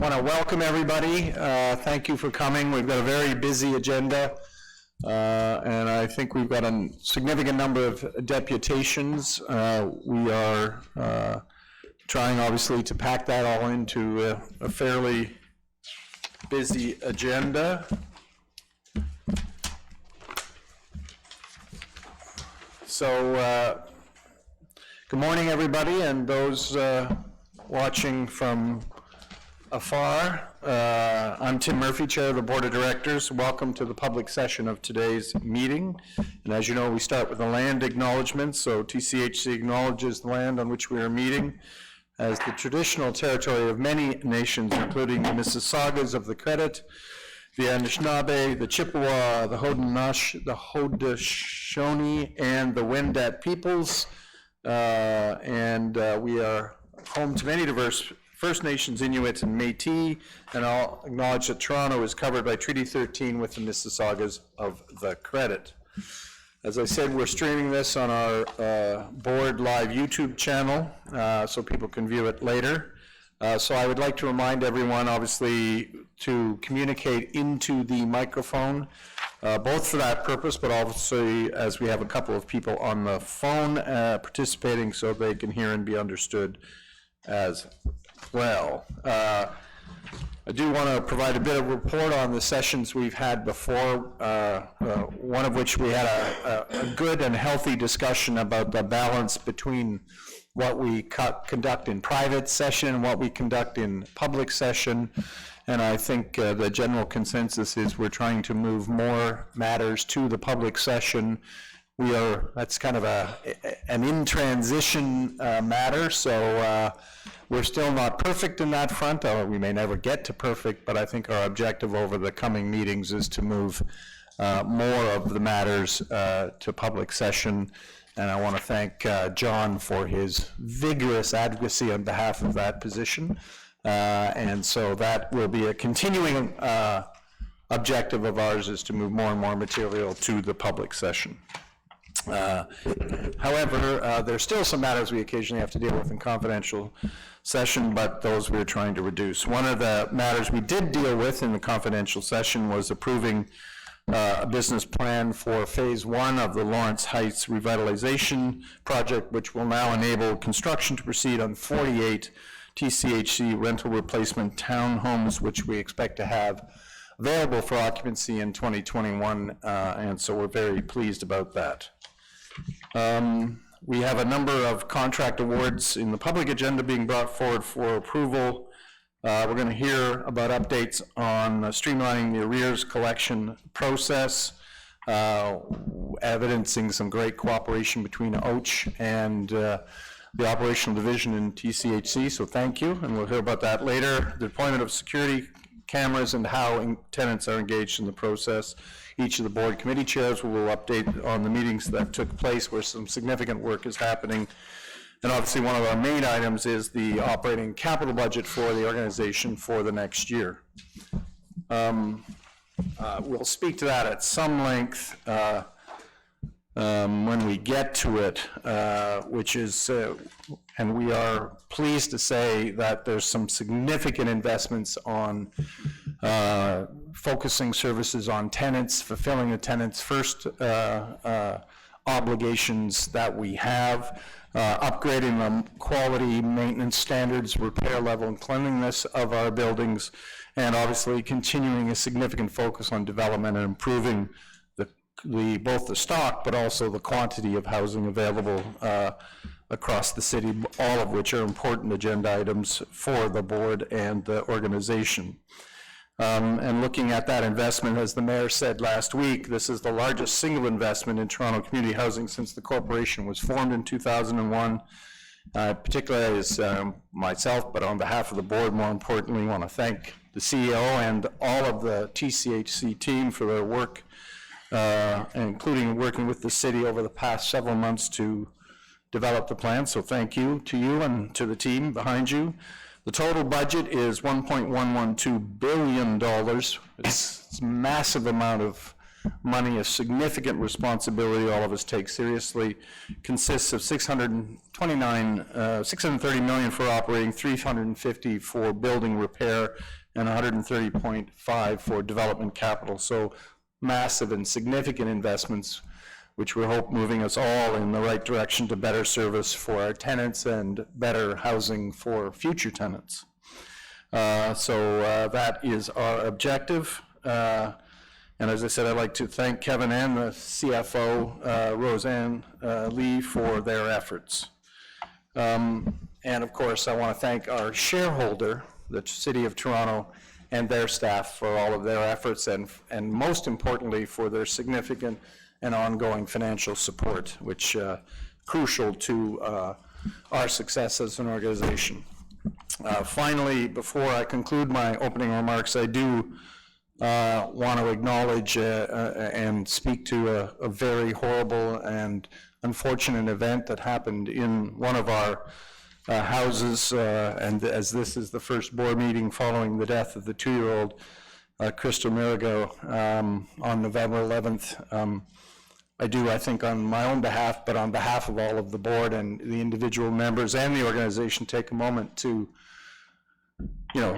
want to welcome everybody. Thank you for coming. We've got a very busy agenda, and I think we've got a significant number of deputations. We are trying, obviously, to pack that all into a fairly busy agenda. So, good morning, everybody, and those watching from afar. I'm Tim Murphy, Chair of the Board of Directors. Welcome to the public session of today's meeting. And as you know, we start with the land acknowledgement. So TCHC acknowledges the land on which we are meeting as the traditional territory of many nations, including the Mississaugas of the Credit, the Anishinaabe, the Chippewa, the Haudenosaunee, and the Wendat peoples. We are home to many diverse First Nations, Inuit, and Métis, and I'll acknowledge that Toronto is covered by Treaty 13 with the Mississaugas of the Credit. As I said, we're streaming this on our board live YouTube channel, so people can view it later. So I would like to remind everyone, obviously, to communicate into the microphone, both for that purpose, but obviously as we have a couple of people on the phone participating so they can hear and be understood as well. I do want to provide a bit of report on the sessions we've had before, one of which we had a good and healthy discussion about the balance between what we conduct in private session and what we conduct in public session. And I think the general consensus is we're trying to move more matters to the public session. That's kind of an in-transition matter, so we're still not perfect in that front, or we may never get to perfect, but I think our objective over the coming meetings is to move more of the matters to public session. And I want to thank John for his vigorous advocacy on behalf of that position. And so that will be a continuing objective of ours, is to move more and more material to the public session. However, there's still some matters we occasionally have to deal with in confidential session, but those we're trying to reduce. One of the matters we did deal with in the confidential session was approving a business plan for phase 1 of the Lawrence Heights revitalization project, which will now enable construction to proceed on 48 TCHC rental replacement townhomes, which we expect to have available for occupancy in 2021, and so we're very pleased about that. We have a number of contract awards in the public agenda being brought forward for approval. We're going to hear about updates on streamlining the arrears collection process, evidencing some great cooperation between OACH and the operational division in TCHC, so thank you, and we'll hear about that later. The deployment of security cameras and how tenants are engaged in the process. Each of the board committee chairs will update on the meetings that took place where some significant work is happening. And obviously one of our main items is the operating capital budget for the organization for the next year. We'll speak to that at some length when we get to it, which is, and we are pleased to say that there's some significant investments on focusing services on tenants, fulfilling the tenants' first obligations that we have, upgrading the quality, maintenance standards, repair level, and cleanliness of our buildings, and obviously continuing a significant focus on development and improving both the stock, but also the quantity of housing available across the city, all of which are important agenda items for the board and the organization. And looking at that investment, as the mayor said last week, this is the largest single investment in Toronto community housing since the corporation was formed in 2001. Particularly as myself, but on behalf of the board, more importantly, want to thank the CEO and all of the TCHC team for their work, including working with the city over the past several months to develop the plan. So thank you to you and to the team behind you. The total budget is $1.112 billion. It's a massive amount of money, a significant responsibility all of us take seriously, consists of $630 million for operating, $350 for building repair, and $130.5 for development capital. So massive and significant investments, which we hope moving us all in the right direction to better service for our tenants and better housing for future tenants. So that is our objective. And as I said, I'd like to thank Kevin and the CFO, Roseanne Lee, for their efforts. And of course, I want to thank our shareholder, the City of Toronto, and their staff for all of their efforts, and most importantly, for their significant and ongoing financial support, which crucial to our success as an organization. Finally, before I conclude my opening remarks, I do want to acknowledge and speak to a very horrible and unfortunate event that happened in one of our houses, and as this is the first board meeting following the death of the 2-year-old Crystal Mirago on November 11th. I do, I think, on my own behalf, but on behalf of all of the board and the individual members and the organization, take a moment to,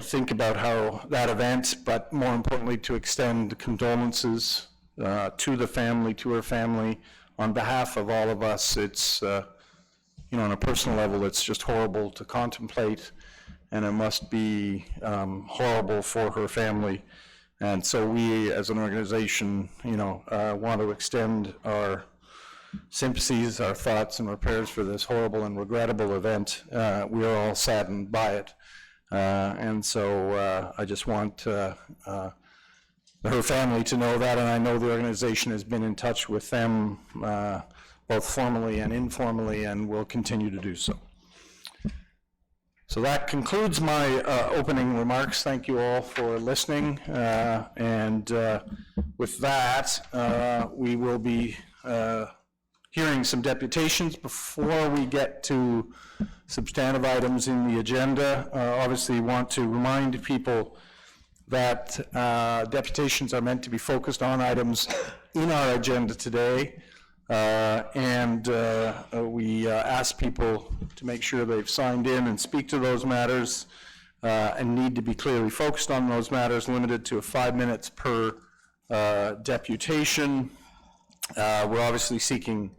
think about how that event, but more importantly, to extend condolences to the family, to her family. On behalf of all of us, it's, on a personal level, it's just horrible to contemplate, and it must be horrible for her family. And so we, as an organization, want to extend our sympathies, our thoughts, and our prayers for this horrible and regrettable event. We are all saddened by it. And so I just want her family to know that, and I know the organization has been in touch with them both formally and informally, and will continue to do so. So that concludes my opening remarks. Thank you all for listening. And with that, we will be hearing some deputations. Before we get to substantive items in the agenda, obviously want to remind people that deputations are meant to be focused on items in our agenda today. We ask people to make sure they've signed in and speak to those matters and need to be clearly focused on those matters, limited to 5 minutes per deputation. We're obviously seeking,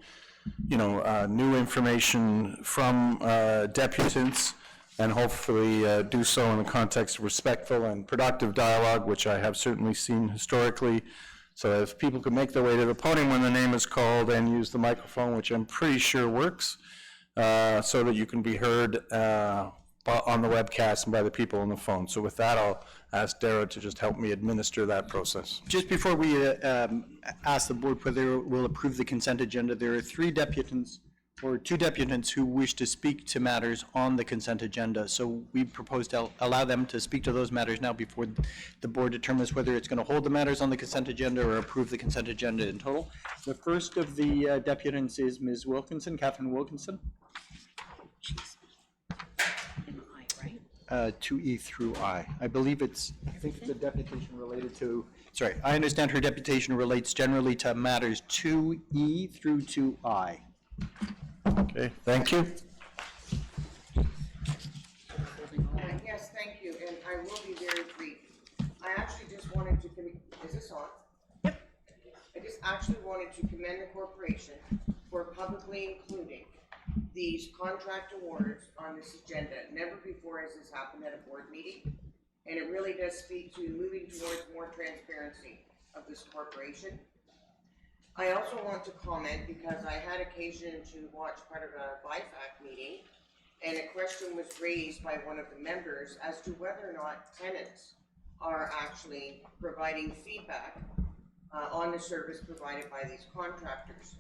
new information from deputants, and hopefully do so in the context of respectful and productive dialogue, which I have certainly seen historically. So if people could make their way to the podium when the name is called and use the microphone, which I'm pretty sure works, so that you can be heard on the webcast and by the people on the phone. So with that, I'll ask Dara to just help me administer that process. Just before we ask the board whether we'll approve the consent agenda, there are two deputants who wish to speak to matters on the consent agenda. So we propose to allow them to speak to those matters now before the board determines whether it's going to hold the matters on the consent agenda or approve the consent agenda in total. The first of the deputants is Ms. Wilkinson, Catherine Wilkinson. 2E through I. I believe I think the deputation related to, sorry, I understand her deputation relates generally to matters 2E through 2I. Okay, thank you. Yes, thank you, and I will be very brief. I actually just wanted to, is this on? Yep. I just actually wanted to commend the corporation for publicly including these contract awards on this agenda. Never before has this happened at a board meeting, and it really does speak to moving towards more transparency of this corporation. I also want to comment because I had occasion to watch part of a BIFAC meeting, and a question was raised by one of the members as to whether or not tenants are actually providing feedback on the service provided by these contractors.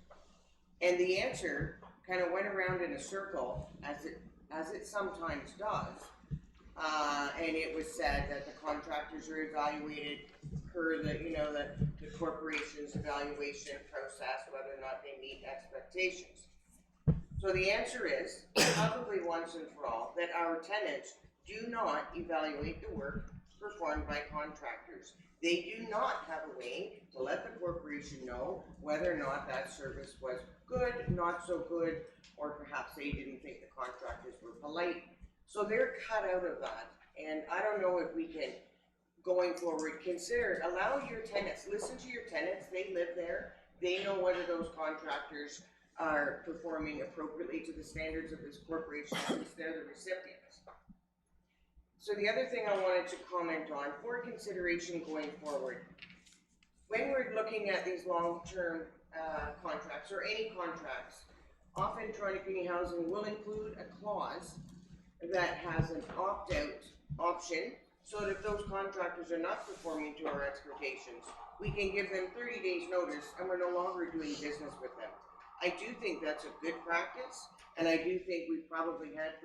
And the answer kind of went around in a circle, as it sometimes does, and it was said that the contractors are evaluated per the corporation's evaluation process, whether or not they meet expectations. So the answer is, probably once and for all, that our tenants do not evaluate the work performed by contractors. They do not have a way to let the corporation know whether or not that service was good, not so good, or perhaps they didn't think the contractors were polite. So they're cut out of that. And I don't know if we can, going forward, allow your tenants, listen to your tenants, they live there, they know whether those contractors are performing appropriately to the standards of this corporation since they're the recipients. So the other thing I wanted to comment on for consideration going forward, when we're looking at these long-term contracts or any contracts, often Toronto Community Housing will include a clause that has an opt-out option, so that if those contractors are not performing to our expectations, we can give them 30 days notice and we're no longer doing business with them. I do think that's a good practice, and I do think we've probably had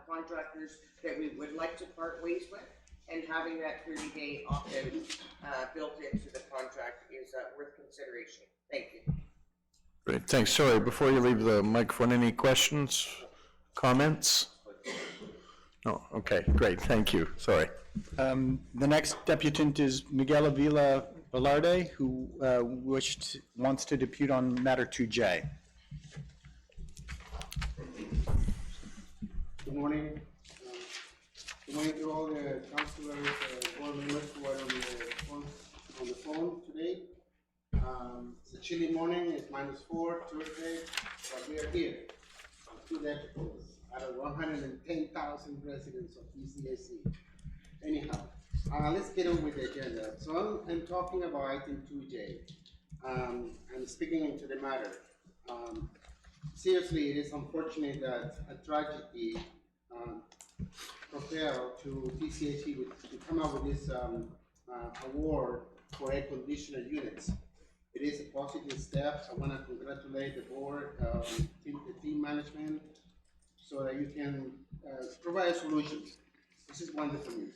contractors that we would like to part ways with, and having that 30-day opt-out built into the contract is worth consideration. Thank you. Great, thanks. Sorry, before you leave the microphone, any questions, comments? No, okay, great, thank you, sorry. The next deputant is Miguel Avila Velarde, who wants to depute on matter 2J. Good morning. Good morning to all the councilors, board members who are on the phone today. It's a chilly morning, it's -4 Tuesday, but we are here. 2 deputies out of 110,000 residents of TCHC. Anyhow, let's get on with the agenda. So I'm talking about item 2J. I'm speaking into the matter. Seriously, it is unfortunate that a tragedy propelled to TCHC to come up with this award for air conditioner units. It is a positive step. I want to congratulate the board, the team management, so that you can provide solutions. This is wonderful news.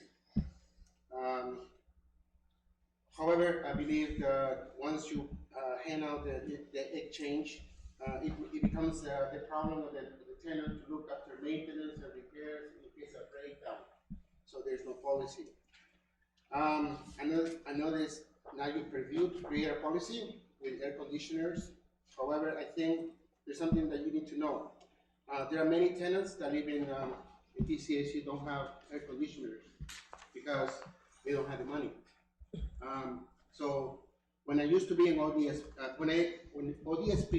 However, I believe that once you hand out the exchange, it becomes the problem of the tenant to look after maintenance and repairs in case of breakdown. So there's no policy. I know this, now you preview to create a policy with air conditioners. However, I think there's something that you need to know. There are many tenants that live in TCHC don't have air conditioners because they don't have the money. So when I used to be in ODS, when ODSP,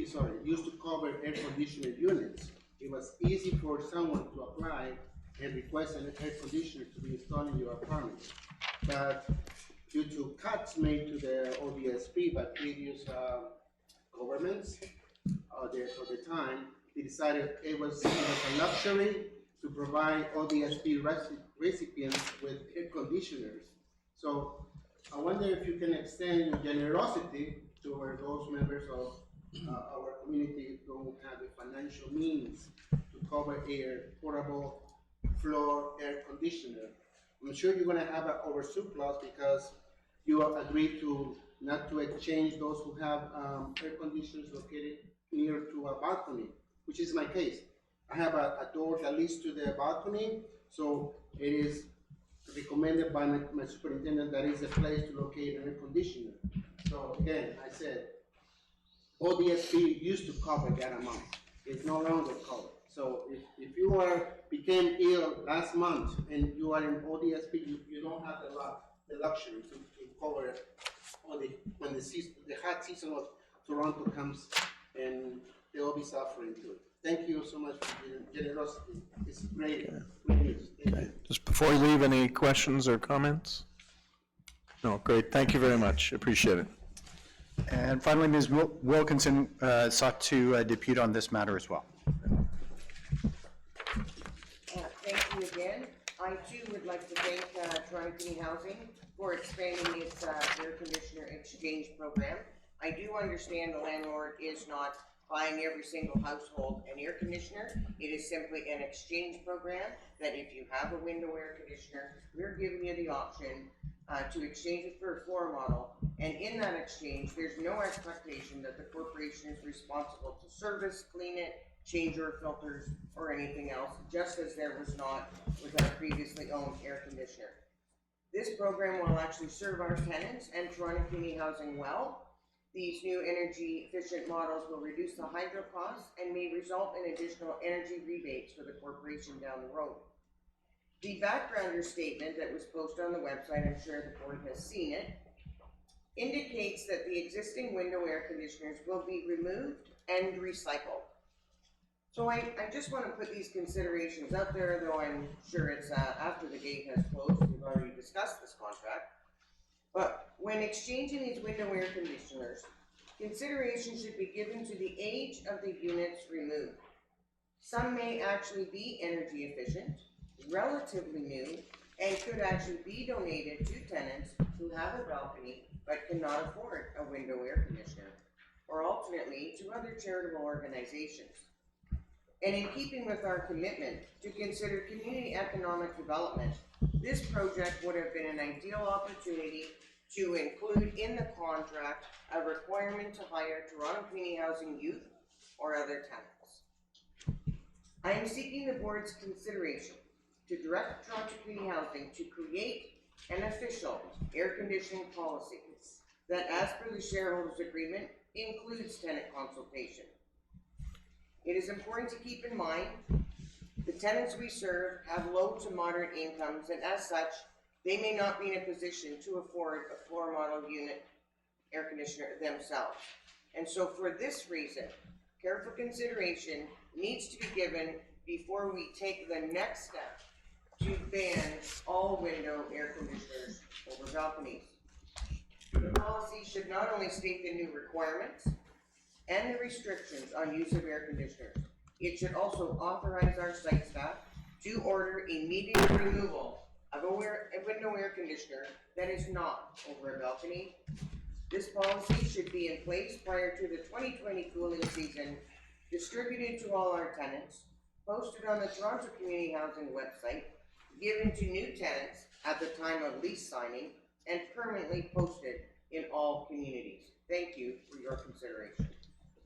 used to cover air conditioner units, it was easy for someone to apply and request an air conditioner to be installed in your apartment. But due to cuts made to the ODSP by previous governments of the time, they decided it was a luxury to provide ODSP recipients with air conditioners. So I wonder if you can extend your generosity toward those members of our community who don't have the financial means to cover a portable floor air conditioner. I'm sure you're going to have an oversurplus because you have agreed to not to exchange those who have air conditioners located near to a balcony, which is my case. I have a door that leads to the balcony, so it is recommended by my superintendent that is a place to locate an air conditioner. So again, I said, ODSP used to cover that amount. It's no longer covered. So if you became ill last month and you are in ODSP, you don't have the luxury to cover when the hot season of Toronto comes, and they will be suffering too. Thank you so much for your generosity. It's great news. Thank you. Just before you leave, any questions or comments? No, great, thank you very much, appreciate it. And finally, Ms. Wilkinson sought to depute on this matter as well. Thank you again. I too would like to thank Toronto Community Housing for expanding its air conditioner exchange program. I do understand the landlord is not buying every single household an air conditioner. It is simply an exchange program that if you have a window air conditioner, we're giving you the option to exchange it for a floor model. And in that exchange, there's no expectation that the corporation is responsible to service, clean it, change your filters, or anything else, just as there was not with our previously owned air conditioner. This program will actually serve our tenants and Toronto Community Housing well. These new energy efficient models will reduce the hydro costs and may result in additional energy rebates for the corporation down the road. The backgrounder statement that was posted on the website, I'm sure the board has seen it, indicates that the existing window air conditioners will be removed and recycled. So I just want to put these considerations out there, though I'm sure it's after the gate has closed. We've already discussed this contract. But when exchanging these window air conditioners, consideration should be given to the age of the units removed. Some may actually be energy efficient, relatively new, and could actually be donated to tenants who have a balcony but cannot afford a window air conditioner, or alternately to other charitable organizations. And in keeping with our commitment to consider community economic development, this project would have been an ideal opportunity to include in the contract a requirement to hire Toronto Community Housing youth or other tenants. I am seeking the board's consideration to direct Toronto Community Housing to create an official air conditioning policy that, as per the shareholders agreement, includes tenant consultation. It is important to keep in mind the tenants we serve have low to moderate incomes, and as such, they may not be in a position to afford a floor model unit air conditioner themselves. And so for this reason, careful consideration needs to be given before we take the next step to ban all window air conditioners over balconies. The policy should not only state the new requirements and the restrictions on use of air conditioners, it should also authorize our site staff to order immediate removal of a window air conditioner that is not over a balcony. This policy should be in place prior to the 2020 cooling season, distributed to all our tenants, posted on the Toronto Community Housing website, given to new tenants at the time of lease signing, and permanently posted in all communities. Thank you for your consideration.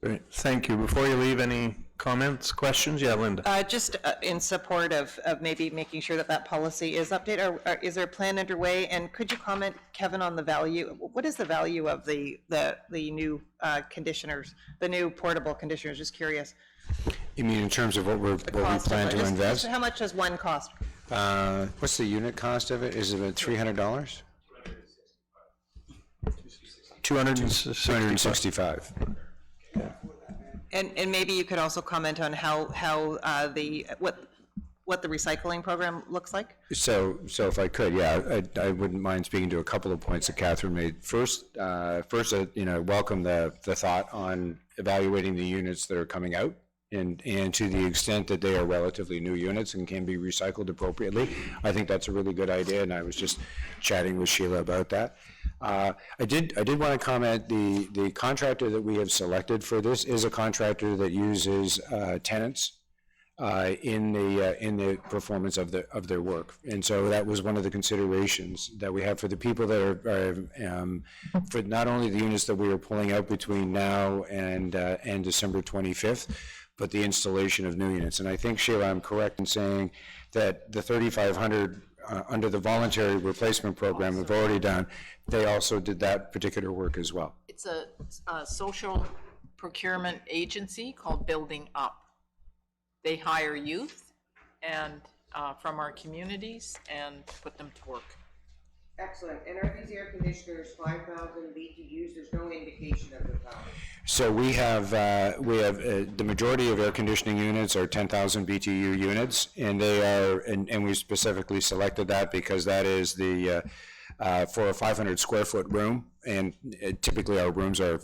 Great, thank you. Before you leave, any comments, questions? Yeah, Linda. Just in support of maybe making sure that that policy is updated, or is there a plan underway? And could you comment, Kevin, on the value? What is the value of the new conditioners, the new portable conditioners? Just curious. You mean in terms of what we plan to invest? How much does one cost? What's the unit cost of it? Is it about $300? 265. And maybe you could also comment on how what the recycling program looks like? So if I could, yeah, I wouldn't mind speaking to a couple of points that Catherine made. First, welcome the thought on evaluating the units that are coming out, and to the extent that they are relatively new units and can be recycled appropriately. I think that's a really good idea, and I was just chatting with Sheila about that. I did want to comment, the contractor that we have selected for this is a contractor that uses tenants in the performance of their work, and so that was one of the considerations that we have for the people that are for not only the units that we are pulling out between now and December 25th, but the installation of new units. And I think, Sheila, I'm correct in saying that the 3,500 under the voluntary replacement program have already done. They also did that particular work as well. It's a social procurement agency called Building Up. They hire youth and from our communities and put them to work. Excellent. And are these air conditioners 5,000 BTUs? There's no indication of the power. So we have the majority of air conditioning units are 10,000 BTU units, and they are, and we specifically selected that because that is the for a 500 square foot room, and typically our rooms are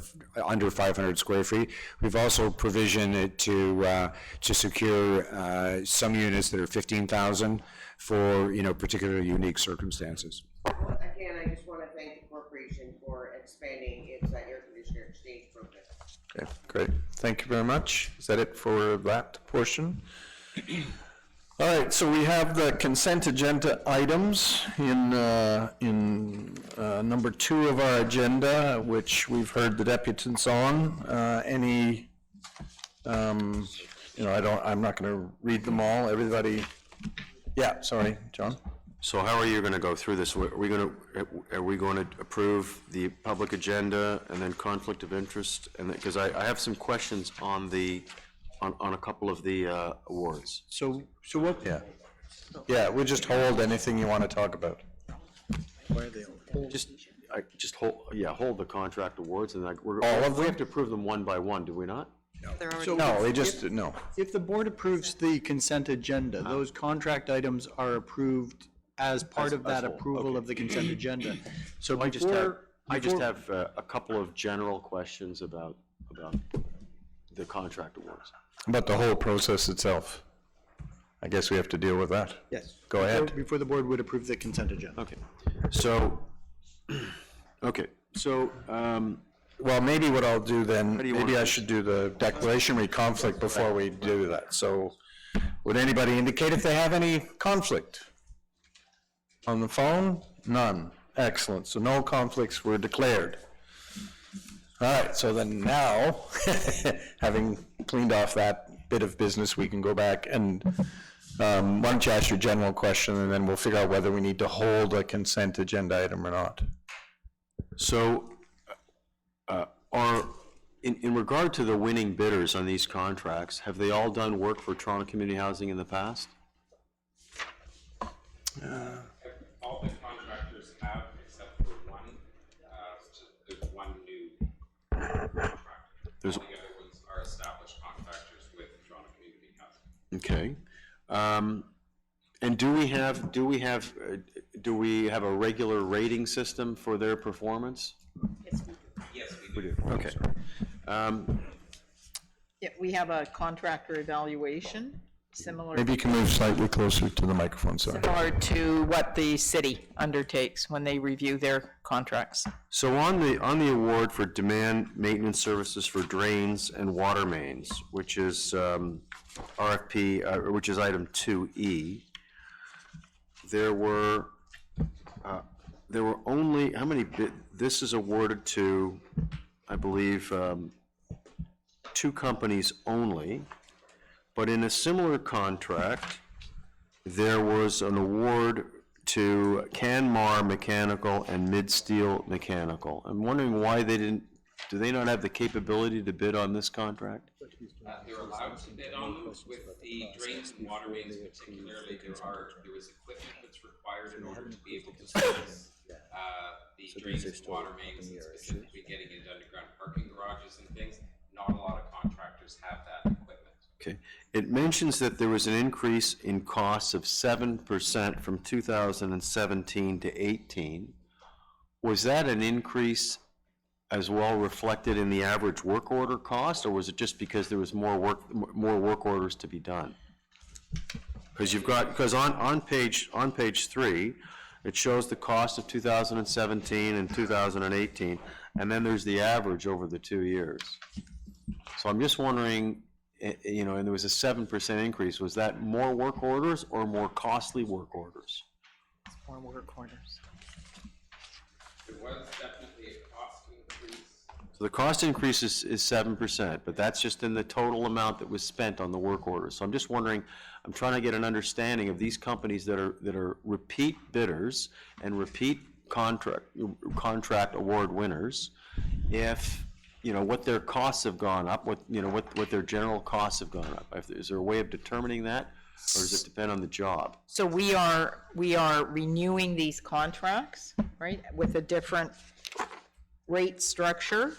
under 500 square feet. We've also provisioned it to secure some units that are 15,000 for particular unique circumstances. Well, again, I just want to thank the corporation for expanding its air conditioner exchange program. Okay, great. Thank you very much. Is that it for that portion? All right, so we have the consent agenda items in number 2 of our agenda, which we've heard the deputants on. I'm not going to read them all. Everybody, yeah, sorry, John. So how are you going to go through this? Are we going to approve the public agenda and then conflict of interest? And because I have some questions on on a couple of the awards. So what? Yeah. Yeah, we'll just hold anything you want to talk about. Just hold the contract awards and All of we them? have to approve them one by one, do we not? No, they just, no. If the board approves the consent agenda, those contract items are approved as part of that whole, approval of the consent agenda. So I just have, before- a couple of general questions about the contract awards. But the whole process itself, I guess we have to deal with that. Yes. Go ahead. Before the board would approve the consent agenda. Okay, so, Well, maybe what I'll do then, do you maybe want I to- should do the declaration of conflict before we do that. So would anybody indicate if they have any conflict? On the phone? None. Excellent. So no conflicts were declared. All right, so then now, having cleaned off that bit of business, we can go back and why don't you ask your general question, and then we'll figure out whether we need to hold a consent agenda item or not. So, in regard to the winning bidders on these contracts, have they all done work for Toronto Community Housing in the past? All the contractors have, except for one, there's one new contractor. There's- All the other ones are established contractors with Toronto Community Housing. Okay. And do we have a regular rating system for their performance? Yes, we do. Okay. Yeah, we have a contractor evaluation, similar Maybe you can move slightly closer to the microphone, sorry. to what the city undertakes when they review their contracts. So on the award for demand maintenance services for drains and water mains, which is RFP, which is item 2E, there were only, how many this is awarded to, I believe, 2 companies only, but in a similar contract, there was an award to Canmar Mechanical and Mid-Steel Mechanical. I'm wondering why they didn't, do they not have the capability to bid on this contract? They're allowed to bid on them with the drains and water mains particularly. There was equipment that's required in order to be able to service the drains and water mains, and specifically getting into underground parking garages and things. Not a lot of contractors have that equipment. Okay. It mentions that there was an increase in costs of 7% from 2017 to 18. Was that an increase as well reflected in the average work order cost, or was it just because there was more work orders to be done? Because on page 3, it shows the cost of 2017 and 2018, and then there's the average over the 2 years. So I'm just wondering, you know, and there was a 7% increase, was that more work orders or more costly work orders? More work orders. There was definitely a cost increase. So the cost increase is 7%, but that's just in the total amount that was spent on the work orders. So I'm just wondering, I'm trying to get an understanding of these companies that are repeat bidders and repeat contract award winners, if, you know, what their costs have gone up, what their general costs have gone up. Is there a way of determining that, or does it depend on the job? So we are renewing these contracts, right, with a different rate structure.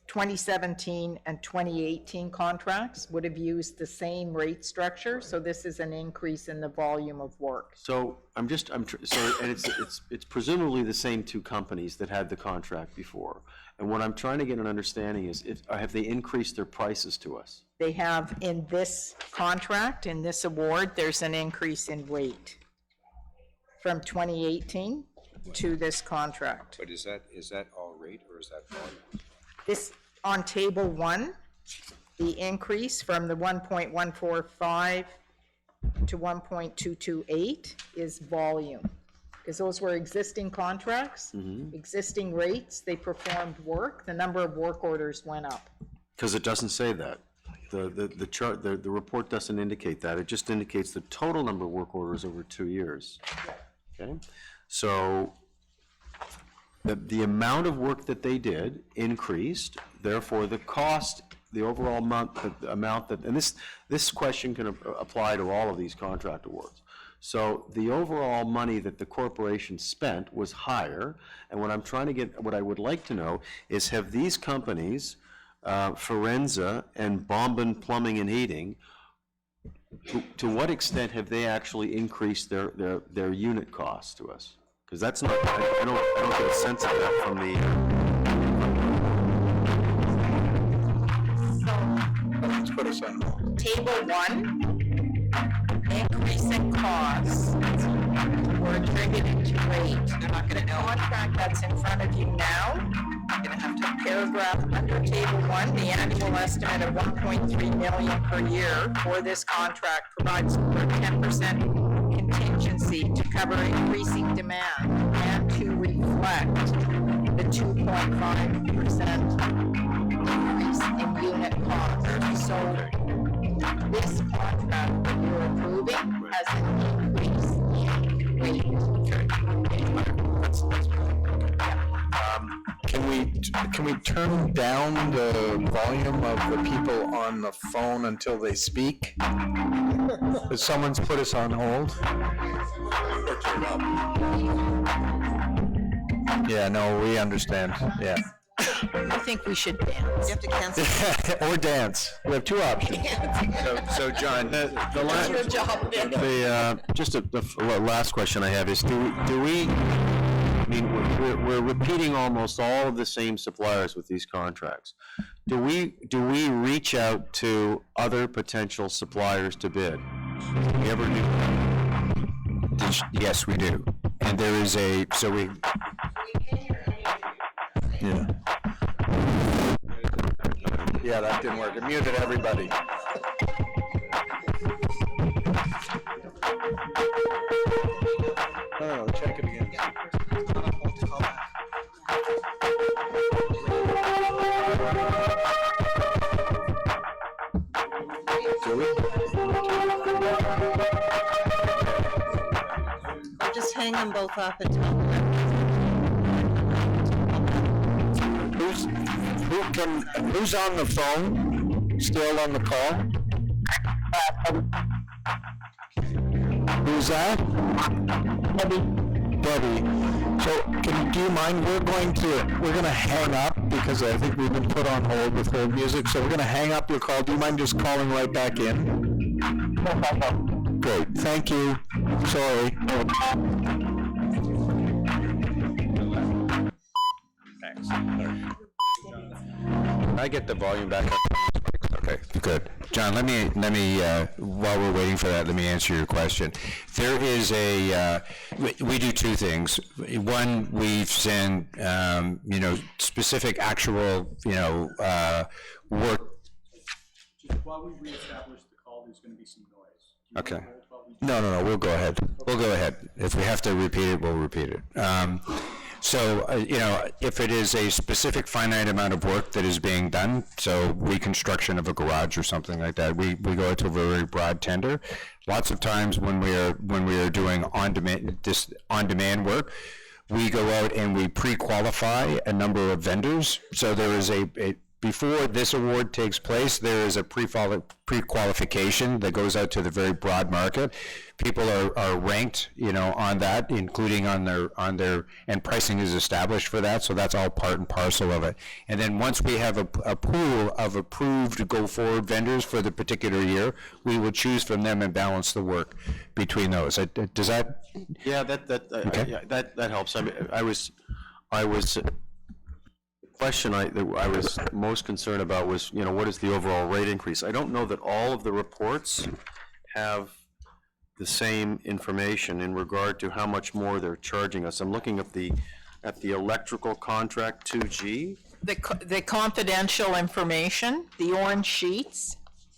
2017 and 2018 contracts would have used the same rate structure, so this is an increase in the volume of work. So and it's presumably the same 2 companies that had the contract before. And what I'm trying to get an understanding is, have they increased their prices to us? They have, in this contract, in this award, there's an increase in rate from 2018 to this contract. But is that all rate or is that volume? This, on table 1, the increase from the 1.145 to 1.228 is volume. Because those were existing contracts, existing rates, they performed work, the number of work orders went up. Because it doesn't say that. the chart, the report doesn't indicate that. It just indicates the total number of work orders over 2 years. Okay? So the amount of work that they did increased, therefore the cost, the overall amount that, and this question can apply to all of these contract awards. So the overall money that the corporation spent was higher, and what I'm trying to get, what I would like to know is, have these companies, Forenza and Bombin Plumbing and Heating, to what extent have they actually increased their unit costs to us? Because that's not, I don't get a sense of that from the. Let's put us on hold. Table 1, increase in costs were attributed to rate. They're not gonna know. Contract that's in front of you now, you're gonna have to paragraph under table 1, the annual estimate of 1.3 million per year for this contract provides for 10% contingency to cover increasing demand and to reflect the 2.5% increase in unit cost. So this contract that you're approving has an increase in rate. Can we turn down the volume of the people on the phone until they speak? If someone's put us on hold? Yeah, no, we understand, yeah. I think we should dance. You have to cancel. Or dance. We have two options. So John, The last, Your job, Nick. just the last question I have is, do we, I mean, we're repeating almost all of the same suppliers with these contracts. Do we reach out to other potential suppliers to bid? Do we ever do that? yes, we do. And there is Yeah. Yeah, that didn't work. It muted everybody. No, check it again. Do we? Or just hang them both up and tell them. Who's on the phone? Still on the call? Who's that? Debbie. So, do you mind, we're gonna hang up because I think we've been put on hold with hold music, so we're gonna hang up your call. Do you mind just calling right back in? Great, thank you. Sorry. I get the volume back up. Okay, good. John, let me, while we're waiting for that, let me answer your question. There is we do two things. One, we send, specific actual, work. Just while we reestablish the call, there's going to be some noise. Okay. No, we'll go ahead. We'll go ahead. If we have to repeat it, we'll repeat it. So, if it is a specific finite amount of work that is being done, so reconstruction of a garage or something like that, we go out to a very broad tender. Lots of times when we are doing on-demand work, we go out and we pre-qualify a number of vendors. So there is before this award takes place, there is a pre-qualification that goes out to the very broad market. People are ranked, on that, including on their, and pricing is established for that, so that's all part and parcel of it. And then once we have a pool of approved go-forward vendors for the particular year, we will choose from them and balance the work between those. Does that? Yeah, that helps. I mean, I was the question that I was most concerned about was, what is the overall rate increase? I don't know that all of the reports have the same information in regard to how much more they're charging us. I'm looking at the electrical contract 2G. The confidential information, the orange sheets,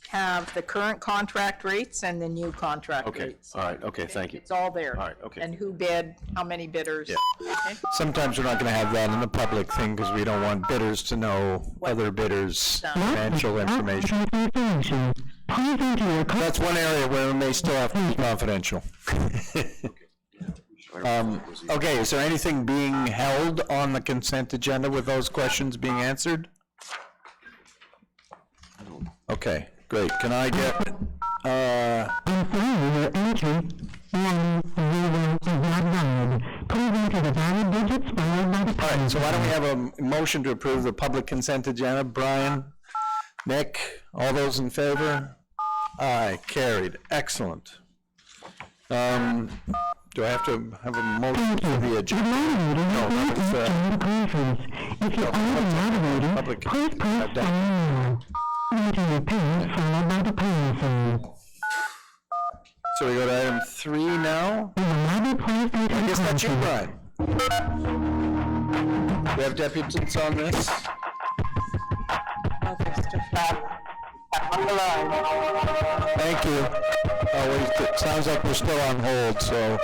have the current contract rates and the new contract Okay, rates. all right, okay, thank you. It's all there. All right, okay. And who bid, how many bidders. Okay. Sometimes we're not gonna have that in the public thing, because we don't want bidders to know other bidders' financial information. That's one area where we may still have to be confidential. Okay, is there anything being held on the consent agenda with those questions being answered? Okay, great. Can I get, all right, so why don't we have a motion to approve the public consent agenda? Brian, Nick, all those in favor? Aye, carried. Excellent. Do I have to have a motion for the agenda? No, public consent. I've done. So we go to item 3 now? I guess that's you, Brian. Do we have deputies on this? Thank you. Oh, it sounds like we're still on hold, so.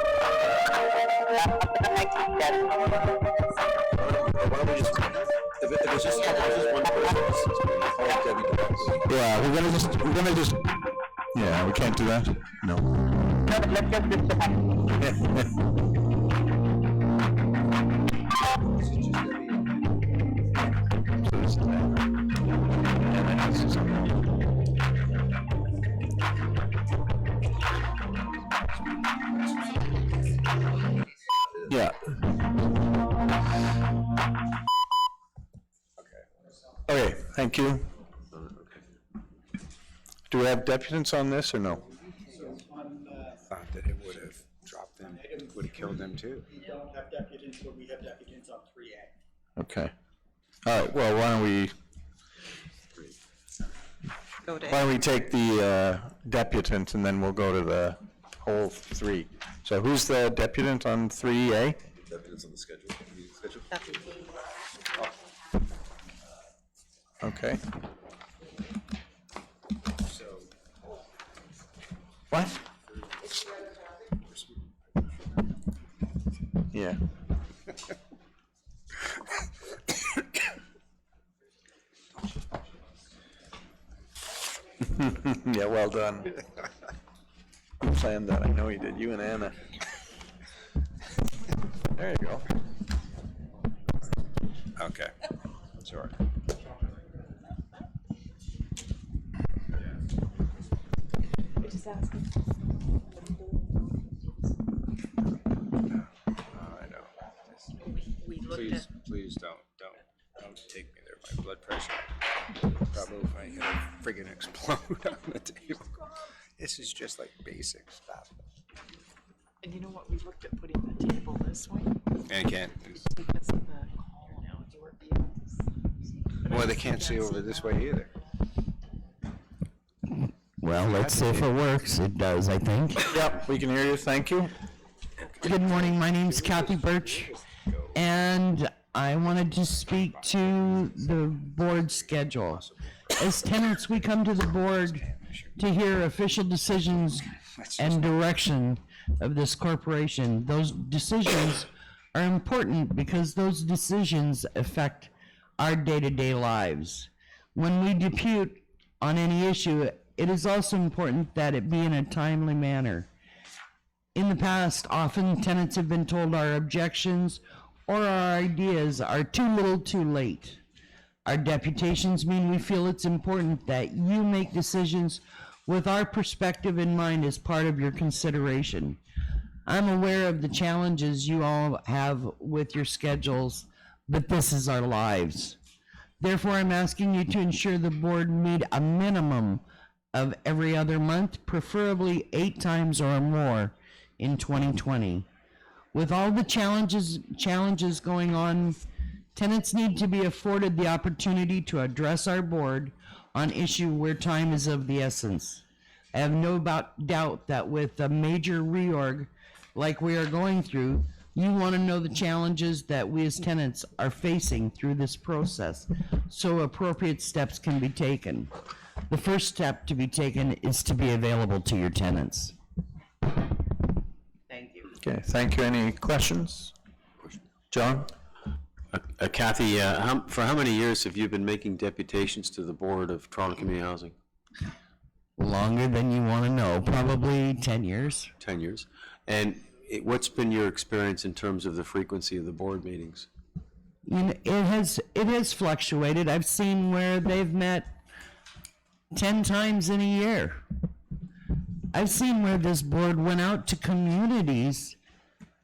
Yeah, we're gonna just, yeah, we can't do that? No. Yeah. Okay, thank you. Do we have deputants on this or no? Thought that it would have dropped them, would have killed them too. We don't have deputants, but we have deputants on 3A. Okay. All right, well, why don't we take the deputant and then we'll go to the whole 3. So who's the deputant on 3A? Deputants on the schedule, meeting schedule. Okay. What? Yeah. Yeah, well done. You planned that, I know you did, you and Anna. There you go. Okay, sorry. I know. Please don't take me there. My blood pressure probably going to friggin' explode on the table. This is just like basic stuff. And you know what, we looked at putting the table this way And can't, because of the call now, you were able to. well, they can't see over this way either. Well, let's see if it works. It does, I think. Yep, we can hear you, thank you. Good morning, my name's Kathy Birch, and I wanted to speak to the board schedule. As tenants, we come to the board to hear official decisions and direction of this corporation. Those decisions are important because those decisions affect our day-to-day lives. When we dispute on any issue, it is also important that it be in a timely manner. In the past, often tenants have been told our objections or our ideas are too little too late. Our deputations mean we feel it's important that you make decisions with our perspective in mind as part of your consideration. I'm aware of the challenges you all have with your schedules, but this is our lives. Therefore, I'm asking you to ensure the board meet a minimum of every other month, preferably 8 times or more in 2020. With all the challenges going on, tenants need to be afforded the opportunity to address our board on issue where time is of the essence. I have no doubt that with a major reorg like we are going through, you want to know the challenges that we as tenants are facing through this process, so appropriate steps can be taken. the first step to be taken is to be available to your tenants. Thank you. Okay, thank you. Any questions? John? Kathy, for how many years have you been making deputations to the Board of Toronto Community Housing? Longer than you want to know, probably 10 years. 10 years. And what's been your experience in terms of the frequency of the board meetings? You know, it has fluctuated. I've seen where they've met 10 times in a year. I've seen where this board went out to communities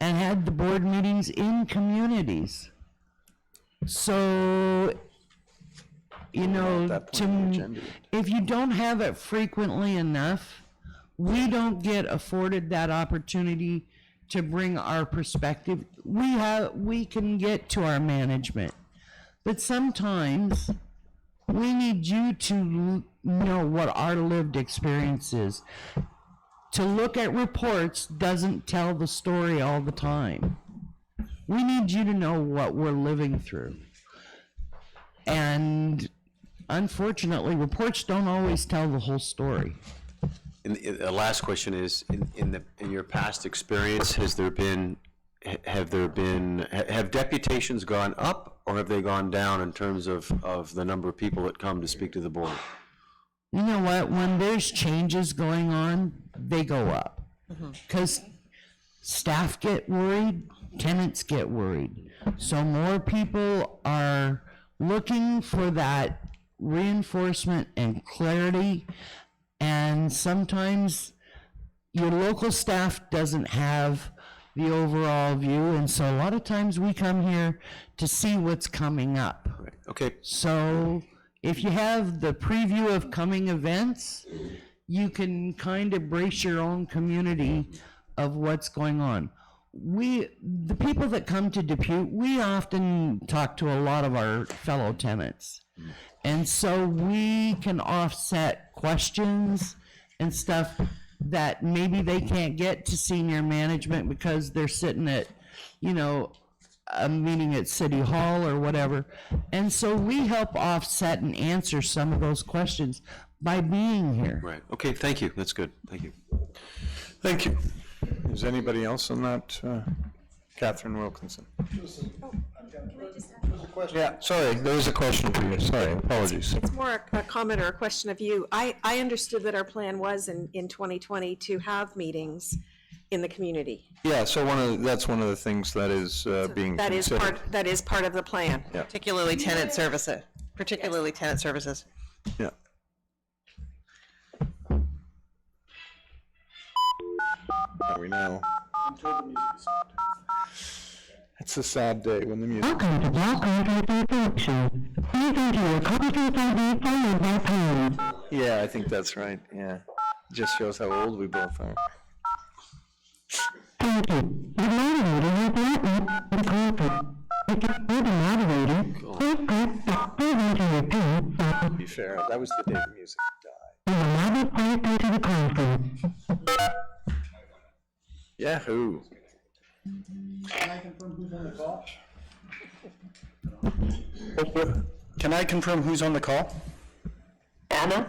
and had the board meetings in communities. So, you know, if you don't have it frequently enough, we don't get afforded that opportunity to bring our perspective. We can get to our management, but sometimes we need you to know what our lived experience is. To look at reports doesn't tell the story all the time. We need you to know what we're living through. And unfortunately, reports don't always tell the whole story. And the last question is, in your past experience, have deputations gone up or have they gone down in terms of the number of people that come to speak to the board? You know what? When there's changes going on, they go up. Because staff get worried, tenants get worried. So more people are looking for that reinforcement and clarity. And sometimes your local staff doesn't have the overall view. And so a lot of times we come here to see what's coming up. Right. Okay. So if you have the preview of coming events, you can kind of brace your own community of what's going on. The people that come to Depute, we often talk to a lot of our fellow tenants. And so we can offset questions and stuff that maybe they can't get to senior management because they're sitting at, you know, a meeting at City Hall or whatever. And so we help offset and answer some of those questions by being here. Right. Okay, thank you. That's good. Thank you. Thank you. Is anybody else on that? Catherine Wilkinson. Yeah, sorry, there was a question for you. Sorry, apologies. It's more a comment or a question of you. I understood that our plan was in 2020 to have meetings in the community. Yeah, so that's one of the things that is being That is considered. that is part of the plan. Yeah. Particularly tenant services, tenant services. Yeah. Are we now? It's a sad day when the music. Welcome to Block Contact. Please enter your contact ID followed by pound. Yeah, I think that's right. Yeah. Just shows how old we both are. Thank you. The moderator has not the conference. If you're the moderator, please enter your PIN To be fair, that was the day the music died. and will now be placed into the conference. Yahoo! Can I confirm who's on the call? Anna,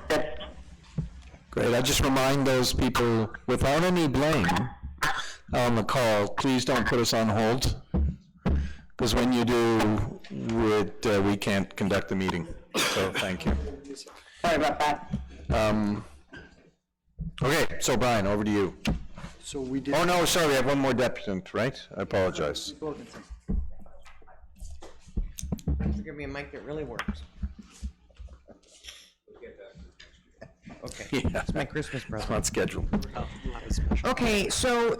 Great, I just remind those people, without any blame, on the call, please don't put us on hold, because when you do, we can't conduct the meeting, so thank you. sorry about that. Okay, so Brian, over to you. So we did. Oh, no, sorry, I have one more deputant, right? I apologize. Give me a mic that really works. Okay, Yeah, it's my Christmas it's present. not scheduled. Okay, so,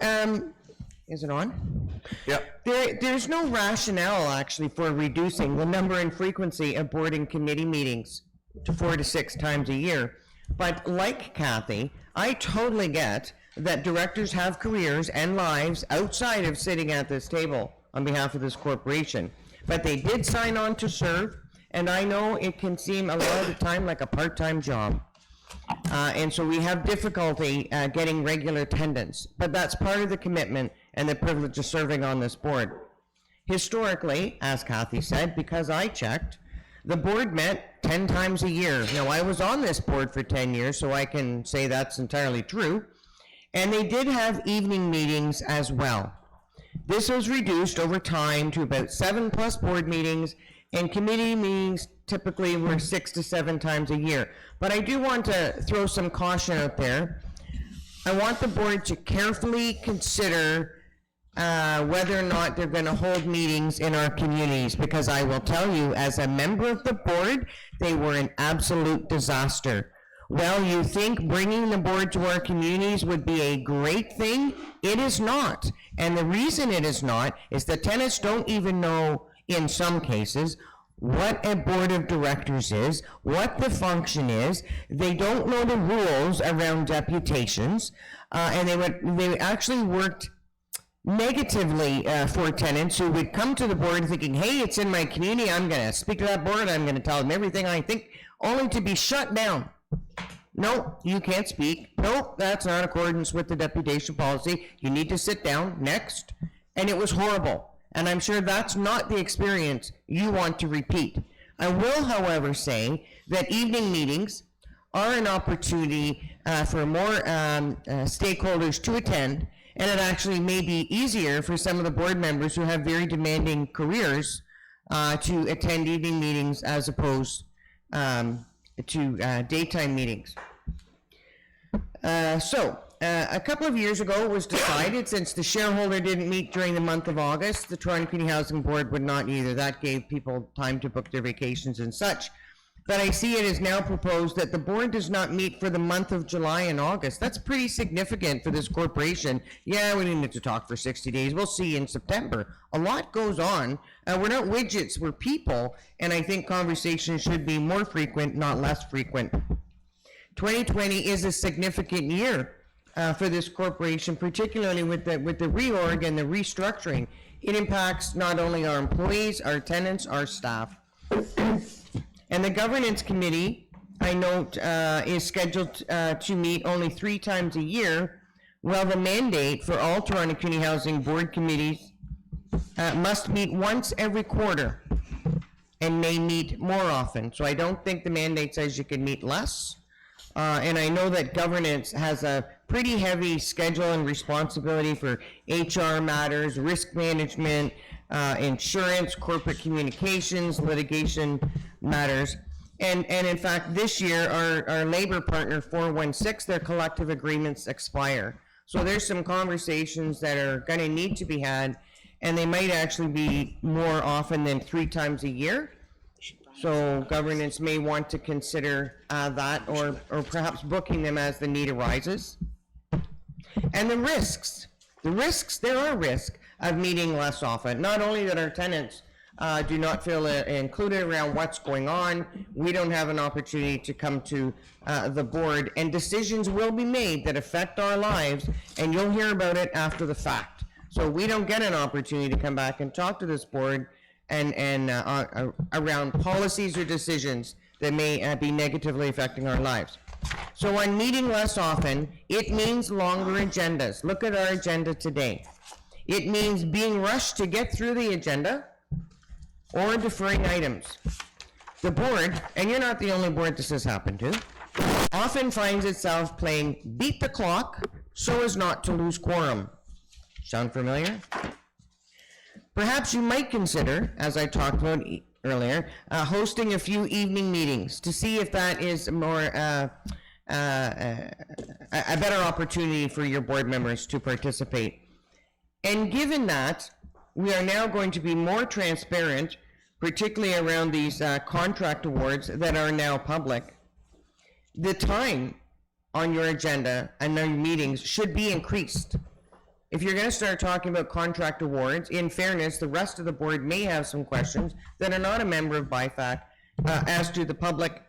is it on? Yep. There's no rationale actually for reducing the number and frequency of board and committee meetings to 4 to 6 times a year. But like Kathy, I totally get that directors have careers and lives outside of sitting at this table on behalf of this corporation. But they did sign on to serve, and I know it can seem a lot of the time like a part-time job. And so we have difficulty getting regular attendance, but that's part of the commitment and the privilege of serving on this board. Historically, as Kathy said, because I checked, The board met 10 times a year. Now, I was on this board for 10 years, so I can say that's entirely true. And they did have evening meetings as well. This was reduced over time to about 7+ board meetings, and committee meetings typically were 6 to 7 times a year. But I do want to throw some caution out there. I want the board to carefully consider whether or not they're going to hold meetings in our communities, because I will tell you, as a member of the board, they were an absolute disaster. Well, you think bringing the board to our communities would be a great thing? It is not. And the reason it is not is that tenants don't even know, in some cases, what a board of directors is, what the function is. They don't know the rules around deputations, and they actually worked negatively for tenants who would come to the board thinking, hey, it's in my community, I'm going to speak to that board, I'm going to tell them everything I think, only to be shut down. No, you can't speak. No, that's not in accordance with the deputation policy. You need to sit down. Next. And it was horrible. And I'm sure that's not the experience you want to repeat. I will, however, say that evening meetings are an opportunity for more stakeholders to attend, and it actually may be easier for some of the board members who have very demanding careers to attend evening meetings as opposed to daytime meetings. A couple of years ago, it was decided, since the shareholder didn't meet during the month of August, the Toronto Community Housing Board would not either. That gave people time to book their vacations and such. But I see it is now proposed that the board does not meet for the month of July and August. That's pretty significant for this corporation. Yeah, we need to talk for 60 days. We'll see in September. A lot goes on. We're not widgets, we're people, and I think conversations should be more frequent, not less frequent. 2020 is a significant year for this corporation, particularly with the reorg and the restructuring. It impacts not only our employees, our tenants, our staff. And the governance committee, I note, is scheduled to meet only 3 times a year, while the mandate for all Toronto Community Housing Board committees must meet once every quarter and may meet more often. So I don't think the mandate says you can meet less. And I know that governance has a pretty heavy schedule and responsibility for HR matters, risk management, insurance, corporate communications, litigation matters. And in fact, this year, our labor partner, 416, their collective agreements expire. So there's some conversations that are going to need to be had, and they might actually be more often than 3 times a year. So governance may want to consider that, or perhaps booking them as the need arises. And the risks, there are risks of meeting less often. Not only that our tenants do not feel included around what's going on, we don't have an opportunity to come to the board, and decisions will be made that affect our lives, and you'll hear about it after the fact. So we don't get an opportunity to come back and talk to this board and around policies or decisions that may be negatively affecting our lives. So on meeting less often, it means longer agendas. Look at our agenda today. It means being rushed to get through the agenda or deferring items. The board, and you're not the only board this has happened to, often finds itself playing beat the clock so as not to lose quorum. Sound familiar? Perhaps you might consider, as I talked about earlier, hosting a few evening meetings to see if that is more a better opportunity for your board members to participate. And given that, we are now going to be more transparent, particularly around these contract awards that are now public. The time on your agenda and your meetings should be increased. If you're going to start talking about contract awards, in fairness, the rest of the board may have some questions that are not a member of BIFAC, as to the public.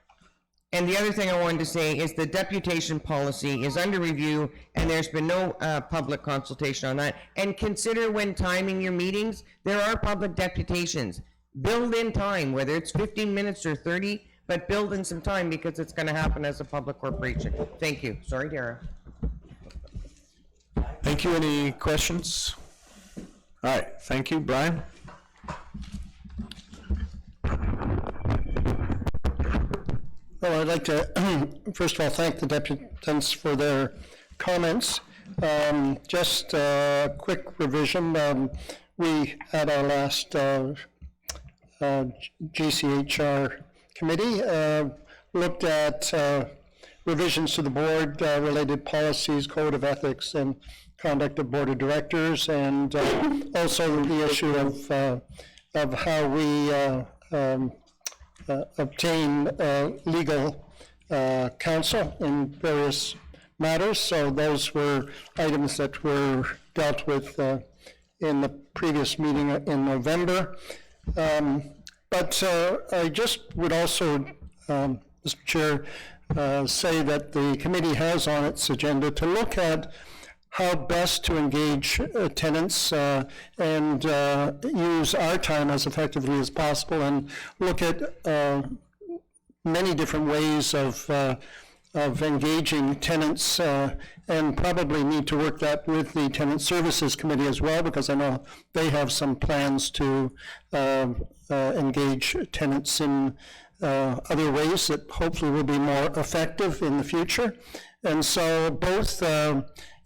And the other thing I wanted to say is the deputation policy is under review, and there's been no public consultation on that. And consider when timing your meetings, there are public deputations. Build in time, whether it's 15 minutes or 30, but build in some time because it's going to happen as a public corporation. Thank you. Sorry, Dara. Thank you. Any questions? All right, thank you, Brian. Well, I'd like to, first of all, thank the deputants for their comments. Just a quick revision. We, at our last GCHR committee, looked at revisions to the board related policies, code of ethics, and conduct of board of directors, and also the issue of how we obtain legal counsel in various matters. So those were items that were dealt with in the previous meeting in November. But I just would also, Mr. Chair, say that the committee has on its agenda to look at how best to engage tenants and use our time as effectively as possible, and look at many different ways of engaging tenants, and probably need to work that with the Tenant Services Committee as well, because I know they have some plans to engage tenants in other ways that hopefully will be more effective in the future. And so both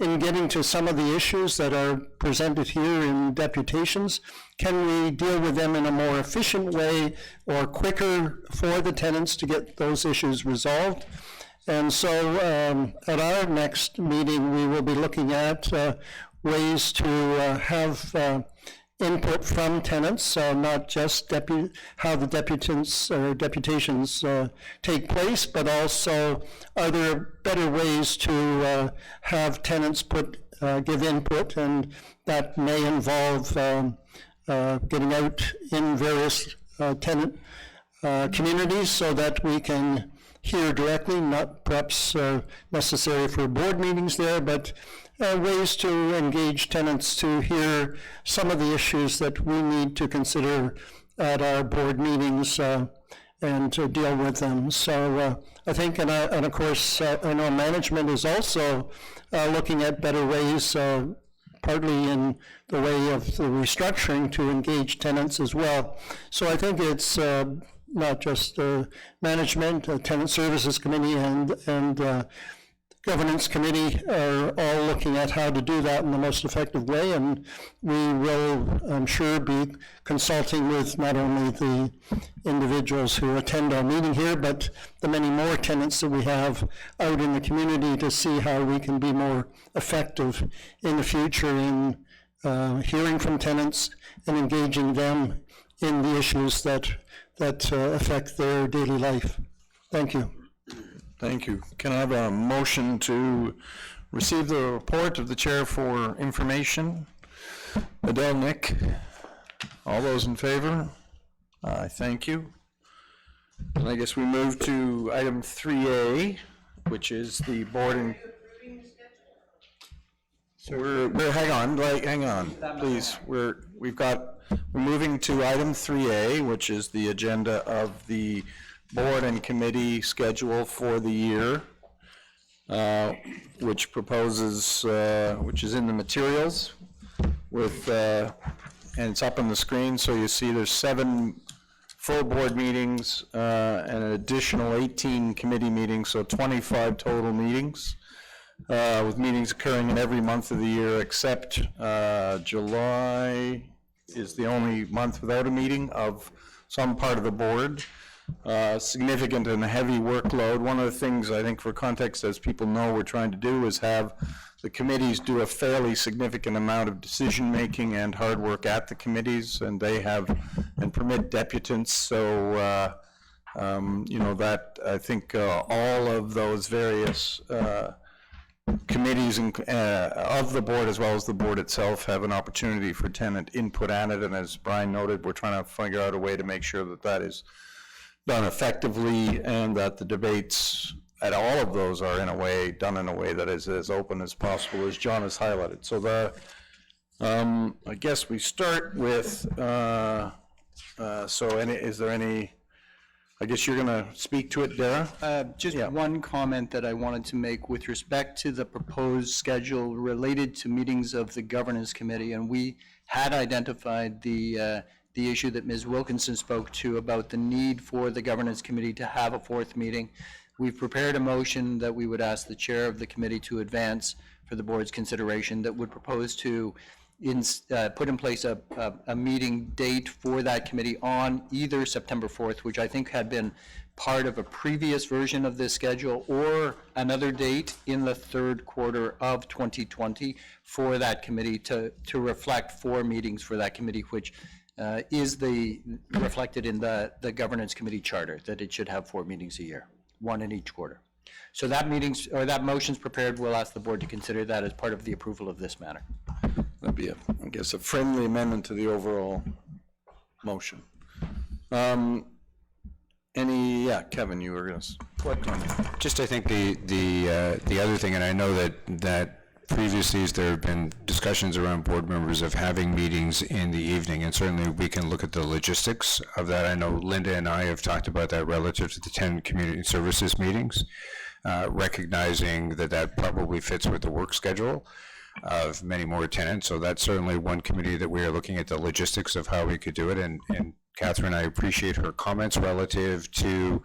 in getting to some of the issues that are presented here in deputations, can we deal with them in a more efficient way or quicker for the tenants to get those issues resolved? And so at our next meeting, we will be looking at ways to have input from tenants, not just how the deputations take place, but also are there better ways to have tenants give input, and that may involve getting out in various tenant communities so that we can hear directly, not perhaps necessary for board meetings there, but ways to engage tenants to hear some of the issues that we need to consider at our board meetings and to deal with them. So I think, and of course, I know management is also looking at better ways, partly in the way of the restructuring, to engage tenants as well. So I think it's not just management, Tenant Services Committee, and Governance Committee are all looking at how to do that in the most effective way, and we will, I'm sure, be consulting with not only the individuals who attend our meeting here, but the many more tenants that we have out in the community to see how we can be more effective in the future in hearing from tenants and engaging them in the issues that affect their daily life. Thank you. Thank you. Can I have a motion to receive the report of the chair for information? Adele, Nick, all those in favor? Thank you. And I guess we move to item 3A, which is the board and... We're hang on, please. We're moving to item 3A, which is the agenda of the board and committee schedule for the year, which proposes, which is in the materials with, and it's up on the screen, so you see there's 7 full board meetings and an additional 18 committee meetings, so 25 total meetings, with meetings occurring in every month of the year except July is the only month without a meeting of some part of the board. Significant and heavy workload. One of the things, I think, for context, as people know, we're trying to do is have the committees do a fairly significant amount of decision-making and hard work at the committees, and they have, and permit deputants, so, you know, that, I think, all of those various committees of the board, as well as the board itself, have an opportunity for tenant input at it, and as Brian noted, we're trying to figure out a way to make sure that that is done effectively, and that the debates at all of those are done in a way that is as open as possible, as John has highlighted. So I guess we start with, is there any, I guess you're gonna speak to it, Dara? Just one comment that I wanted to make with respect to the proposed schedule related to meetings of the Governance Committee, and we had identified the the issue that Ms. Wilkinson spoke to about the need for the governance committee to have a fourth meeting. We've prepared a motion that we would ask the chair of the committee to advance for the board's consideration that would propose to put in place a meeting date for that committee on either September 4th, which I think had been part of a previous version of this schedule, or another date in the third quarter of 2020 for that committee to reflect 4 meetings for that committee, which is reflected in the governance committee charter, that it should have 4 meetings a year, 1 in each quarter. So that motion's prepared. We'll ask the board to consider that as part of the approval of this matter. That'd be, I guess, a friendly amendment to the overall motion. Kevin, you were going to, what? Just, I think the other thing, and I know that previously there have been discussions around board members of having meetings in the evening, and certainly we can look at the logistics of that. I know Linda and I have talked about that relative to the 10 community services meetings, recognizing that probably fits with the work schedule of many more tenants. So that's certainly one committee that we are looking at the logistics of how we could do it. And Catherine, I appreciate her comments relative to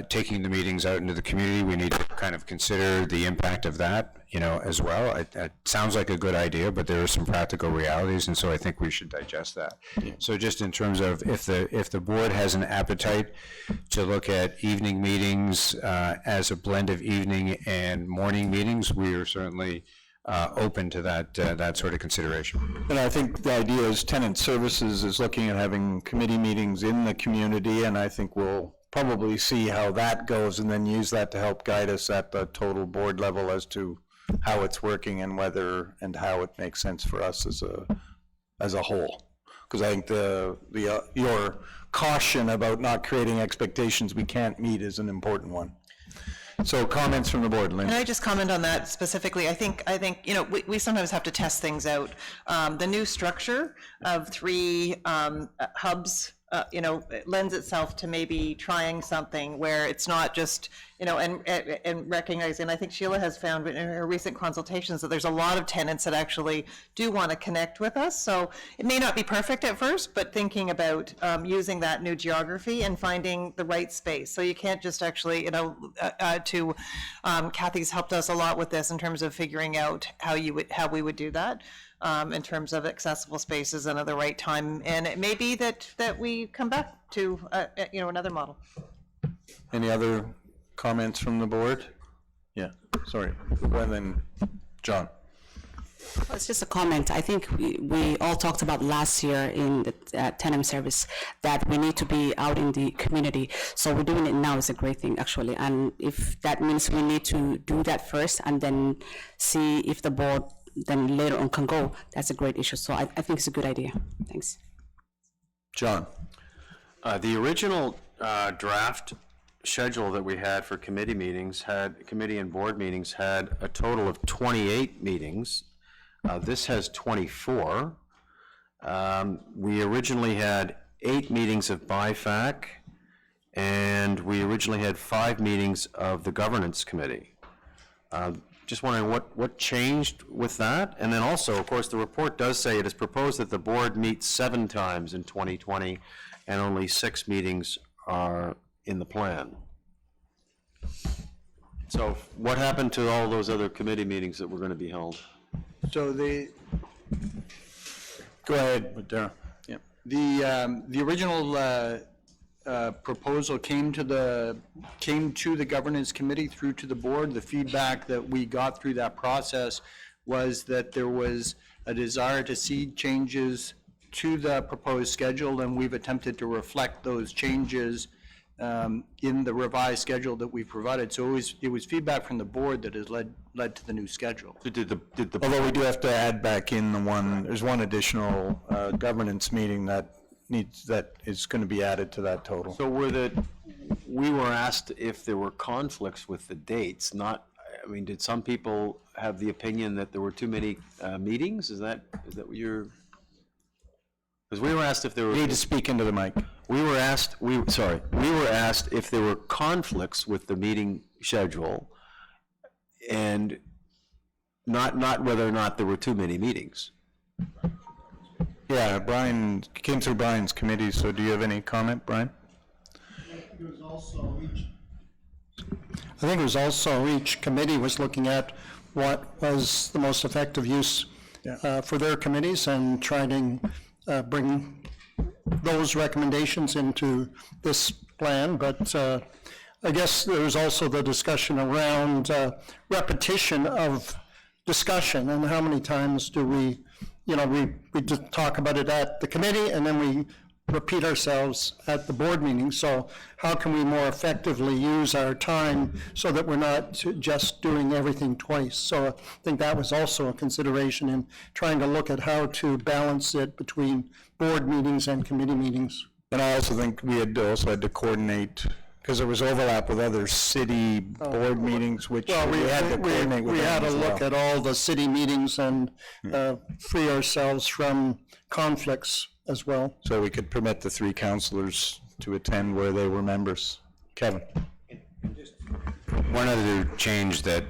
taking the meetings out into the community. We need to kind of consider the impact of that, as well. It sounds like a good idea, but there are some practical realities, and so I think we should digest that. Yeah. So just in terms of if the board has an appetite to look at evening meetings as a blend of evening and morning meetings, we are certainly open to that sort of consideration. And I think the idea is tenant services is looking at having committee meetings in the community, and I think we'll probably see how that goes and then use that to help guide us at the total board level as to how it's working and whether and how it makes sense for us as a whole. Because I think your caution about not creating expectations we can't meet is an important one. So comments from the board, Lynn. Can I just comment on that specifically? I think we sometimes have to test things out. The new structure of 3 hubs, it lends itself to maybe trying something where it's not just, and recognizing, I think Sheila has found in her recent consultations that there's a lot of tenants that actually do want to connect with us. So it may not be perfect at first, but thinking about using that new geography and finding the right space. So you can't just actually, Kathy's helped us a lot with this in terms of figuring out how we would do that. In terms of accessible spaces and at the right time, and it may be that we come back to another model. Any other comments from the board? Yeah, sorry. Well, then, John. Well, it's just a comment. I think we all talked about last year in the tenant service that we need to be out in the community. So we're doing it now is a great thing, actually. And if that means we need to do that first and then see if the board then later on can go, that's a great issue. So I think it's a good idea. Thanks. John. The original draft schedule that we had for committee and board meetings had a total of 28 meetings. This has 24. We originally had 8 meetings of BIFAC, and we originally had 5 meetings of the governance committee. Just wondering what changed with that? And then also, of course, the report does say it is proposed that the board meets 7 times in 2020 and only 6 meetings are in the plan. So what happened to all those other committee meetings that were going to be held? So go ahead, Darryl. Yeah. The original proposal came to the governance committee through to the board. The feedback that we got through that process was that there was a desire to see changes to the proposed schedule, and we've attempted to reflect those changes in the revised schedule that we've provided. So it was feedback from the board that has led to the new schedule. Although we do have to add back in there's one additional governance meeting that is going to be added to that total. So we were asked if there were conflicts with the dates, did some people have the opinion that there were too many meetings? Is that what you're, because we were asked if there were. You need to speak into the mic. We were asked if there were conflicts with the meeting schedule and not whether or not there were too many meetings. Yeah, Brian, came through Brian's committee, so do you have any comment, Brian? I think it was also each committee was looking at what was the most effective use for their committees and trying to bring those recommendations into this plan. But I guess there was also the discussion around repetition of discussion and how many times do we, we just talk about it at the committee and then we repeat ourselves at the board meeting. So how can we more effectively use our time so that we're not just doing everything twice? So I think that was also a consideration in trying to look at how to balance it between board meetings and committee meetings. And I also think we had to coordinate, because there was overlap with other city board meetings, which we had to coordinate with We had them to as look well. at all the city meetings and free ourselves from conflicts as well. So we could permit the 3 councilors to attend where they were members. Kevin? One other change that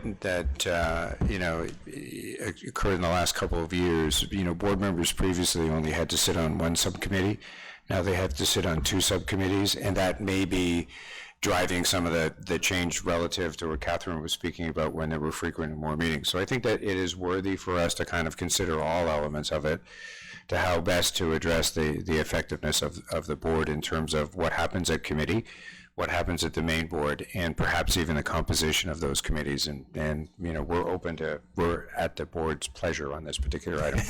occurred in the last couple of years, board members previously only had to sit on one subcommittee. Now they have to sit on 2 subcommittees, and that may be driving some of the change relative to what Catherine was speaking about when there were frequent and more meetings. So I think that it is worthy for us to kind of consider all elements of it, to how best to address the effectiveness of the board in terms of what happens at committee, what happens at the main board, and perhaps even the composition of those committees. And we're at the board's pleasure on this particular item.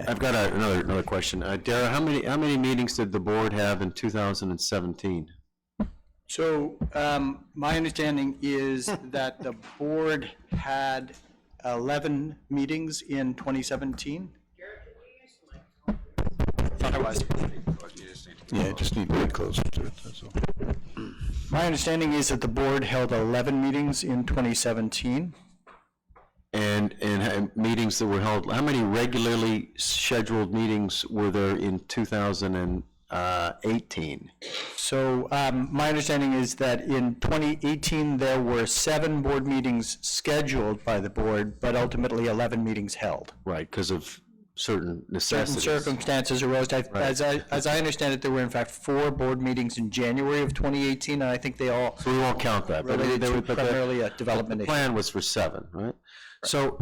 I've got another question. Dara, how many meetings did the board have in 2017? So my understanding is that the board had 11 meetings in 2017. Yeah, just need to get closer to it, that's all. My understanding is that the board held 11 meetings in 2017. And meetings that were held, how many regularly scheduled meetings were there in 2018? So my understanding is that in 2018, there were 7 board meetings scheduled by the board, but ultimately 11 meetings held. Right, because of certain Certain necessities. circumstances arose. As I understand it, there were in fact 4 board meetings in January of 2018, and I think they all So we won't count that. but related they to were- but the- primarily a development The issue. plan was for 7, right? So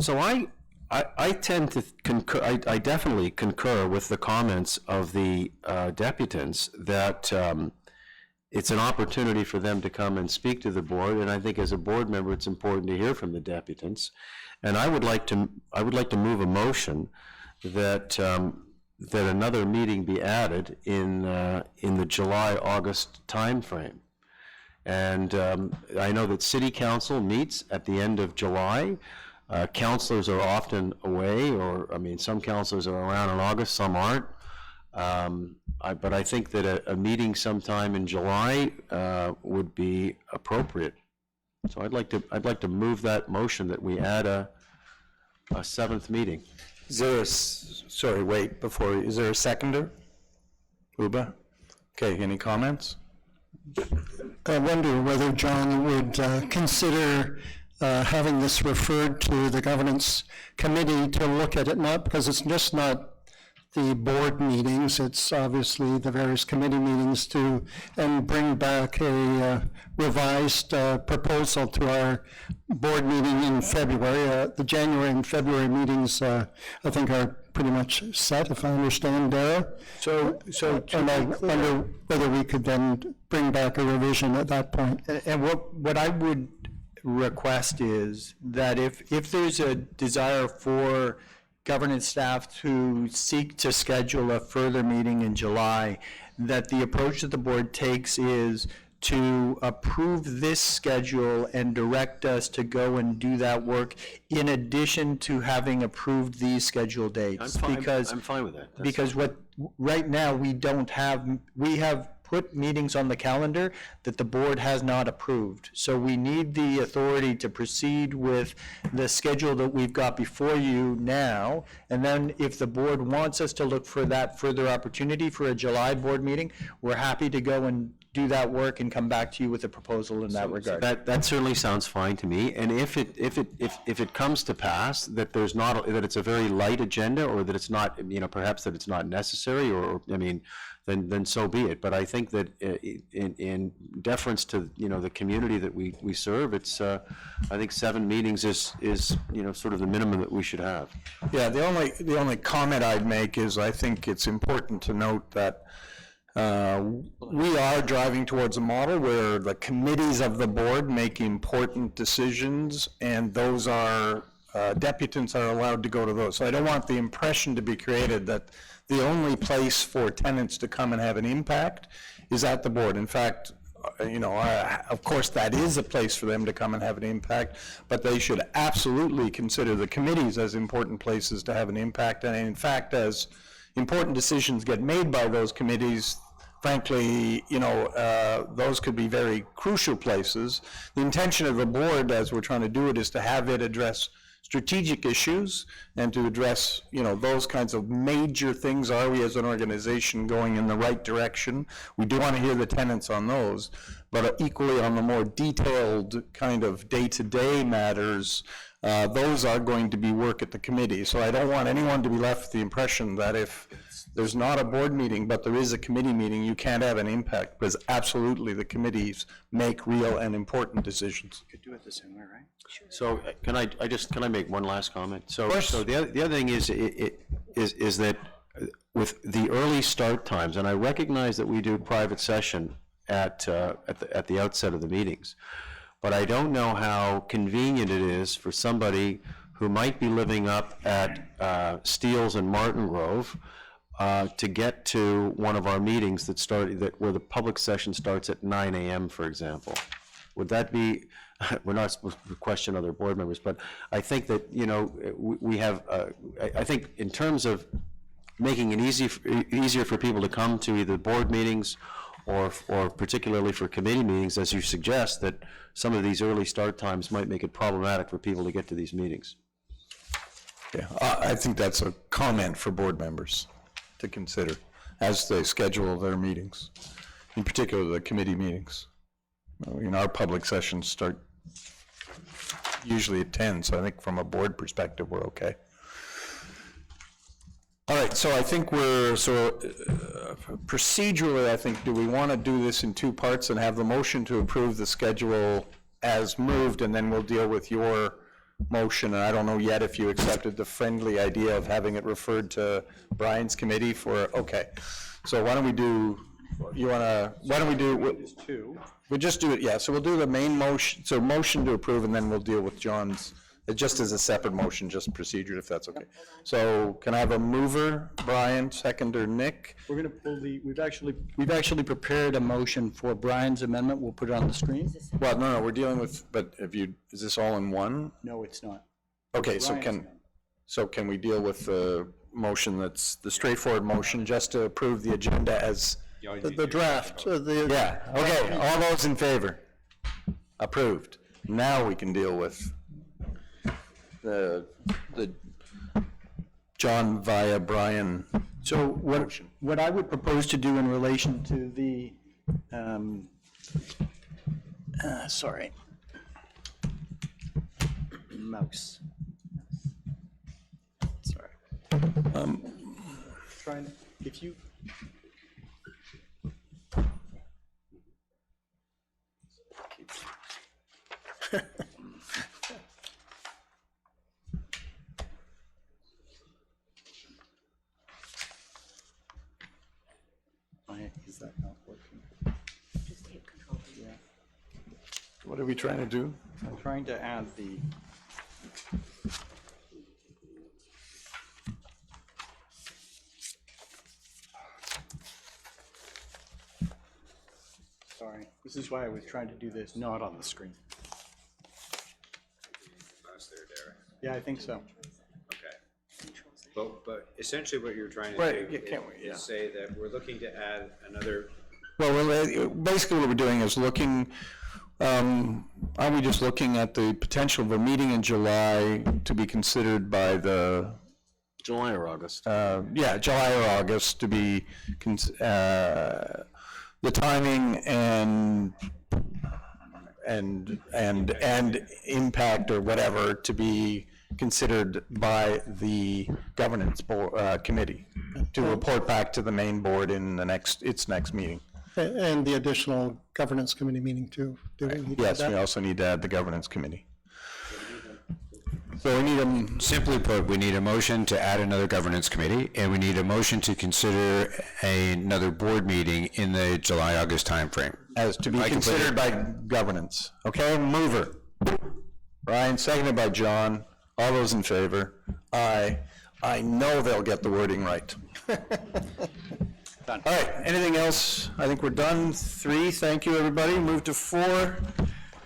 I tend to concur, I definitely concur with the comments of the deputants that it's an opportunity for them to come and speak to the board, and I think as a board member, it's important to hear from the deputants. And I would like to move a motion that another meeting be added in the July-August timeframe. And I know that city council meets at the end of July. Councilors are often away, some councilors are around in August, some aren't. But I think that a meeting sometime in July would be appropriate. So I'd like to move that motion that we add a 7th meeting. Is there is there a seconder? Uba? Okay, any comments? I wonder whether John would consider having this referred to the governance committee to look at it, not because it's just not the board meetings, it's obviously the various committee meetings and bring back a revised proposal to our board meeting in February. The January and February meetings, I think, are pretty much set, if I understand, Dara. And I wonder whether we could then bring back a revision at that point. And what I would request is that if there's a desire for governance staff to seek to schedule a further meeting in July, that the approach that the board takes is to approve this schedule and direct us to go and do that work in addition to having approved these scheduled dates. I'm fine with that. Because right now, we have put meetings on the calendar that the board has not approved. So we need the authority to proceed with the schedule that we've got before you now. And then if the board wants us to look for that further opportunity for a July board meeting, we're happy to go and do that work and come back to you with a proposal in that regard. That certainly sounds fine to me, and if it comes to pass that there's not, that it's a very light agenda, or that it's not, perhaps that it's not necessary, or, then so be it. But I think that in deference to, the community that we serve, it's, I think 7 meetings is, sort of the minimum that we should have. Yeah, the only comment I'd make is I think it's important to note that we are driving towards a model where the committees of the board make important decisions, and those are, deputants are allowed to go to those. So I don't want the impression to be created that the only place for tenants to come and have an impact is at the board. In fact, of course, that is a place for them to come and have an impact, but they should absolutely consider the committees as important places to have an impact. And in fact, as important decisions get made by those committees, frankly, those could be very crucial places. The intention of the board, as we're trying to do it, is to have it address strategic issues and to address, those kinds of major things. Are we as an organization going in the right direction? We do want to hear the tenants on those, but equally on the more detailed kind of day-to-day matters, those are going to be work at the committee. So I don't want anyone to be left with the impression that if there's not a board meeting, but there is a committee meeting, you can't have an impact, because absolutely the committees make real and important decisions. Could do it the same way, right? So can I make one last comment? So, course. so the other thing is that with the early start times, and I recognize that we do private session at the outset of the meetings, but I don't know how convenient it is for somebody who might be living up at Steeles and Martin Grove to get to one of our meetings where the public session starts at 9 a.m., for example. Would that be, we're not supposed to question other board members, but I think that, we have, I think in terms of making it easier for people to come to either board meetings or particularly for committee meetings, as you suggest, that some of these early start times might make it problematic for people to get to these meetings. Yeah, I think that's a comment for board members to consider as they schedule their meetings, in particular the committee meetings. Our public sessions start usually at 10, so I think from a board perspective, we're okay. All right, so I think procedurally, I think, do we want to do this in 2 parts and have the motion to approve the schedule as moved, and then we'll deal with your motion? And I don't know yet if you accepted the friendly idea of having it referred to Brian's committee okay. So why don't we do, we'll just do it, yeah, so we'll do the main motion, so motion to approve, and then we'll deal with John's, just as a separate motion, just procedure, if that's okay. So can I have a mover, Brian, seconder, Nick? We're going to pull we've actually prepared a motion for Brian's amendment. We'll put it on the screen. Well, no, we're dealing with, but is this all in one? No, it's not. Okay, so Brian's can we deal with the motion that's the straightforward motion, just to approve the agenda as The draft, yeah, okay, all those in favor? Approved. Now we can deal with the John via Brian. So what I would propose to do in relation to the, mouse. Sorry. If you, is that not working? Yeah. What are we trying to do? I'm trying to add the. Sorry, this is why I was trying to do this not on the screen. Mouse there, Derek. Yeah, I think so. Okay. But essentially what you're trying to Right, do yeah, can't we, yeah. is say that we're looking to add another Basically what we're doing is looking, are we just looking at the potential of a meeting in July to be considered by the, July or August? July or August to be, the timing and impact or whatever to be considered by the governance committee to report back to the main board in its next meeting. And the additional governance committee meeting too. Do we need to Yes, add we that? also need to add the governance committee. So we need Simply put, we need a motion to add another governance committee, and we need a motion to consider another board meeting in the July-August timeframe. as to be I can put considered it- by governance. Okay, mover. Brian, seconded by John. All those in favor? Aye. I know they'll get the wording right. All right, anything else? I think we're done. 3, thank you, everybody. Move to 4.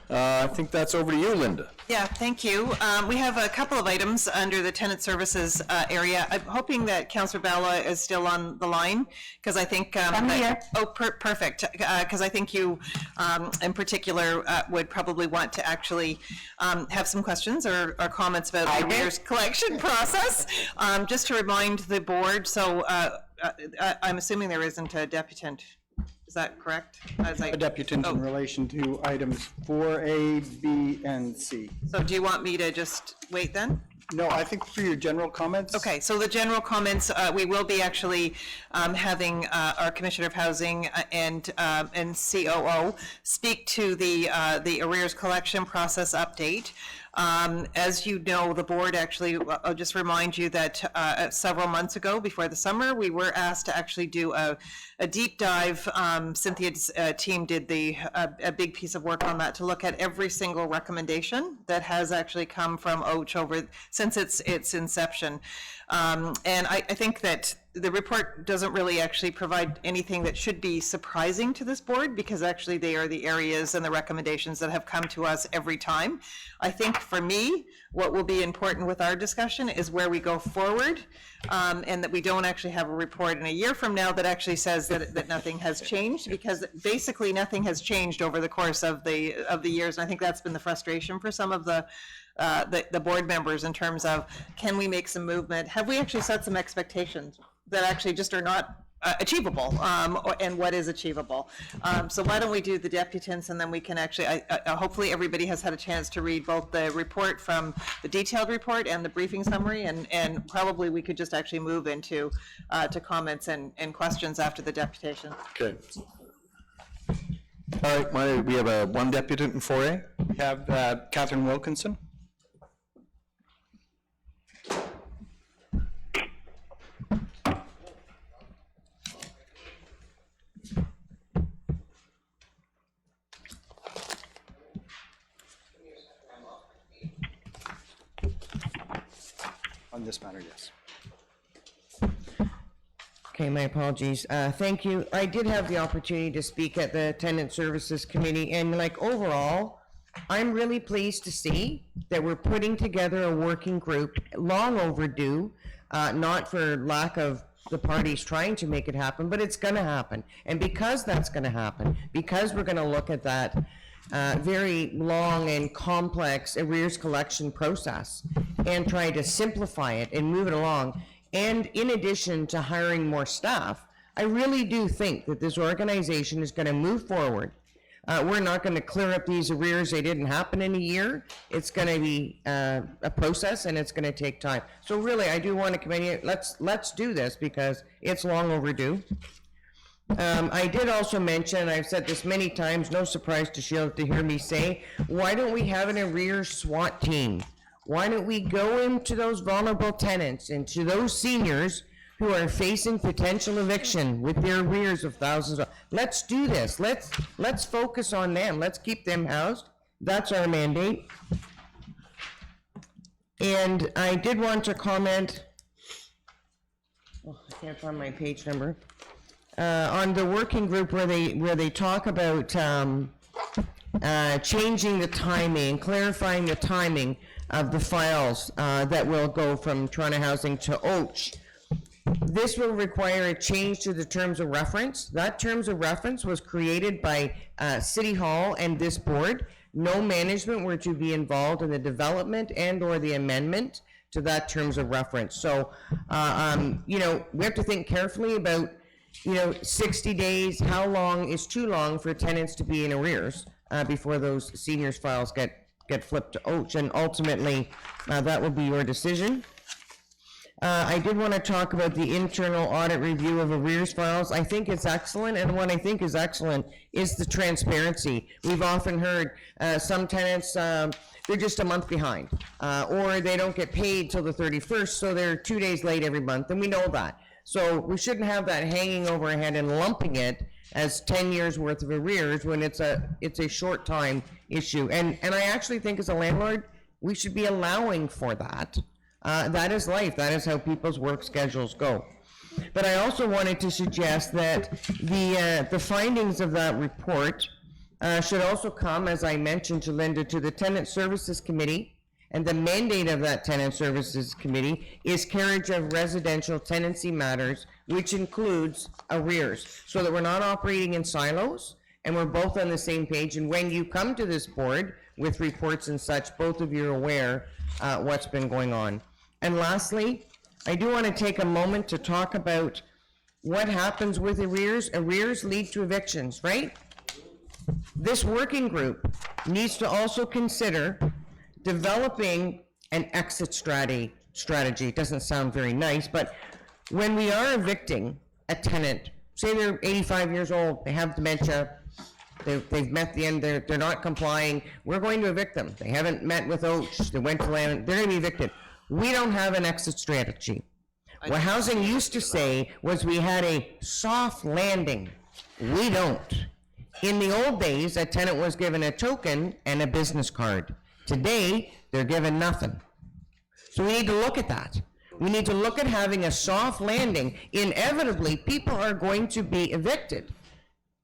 I think that's over to you, Linda. Yeah, thank you. We have a couple of items under the tenant services area. I'm hoping that Councillor Bala is still on the line, because I think. I'm here. Oh, perfect, because I think you, in particular, would probably want to actually have some questions or comments about the arrears collection process. Just to remind the board, so I'm assuming there isn't a deputant. Is that correct? A deputant in relation to items 4A, B, and C. So do you want me to just wait then? No, I think for your general comments. Okay, so the general comments, we will be actually having our Commissioner of Housing and COO speak to the arrears collection process update. As you know, the board actually, I'll just remind you that several months ago, before the summer, we were asked to actually do a deep dive. Cynthia's team did a big piece of work on that to look at every single recommendation that has actually come from OACH since its inception. And I think that the report doesn't really actually provide anything that should be surprising to this board, because actually they are the areas and the recommendations that have come to us every time. I think for me, what will be important with our discussion is where we go forward, and that we don't actually have a report in a year from now that actually says that nothing has changed, because basically nothing has changed over the course of the years. And I think that's been the frustration for some of the board members in terms of, can we make some movement? Have we actually set some expectations that actually just are not achievable, and what is achievable? So why don't we do the deputants, and then we can actually, hopefully everybody has had a chance to read both the report from the detailed report and the briefing summary, and probably we could just actually move into to comments and questions after the deputation. Okay. All right, we have one deputant in 4A. We have Catherine Wilkinson. On this matter, yes. Okay, my apologies. Thank you. I did have the opportunity to speak at the Tenant Services Committee, and overall, I'm really pleased to see that we're putting together a working group, long overdue, not for lack of the parties trying to make it happen, but it's gonna happen. And because that's gonna happen, because we're gonna look at that very long and complex arrears collection process and try to simplify it and move it along, and in addition to hiring more staff, I really do think that this organization is going to move forward. We're not going to clear up these arrears. They didn't happen in a year. It's going to be a process, and it's going to take time. So really, I do want to commend you. Let's do this, because it's long overdue. I did also mention, I've said this many times, no surprise to Sheila to hear me say, why don't we have an arrears SWAT team? Why don't we go into those vulnerable tenants, into those seniors who are facing potential eviction with their arrears of thousands of, let's do this. Let's focus on them. Let's keep them housed. That's our mandate. And I did want to comment, I can't find my page number, on the working group where they talk about changing the timing, clarifying the timing of the files that will go from Toronto Housing to OACH. This will require a change to the terms of reference. That terms of reference was created by City Hall and this board. No management were to be involved in the development and or the amendment to that terms of reference. So, you know, we have to think carefully about, you know, 60 days, how long is too long for tenants to be in arrears before those seniors files get flipped to OACH, and ultimately, that will be your decision. I did want to talk about the internal audit review of arrears files. I think it's excellent, and what I think is excellent is the transparency. We've often heard some tenants, they're just a month behind, or they don't get paid till the 31st, so they're 2 days late every month, and we know that. So we shouldn't have that hanging over our head and lumping it as 10 years worth of arrears when it's a short time issue. And I actually think as a landlord, we should be allowing for that. That is life. That is how people's work schedules go. But I also wanted to suggest that the findings of that report should also come, as I mentioned to Linda, to the Tenant Services Committee. And the mandate of that Tenant Services Committee is carriage of residential tenancy matters, which includes arrears, so that we're not operating in silos and we're both on the same page. And when you come to this board with reports and such, both of you are aware what's been going on. And lastly, I do want to take a moment to talk about what happens with arrears. Arrears lead to evictions, right? This working group needs to also consider developing an exit strategy. It doesn't sound very nice, but when we are evicting a tenant, say they're 85 years old, they have dementia, they've met the end, they're not complying, we're going to evict them. They haven't met with OACH, they went to land, they're going to be evicted. We don't have an exit strategy. What housing used to say was we had a soft landing. We don't. In the old days, a tenant was given a token and a business card. Today, they're given nothing. So we need to look at that. We need to look at having a soft landing. Inevitably, people are going to be evicted.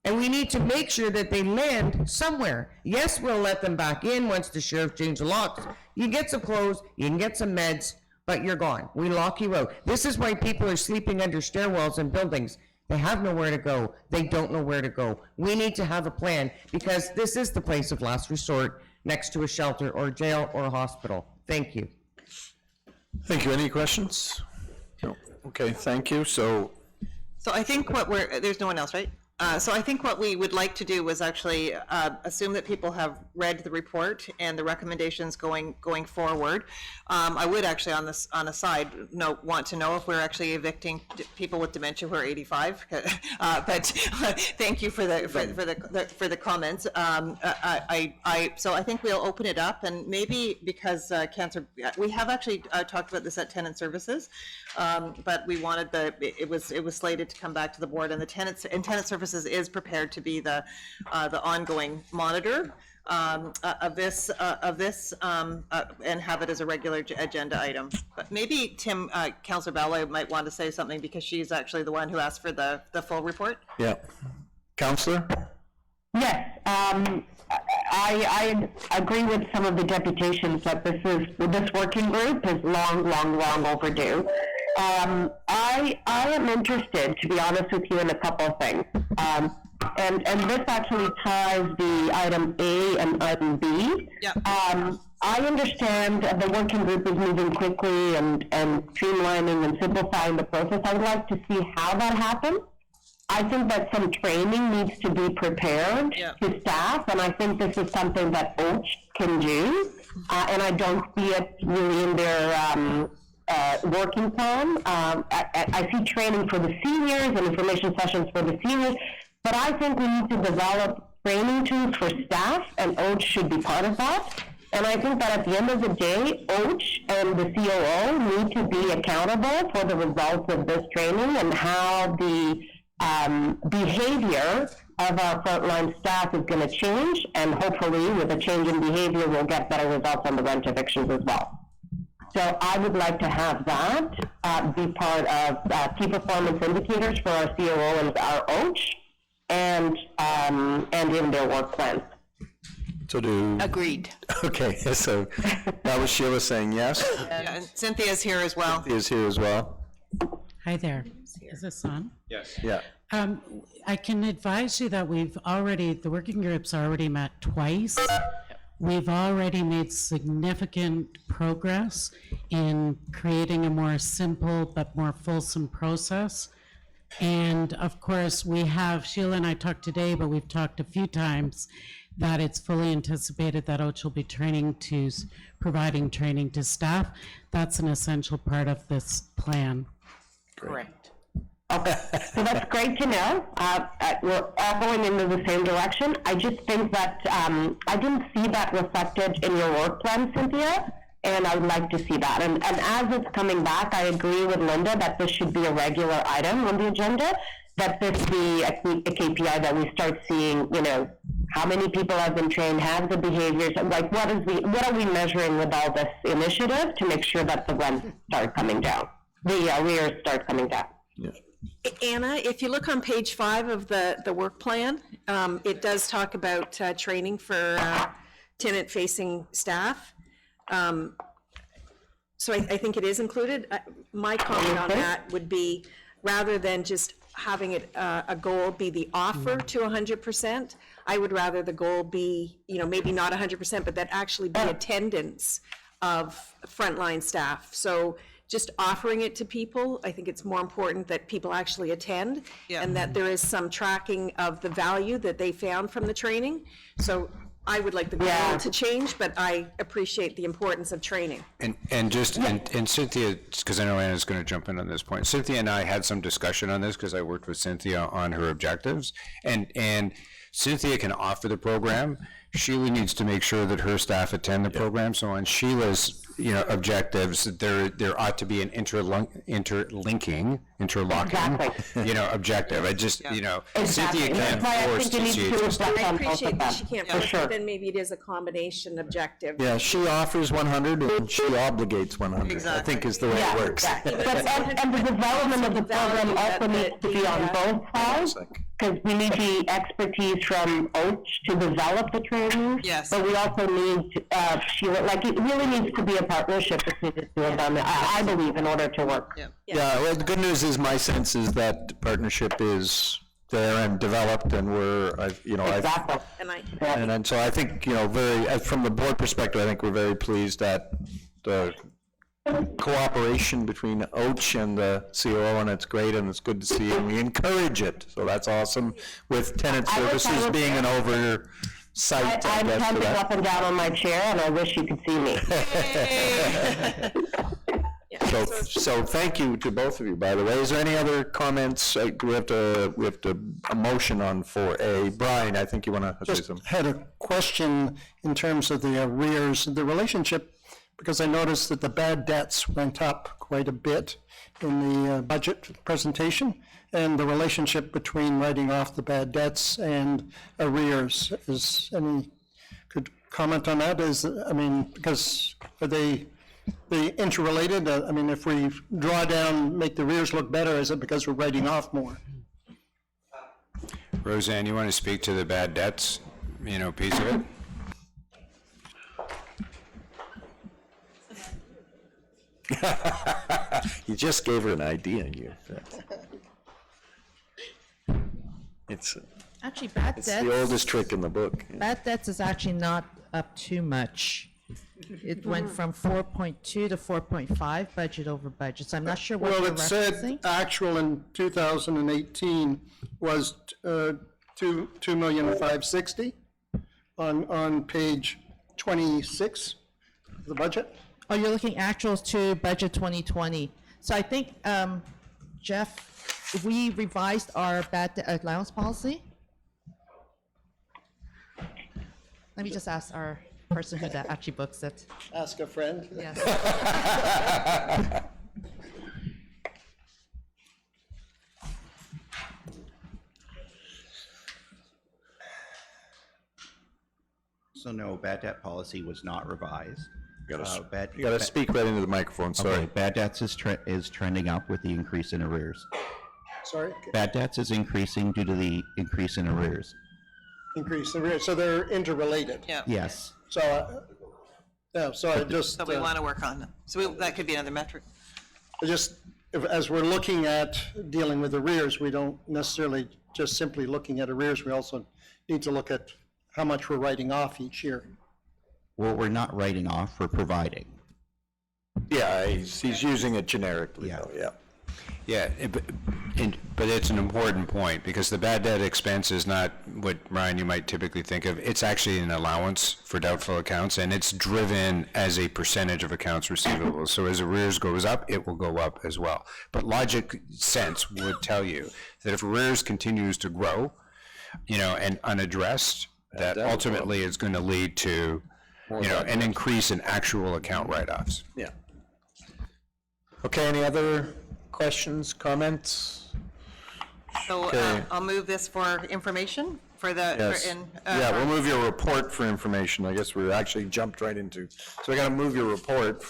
And we need to make sure that they land somewhere. Yes, we'll let them back in once the sheriff changes the locks. You get some clothes, you can get some meds, but you're gone. We lock you out. This is why people are sleeping under stairwells in buildings. They have nowhere to go. They don't know where to go. We need to have a plan, because this is the place of last resort, next to a shelter or jail or a hospital. Thank you. Thank you. Any questions? No. Okay, thank you. So I think there's no one else, right? So I think what we would like to do was actually assume that people have read the report and the recommendations going forward. I would actually, on a side note, want to know if we're actually evicting people with dementia who are 85. But thank you for the comments. So I think we'll open it up, and maybe because we have actually talked about this at Tenant Services, but we wanted it was slated to come back to the board, and Tenant Services is prepared to be the ongoing monitor of this and have it as a regular agenda item. But maybe Councillor Ballard might want to say something, because she's actually the one who asked for the full report. yeah, Councillor. Yes, I agree with some of the deputations that this working group is long overdue. I am interested, to be honest with you, in a couple of things. And this actually ties the item A and item B. Yeah. I understand the working group is moving quickly and streamlining and simplifying the process. I would like to see how that happens. I think that some training needs to be prepared to staff, and I think this is something that OACH can do. And I don't see it really in their working plan. I see training for the seniors and information sessions for the seniors, but I think we need to develop training tools for staff, and OACH should be part of that. And I think that at the end of the day, OACH and the COO need to be accountable for the results of this training and how the behavior of our frontline staff is going to change, and hopefully with a change in behavior, we'll get better results on the rent evictions as well. So I would like to have that be part of key performance indicators for our COO and our OACH, and in their work plans. So Agreed. Okay, so that was Sheila saying yes. Yeah, and Cynthia's here as well. Cynthia's here as well. Hi there. Is this on? Yes. Yeah. I can advise you that the working group's already met twice. We've already made significant progress in creating a more simple but more fulsome process. And of course, Sheila and I talked today, but we've talked a few times, that it's fully anticipated that OCH will be providing training to staff. That's an essential part of this plan. Correct. Okay, so that's great to know. We're all going into the same direction. I just think that I didn't see that reflected in your work plan, Cynthia, and I would like to see that. And as it's coming back, I agree with Linda that this should be a regular item on the agenda, that this be a KPI that we start seeing, how many people have been trained, have the behaviors, like what are we measuring with all this initiative to make sure that the rents start coming down, the arrears start coming down. Yeah. Anna, if you look on page 5 of the work plan, it does talk about training for tenant-facing staff. So I think it is included. My comment on that would be, rather than just having it a goal be the offer to 100%, I would rather the goal be, maybe not 100%, but that actually be attendance of frontline staff. So just offering it to people, I think it's more important that people actually attend, and that there is some tracking of the value that they found from the training. So I would like the goal to change, but I appreciate the importance of training. And Cynthia, because I know Anna's going to jump in on this point. Cynthia and I had some discussion on this because I worked with Cynthia on her objectives, and Cynthia can offer the program. Sheila needs to make sure that her staff attend the program. So on Sheila's, objectives, there ought to be an interlocking, objective. I just, Cynthia can't force TCHC. I appreciate that she can't push it, then maybe it is a combination objective. Yeah, she offers 100 and she obligates 100, I think is the way it works. But and the development of the program also needs to be on both sides, because we need the expertise from OCH to develop the training. Yes. But we also need, Sheila, it really needs to be a partnership between the two of them, I believe, in order to work. Yeah, well, the good news is, my sense is that partnership is there and developed, and Exactly. and so I think, from the board perspective, I think we're very pleased at the cooperation between OCH and the COO, and it's great, and it's good to see, and we encourage it, so that's awesome, with tenant services being an oversight. I'm jumping up and down on my chair, and I wish you could see me. So thank you to both of you, by the way. Is there any other comments? We have a motion on 4A. Brian, I think you want to say Just something. had a question in terms of the arrears, the relationship, because I noticed that the bad debts went up quite a bit in the budget presentation, and the relationship between writing off the bad debts and arrears. Could comment on that? Because are they interrelated? If we draw down, make the arrears look better, is it because we're writing off more? Roseanne, you want to speak to the bad debts, piece of it? You just gave her an idea. It's Actually, bad it's debts. the oldest trick in the book. Bad debts is actually not up too much. It went from 4.2 to 4.5 budget over budget. So I'm not sure what Well, you're it said referencing. actual in 2018 was $2,560,000 on page 26 of the budget. Oh, you're looking actuals to budget 2020. So I think, Jeff, we revised our bad debt allowance policy. Let me just ask our person who that actually books it. Ask a friend. Yes. So no, bad debt policy was not revised. You gotta speak right into the microphone, sorry. Okay, bad debts is trending up with the increase in arrears. Sorry? Bad debts is increasing due to the increase in arrears. Increase the arrears, so they're interrelated. Yeah. Yes. So, so I just. So we want to work on them. So that could be another metric. I just as we're looking at dealing with arrears, we don't necessarily just simply looking at arrears, we also need to look at how much we're writing off each year. Well, we're not writing off, we're providing. Yeah, he's using it generically, though, yeah. Yeah, but it's an important point, because the bad debt expense is not what, Ryan, you might typically think of. It's actually an allowance for doubtful accounts, and it's driven as a percentage of accounts receivable. So as arrears goes up, it will go up as well. But logic sense would tell you that if arrears continues to grow, and unaddressed, that ultimately is going to lead to, an increase in actual account write-offs. Yeah. Okay, any other questions, comments? So Okay. I'll move this for information for the, Yes. Yeah, we'll move your report for information. I guess we actually jumped right into, so we gotta move your report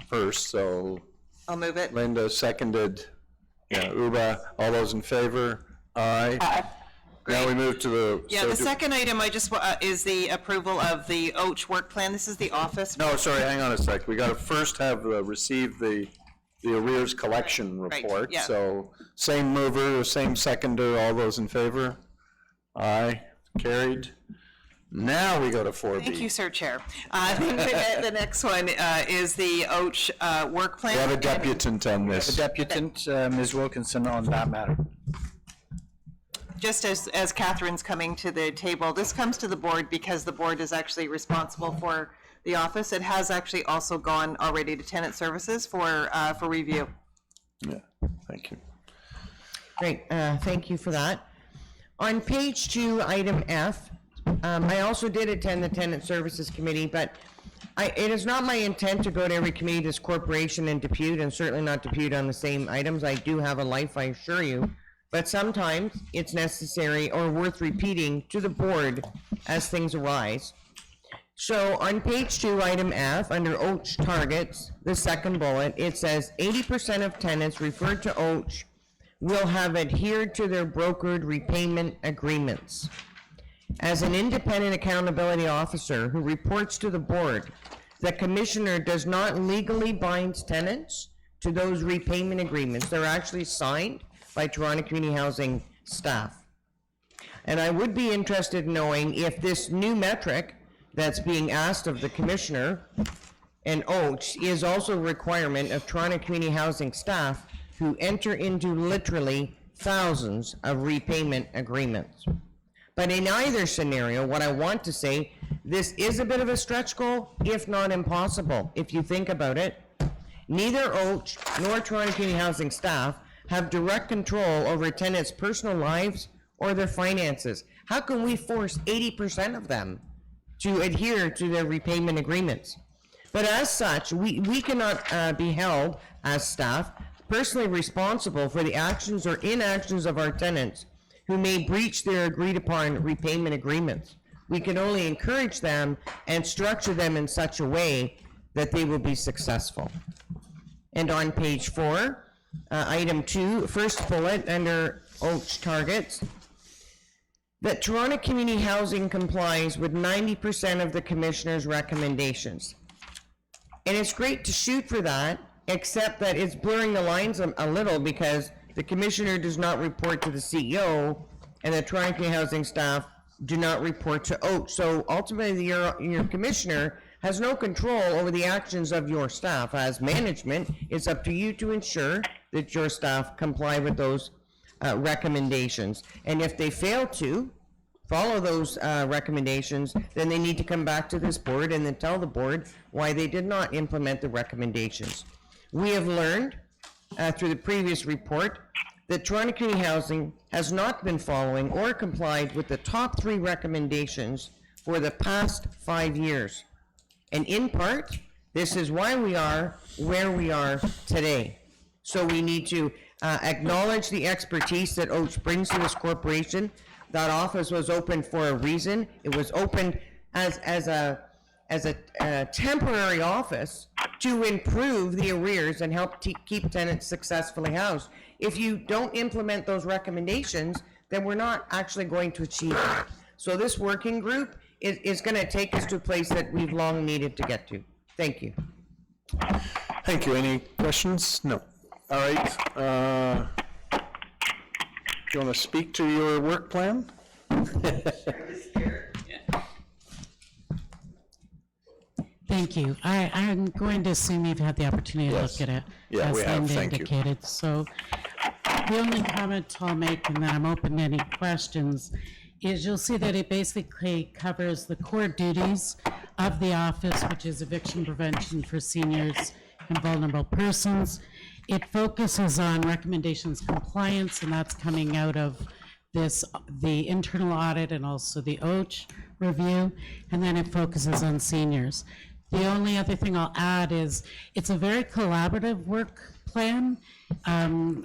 first, so I'll move it. Linda seconded, Uba, all those in favor? Aye. Now we move to the. Yeah, so the do- second item I just, is the approval of the OACH work plan. This is the office. No, sorry, hang on a sec. We gotta first have, receive the arrears collection Right, report. yeah. So, same mover, same seconder, all those in favor? Aye, carried. Now we go to 4B. Thank you, Sir Chair. The next one is the OACH work plan. We have a deputant on this. The deputant, Ms. Wilkinson, on that matter. Just as Catherine's coming to the table, this comes to the board because the board is actually responsible for the office. It has actually also gone already to tenant services for review. Yeah, thank you. Great, thank you for that. On page 2, item F, I also did attend the Tenant Services Committee, but it is not my intent to go to every committee this corporation and depute, and certainly not depute on the same items. I do have a life, I assure you, but sometimes it's necessary or worth repeating to the board as things arise. So on page 2, item F, under OACH targets, the second bullet, it says 80% of tenants referred to OACH will have adhered to their brokered repayment agreements. As an independent accountability officer who reports to the board, the commissioner does not legally bind tenants to those repayment agreements. They're actually signed by Toronto Community Housing staff. And I would be interested in knowing if this new metric that's being asked of the commissioner and OACH is also a requirement of Toronto Community Housing staff who enter into literally thousands of repayment agreements. But in either scenario, what I want to say, this is a bit of a stretch goal, if not impossible, if you think about it. Neither OACH nor Toronto Community Housing staff have direct control over tenants' personal lives or their finances. How can we force 80% of them to adhere to their repayment agreements? But as such, we cannot be held as staff personally responsible for the actions or inactions of our tenants who may breach their agreed upon repayment agreements. We can only encourage them and structure them in such a way that they will be successful. And on page 4, item 2, first bullet under OACH targets, that Toronto Community Housing complies with 90% of the commissioner's recommendations. And it's great to shoot for that, except that it's blurring the lines a little because the commissioner does not report to the CEO and the Toronto Community Housing staff do not report to OACH. So ultimately, your commissioner has no control over the actions of your staff. As management, it's up to you to ensure that your staff comply with those recommendations. And if they fail to follow those recommendations, then they need to come back to this board and then tell the board why they did not implement the recommendations. We have learned through the previous report that Toronto Community Housing has not been following or complied with the top 3 recommendations for the past 5 years. And in part, this is why we are where we are today. So we need to acknowledge the expertise that OACH brings to this corporation. That office was opened for a reason. It was opened as a temporary office to improve the arrears and help keep tenants successfully housed. If you don't implement those recommendations, then we're not actually going to achieve it. So this working group is going to take us to a place that we've long needed to get to. Thank you. Thank you. Any questions? No. All right, do you want to speak to your work plan? Thank you. I'm going to assume you've had the opportunity to Yes. look at it. Yeah, we as have. Linda Thank you. indicated. So the only comment I'll make, and then I'm open to any questions, is you'll see that it basically covers the core duties of the office, which is eviction prevention for seniors and vulnerable persons. It focuses on recommendations compliance, and that's coming out of the internal audit and also the OACH review, and then it focuses on seniors. The only other thing I'll add is it's a very collaborative work plan,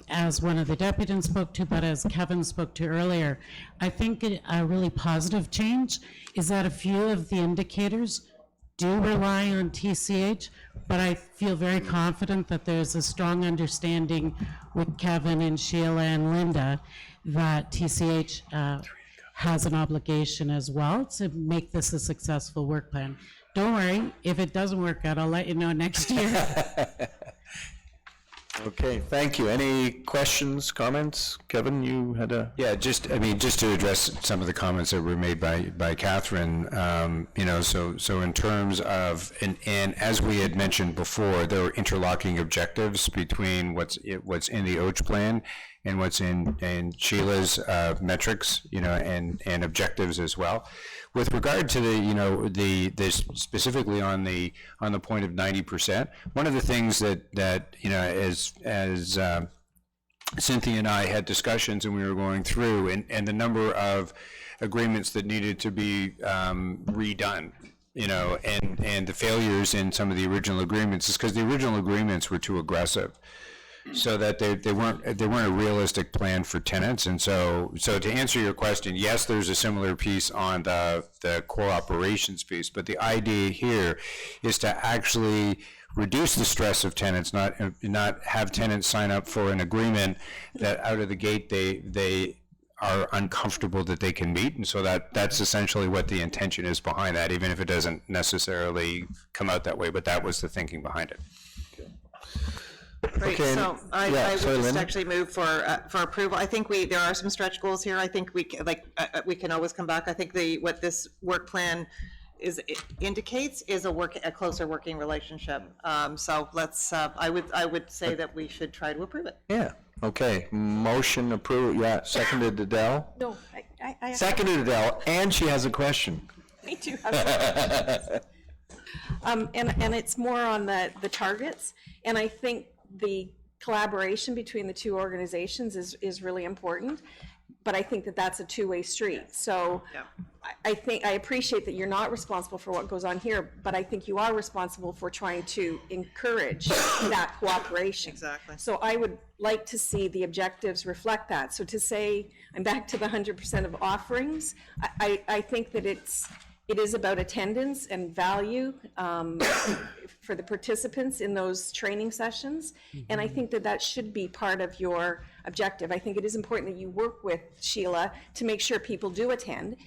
as one of the deputies spoke to, but as Kevin spoke to earlier. I think a really positive change is that a few of the indicators do rely on TCH, but I feel very confident that there's a strong understanding with Kevin and Sheila and Linda that TCH has an obligation as well to make this a successful work plan. Don't worry, if it doesn't work out, I'll let you know next year. Okay, thank you. Any questions, comments? Kevin, you had a... Yeah, just to address some of the comments that were made by Catherine, so in terms of, and as we had mentioned before, there were interlocking objectives between what's in the OACH plan and what's in Sheila's metrics, and objectives as well. With regard to the specifically on the point of 90%, one of the things that as Cynthia and I had discussions and we were going through, and the number of agreements that needed to be redone, and the failures in some of the original agreements is because the original agreements were too aggressive, so that they weren't a realistic plan for tenants. And so to answer your question, yes, there's a similar piece on the core operations piece, but the idea here is to actually reduce the stress of tenants, not have tenants sign up for an agreement that out of the gate they are uncomfortable that they can meet. And so that's essentially what the intention is behind that, even if it doesn't necessarily come out that way, but that was the thinking behind it. Great, Okay, so I yeah, would sorry, just Linda? actually move for approval. I think there are some stretch goals here. I think we can always come back. I think what this work plan indicates is a closer working relationship. So let's, I would say that we should try to approve it. Yeah, okay. Motion approved, yeah, seconded Adele. No, I Seconded Adele, and she has a question. I do have some. And it's more on the targets, and I think the collaboration between the two organizations is really important, but I think that that's a two-way street. So I think, I appreciate that you're not responsible for what goes on here, but I think you are responsible for trying to encourage that cooperation. Exactly. So I would like to see the objectives reflect that. So to say, I'm back to the 100% of offerings, I think that it is about attendance and value for the participants in those training sessions. And I think that should be part of your objective. I think it is important that you work with Sheila to make sure people do attend,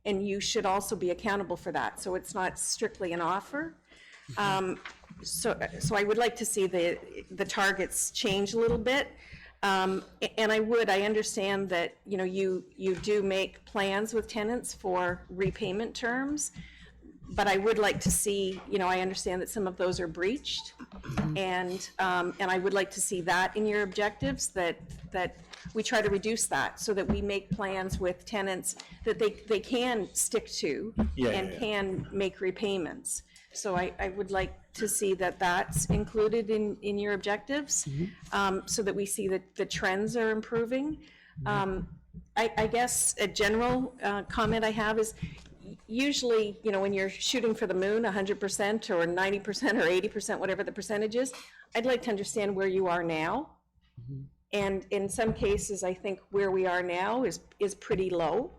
and you should also be accountable for that. So it's not strictly an offer. So I would like to see the targets change a little bit. And I understand that, you do make plans with tenants for repayment terms, but I would like to see, I understand that some of those are breached. And I would like to see that in your objectives, that we try to reduce that so that we make plans with tenants that they can stick to and can make repayments. So I would like to see that that's included in your objectives, so that we see that the trends are improving. I guess a general comment I have is, usually, when you're shooting for the moon, 100% or 90% or 80%, whatever the percentage is, I'd like to understand where you are now. And in some cases, I think where we are now is pretty low.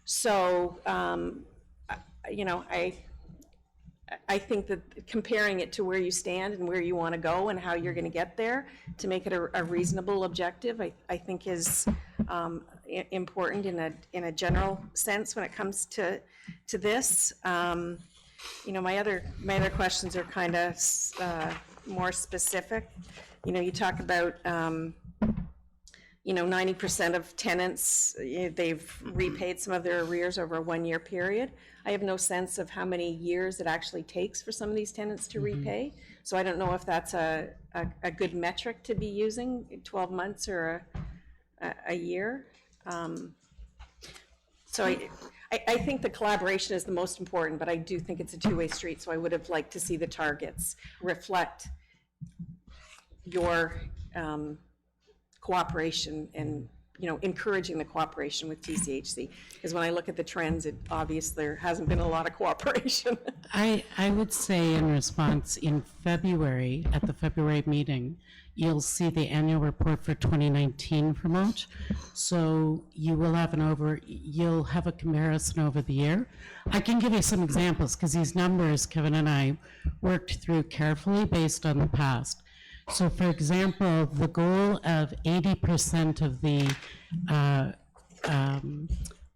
So, I think that comparing it to where you stand and where you want to go and how you're going to get there to make it a reasonable objective, I think is important in a general sense when it comes to this. My other questions are kind of more specific. You talk about, 90% of tenants, they've repaid some of their arrears over a 1-year period. I have no sense of how many years it actually takes for some of these tenants to repay. So I don't know if that's a good metric to be using, 12 months or a year. So I think the collaboration is the most important, but I do think it's a two-way street, so I would have liked to see the targets reflect your cooperation and, encouraging the cooperation with TCHC. Because when I look at the trends, it obvious there hasn't been a lot of cooperation. I would say in response, in February, at the February meeting, you'll see the annual report for 2019 from OACH. So you will have you'll have a comparison over the year. I can give you some examples because these numbers Kevin and I worked through carefully based on the past. So for example, the goal of 80% of the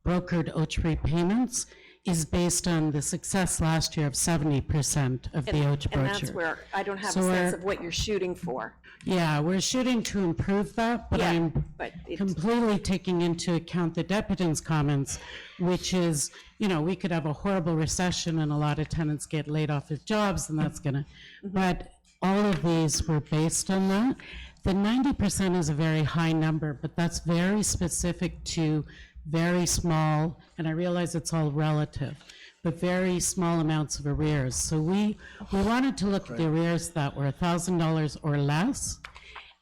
brokered OACH repayments is based on the success last year of 70% of the OACH And broker. that's where I don't have So a sense we're- of what you're shooting for. Yeah, we're shooting to improve that, but Yeah, I'm but it- completely taking into account the deputant's comments, which is, we could have a horrible recession and a lot of tenants get laid off their jobs, and that's gonna, but all of these were based on that. The 90% is a very high number, but that's very specific to very small, and I realize it's all relative, but very small amounts of arrears. So we wanted to look at the arrears that were $1,000 or less.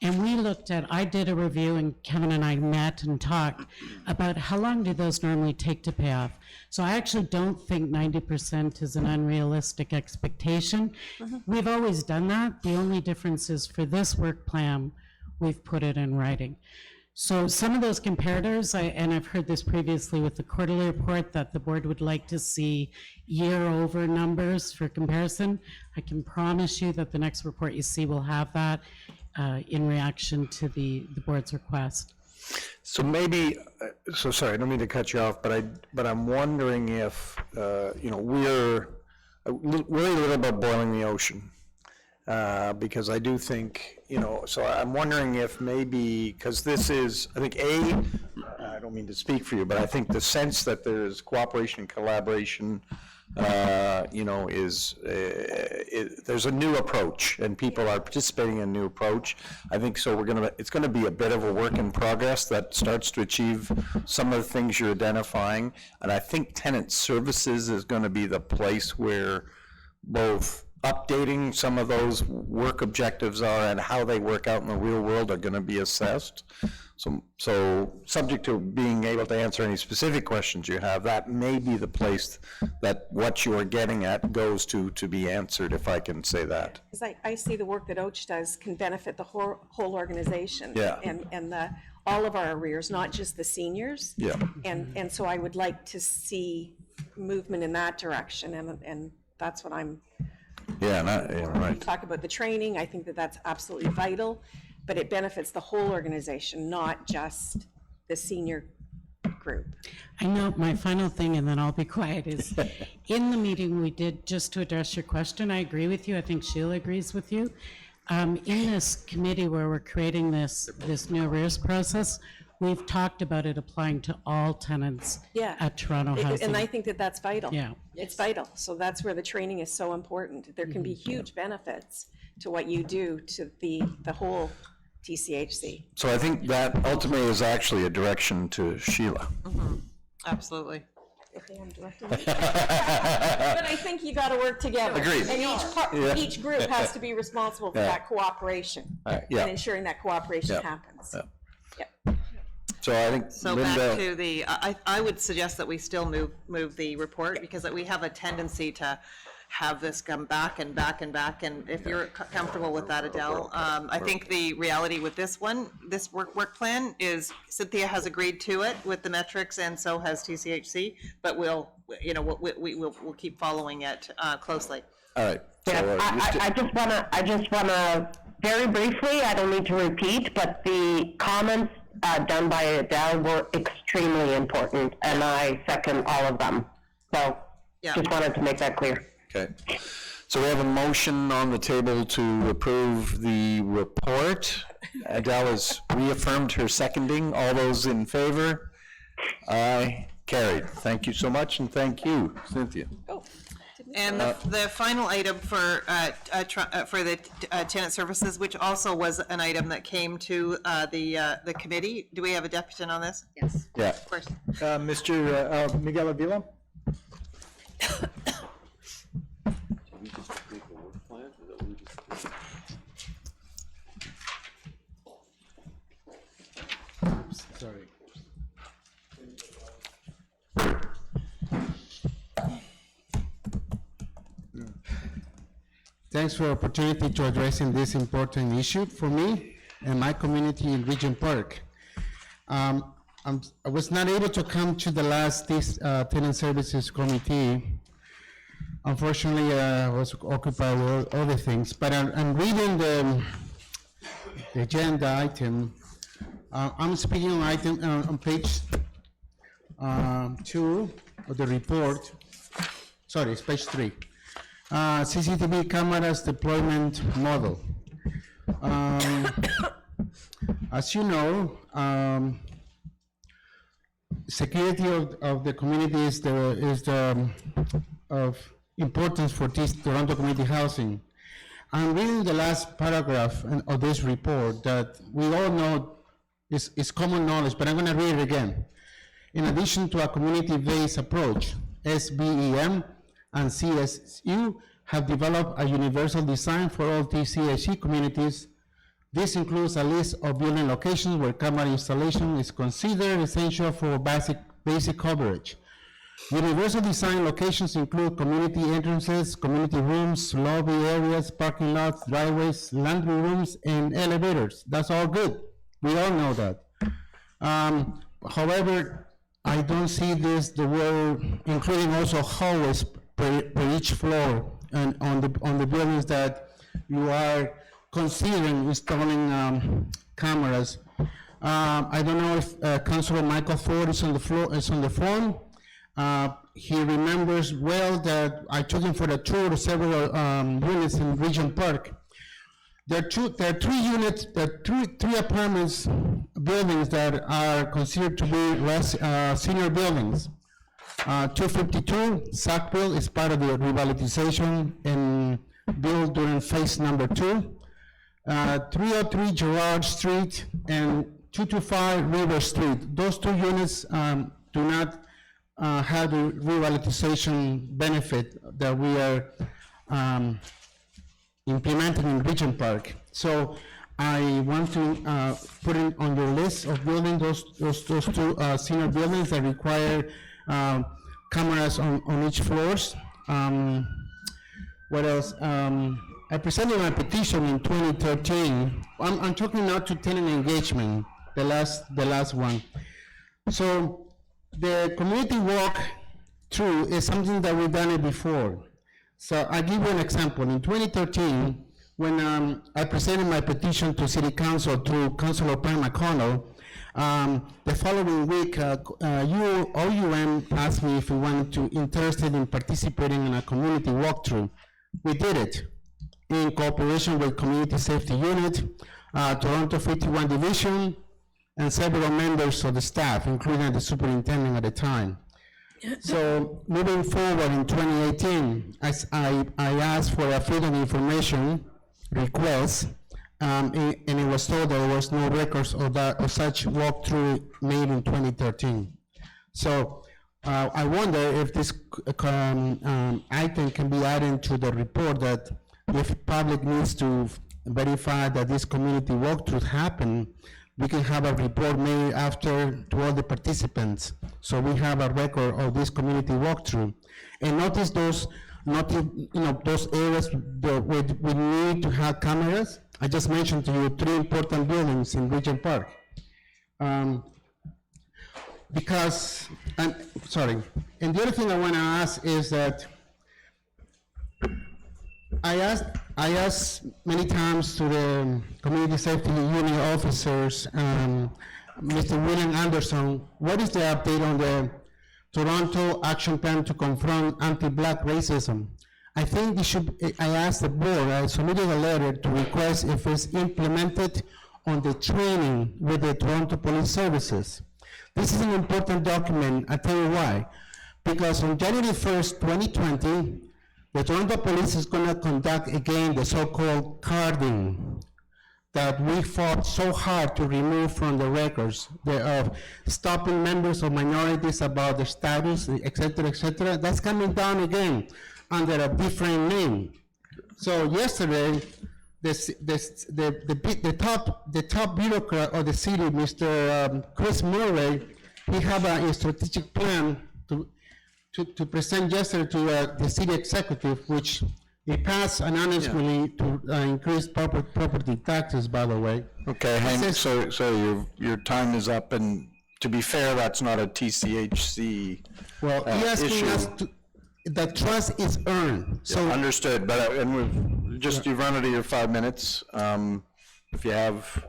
And we looked at, I did a review and Kevin and I met and talked about how long do those normally take to pay off. So I actually don't think 90% is an unrealistic expectation. We've always done that. The only difference is for this work plan, we've put it in writing. So some of those comparators, and I've heard this previously with the quarterly report, that the board would like to see year-over numbers for comparison. I can promise you that the next report you see will have that in reaction to the board's request. So maybe, so sorry, I don't mean to cut you off, but I'm wondering if, we're really a little bit boiling the ocean. Because I do think, so I'm wondering if maybe, because this is, I think, I don't mean to speak for you, but I think the sense that there's cooperation and collaboration, there's a new approach, and people are participating in a new approach. I think so it's gonna be a bit of a work in progress that starts to achieve some of the things you're identifying. And I think tenant services is gonna be the place where both updating some of those work objectives are and how they work out in the real world are gonna be assessed. So subject to being able to answer any specific questions you have, that may be the place that what you're getting at goes to be answered, if I can say that. Because I see the work that OACH does can benefit the whole organization. Yeah. And all of our arrears, not just the seniors. Yeah. And so I would like to see movement in that direction, and that's what I'm. Yeah, We right. talk about the training, I think that that's absolutely vital, but it benefits the whole organization, not just the senior group. I know my final thing, and then I'll be quiet, is in the meeting we did, just to address your question, I agree with you, I think Sheila agrees with you. In this committee where we're creating this new arrears process, we've talked about it applying to all tenants Yeah. at Toronto Housing. And I think that that's vital. Yeah. It's vital. So that's where the training is so important. There can be huge benefits to what you do to the whole TCHC. So I think that ultimately is actually a direction to Sheila. Absolutely. Okay, I'm directing you. But I think you gotta work together. Agreed. And Yeah. each group has to be responsible for Yeah. that cooperation. Yeah. And ensuring that cooperation Yeah. happens. Yeah. Yep. So I think So Linda. back to I would suggest that we still move the report, because we have a tendency to have this come back and back and back, and if you're comfortable with that, Adele, I think the reality with this work plan is Cynthia has agreed to it with the metrics, and so has TCHC, but we'll keep following it closely. All right. Yeah, I just wanna, very briefly, I don't need to repeat, but the comments done by Adele were extremely important, and I second all of them. So, Yeah. just wanted to make that clear. Okay. So we have a motion on the table to approve the report. Adele has reaffirmed her seconding. All those in favor? Aye, carried. Thank you so much, and thank you, Cynthia. And the final item for the tenant services, which also was an item that came to the committee. Do we have a deputant on this? Yes. Yeah. Of course. Mr. Miguel Avila? Sorry. Thanks for the opportunity to addressing this important issue for me and my community in Region Park. I was not able to come to the last tenant services committee. Unfortunately, I was occupied with other things, but I'm reading the agenda item. I'm speaking on item on page 2 of the report. Sorry, it's page 3. CCTV cameras deployment model. As you know, security of the community is of importance for this Toronto community housing. I'm reading the last paragraph of this report that we all know is common knowledge, but I'm going to read it again. In addition to a community-based approach, SBEM and CSU have developed a universal design for all TCHC communities. This includes a list of building locations where camera installation is considered essential for basic coverage. Universal design locations include community entrances, community rooms, lobby areas, parking lots, driveways, laundry rooms, and elevators. That's all good. We all know that. However, I don't see the word including also hallways per each floor and on the buildings that you are considering installing cameras. I don't know if Councilor Michael Ford is on the phone. He remembers well that I took him for the tour of several units in Region Park. There are three apartments buildings that are considered to be senior buildings. 252 Sackville is part of the revitalization and built during phase number 2. 303 Gerard Street and 225 River Street. Those 2 units do not have the revitalization benefit that we are implementing in Region Park. So I want to put it on your list of building those 2 senior buildings that require cameras on each floors. What else? I presented my petition in 2013. I'm talking now to tenant engagement, the last one. So the community walk through is something that we've done it before. So I'll give you an example. In 2013, when I presented my petition to City Council through Councilor Pam McConnell, the following week, OUM asked me if we wanted to interested in participating in a community walkthrough. We did it in cooperation with Community Safety Unit, Toronto 51 Division, and several members of the staff, including the superintendent at the time. So moving forward in 2018, as I asked for a freedom of information request, and it was told there was no records of such walkthrough made in 2013. So I wonder if this item can be added to the report, that if public needs to verify that this community walkthrough happened, we can have a report made after to all the participants, so we have a record of this community walkthrough. And notice those areas that we need to have cameras. I just mentioned to you 3 important buildings in Regent Park. Because, sorry, and the other thing I want to ask is that I asked many times to the Community Safety Unit officers, Mr. William Anderson, what is the update on the Toronto Action Plan to confront anti-Black racism? I think I asked the board, I submitted a letter to request if it's implemented on the training with the Toronto Police Services. This is an important document, I'll tell you why. Because on January 1st, 2020, the Toronto Police is gonna conduct again the so-called carding that we fought so hard to remove from the records, stopping members of minorities about their status, et cetera, that's coming down again under a different name. So yesterday, the top bureaucrat of the city, Mr. Chris Murray, he had a strategic plan to present yesterday to the city executive, which he passed anonymously to increase property taxes, by the way. Okay, so your time is up, and to be fair, that's not a TCHC Well, he asking us issue. the trust is earned, so. Understood, but, you've run out of your 5 minutes. If you have,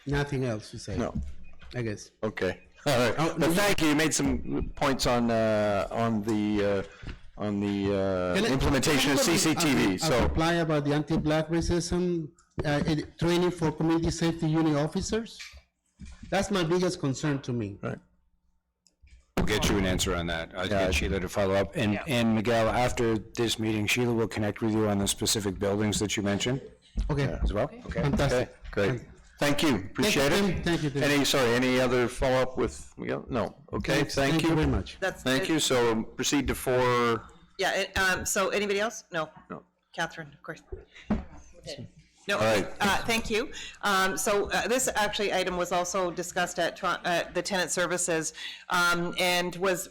Nothing else to say. no, I guess. okay. All right, but thank you, you made some points on the implementation of CCTV, I'll so. reply about the anti-black racism, training for community safety unit officers. That's my biggest concern to me. Right. We'll get you an answer on that. I'll get Sheila to follow up. And Miguel, after this meeting, Sheila will connect with you on the specific buildings that you mentioned Okay. as well. Okay. Fantastic. Great, thank you, appreciate it. Thank you, Tim. Any other follow-up with Miguel? No, okay, thank you. very much. Thank you, so proceed to 4. Yeah, so anybody else? No? No. Catherine, of course. No, All right. thank you. This actually item was also discussed at the tenant services, and was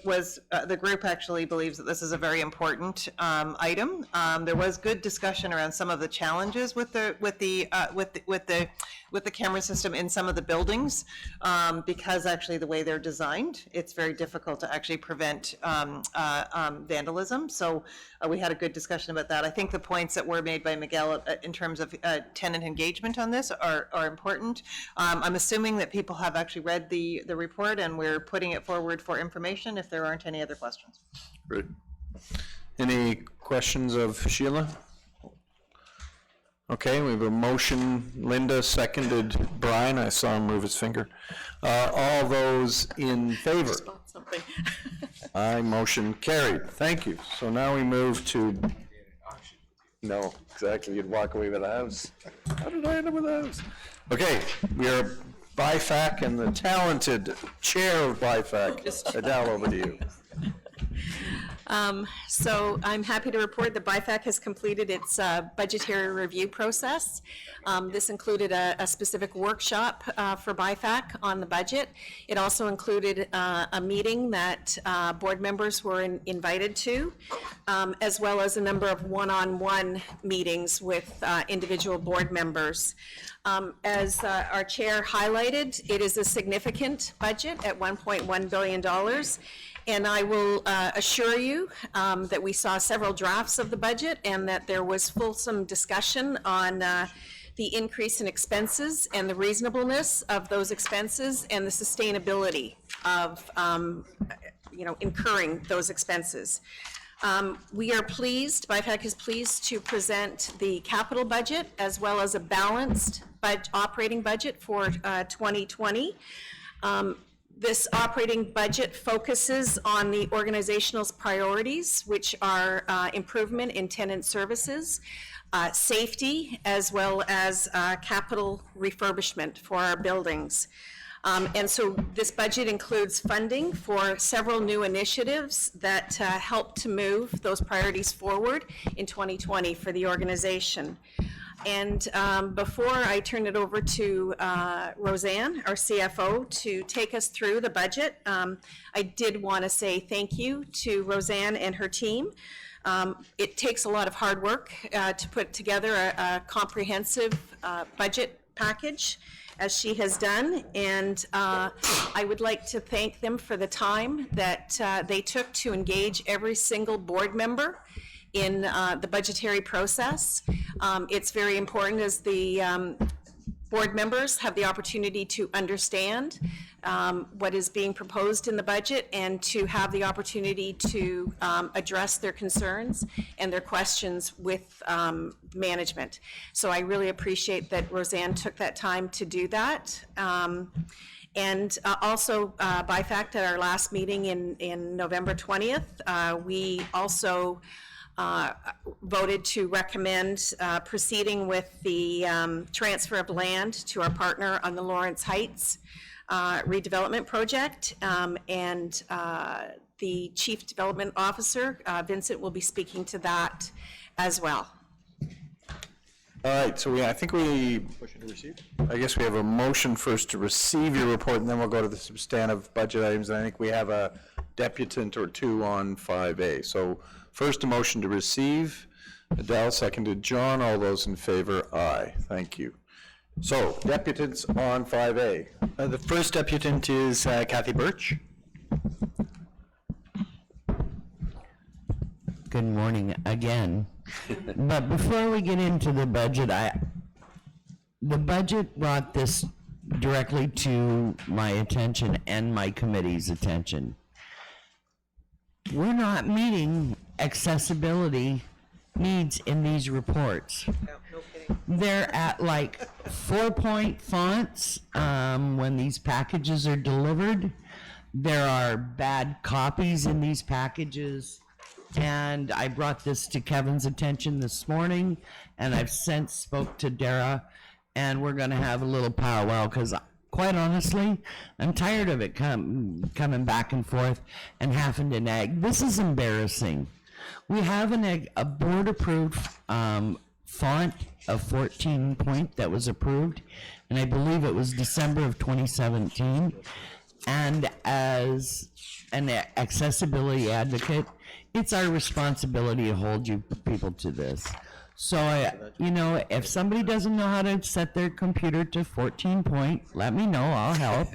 the group actually believes that this is a very important item. There was good discussion around some of the challenges with the camera system in some of the buildings, because actually the way they're designed, it's very difficult to actually prevent vandalism. So we had a good discussion about that. I think the points that were made by Miguel in terms of tenant engagement on this are important. I'm assuming that people have actually read the report, and we're putting it forward for information if there aren't any other questions. Great. Any questions of Sheila? Okay, we have a motion, Linda, seconded Brian, I saw him move his finger. All those in favor? Something. Aye, motion carried, thank you. So now we move to, no, exactly, you'd walk away with the house. How did I end up with the house? Okay, we are BIFAC and the talented chair of BIFAC, Adele, over to you. So I'm happy to report that BIFAC has completed its budgetary review process. This included a specific workshop for BIFAC on the budget. It also included a meeting that board members were invited to, as well as a number of one-on-one meetings with individual board members. As our chair highlighted, it is a significant budget at $1.1 billion. And I will assure you that we saw several drafts of the budget and that there was fulsome discussion on the increase in expenses and the reasonableness of those expenses and the sustainability of incurring those expenses. We are pleased, BIFAC is pleased to present the capital budget as well as a balanced operating budget for 2020. This operating budget focuses on the organizational priorities, which are improvement in tenant services, safety, as well as capital refurbishment for our buildings. And so this budget includes funding for several new initiatives that help to move those priorities forward in 2020 for the organization. And before I turn it over to Roseanne, our CFO, to take us through the budget, I did want to say thank you to Roseanne and her team. It takes a lot of hard work to put together a comprehensive budget package, as she has done, and I would like to thank them for the time that they took to engage every single board member in the budgetary process. It's very important as the board members have the opportunity to understand what is being proposed in the budget and to have the opportunity to address their concerns and their questions with management. So I really appreciate that Roseanne took that time to do that. And also, by fact, at our last meeting in November 20th, we also voted to recommend proceeding with the transfer of land to our partner on the Lawrence Heights redevelopment project. And the Chief Development Officer, Vincent, will be speaking to that as well. All right, so I think motion to receive? I guess we have a motion first to receive your report, and then we'll go to the substantive budget items, and I think we have a deputant or two on 5A. So first, a motion to receive. Adele, seconded John. All those in favor, aye. Thank you. So, deputants on 5A. The first deputant is Kathy Birch. Good morning again. But before we get into the budget, the budget brought this directly to my attention and my committee's attention. We're not meeting accessibility needs in these reports. No kidding. They're at like 4-point fonts when these packages are delivered. There are bad copies in these packages. And I brought this to Kevin's attention this morning, and I've since spoke to Dara, and we're going to have a little powwow because, quite honestly, I'm tired of it coming back and forth and having to nag. This is embarrassing. We have a board-approved font of 14-point that was approved, and I believe it was December of 2017. And as an accessibility advocate, it's our responsibility to hold you people to this. So, you know, if somebody doesn't know how to set their computer to 14-point, let me know, I'll help.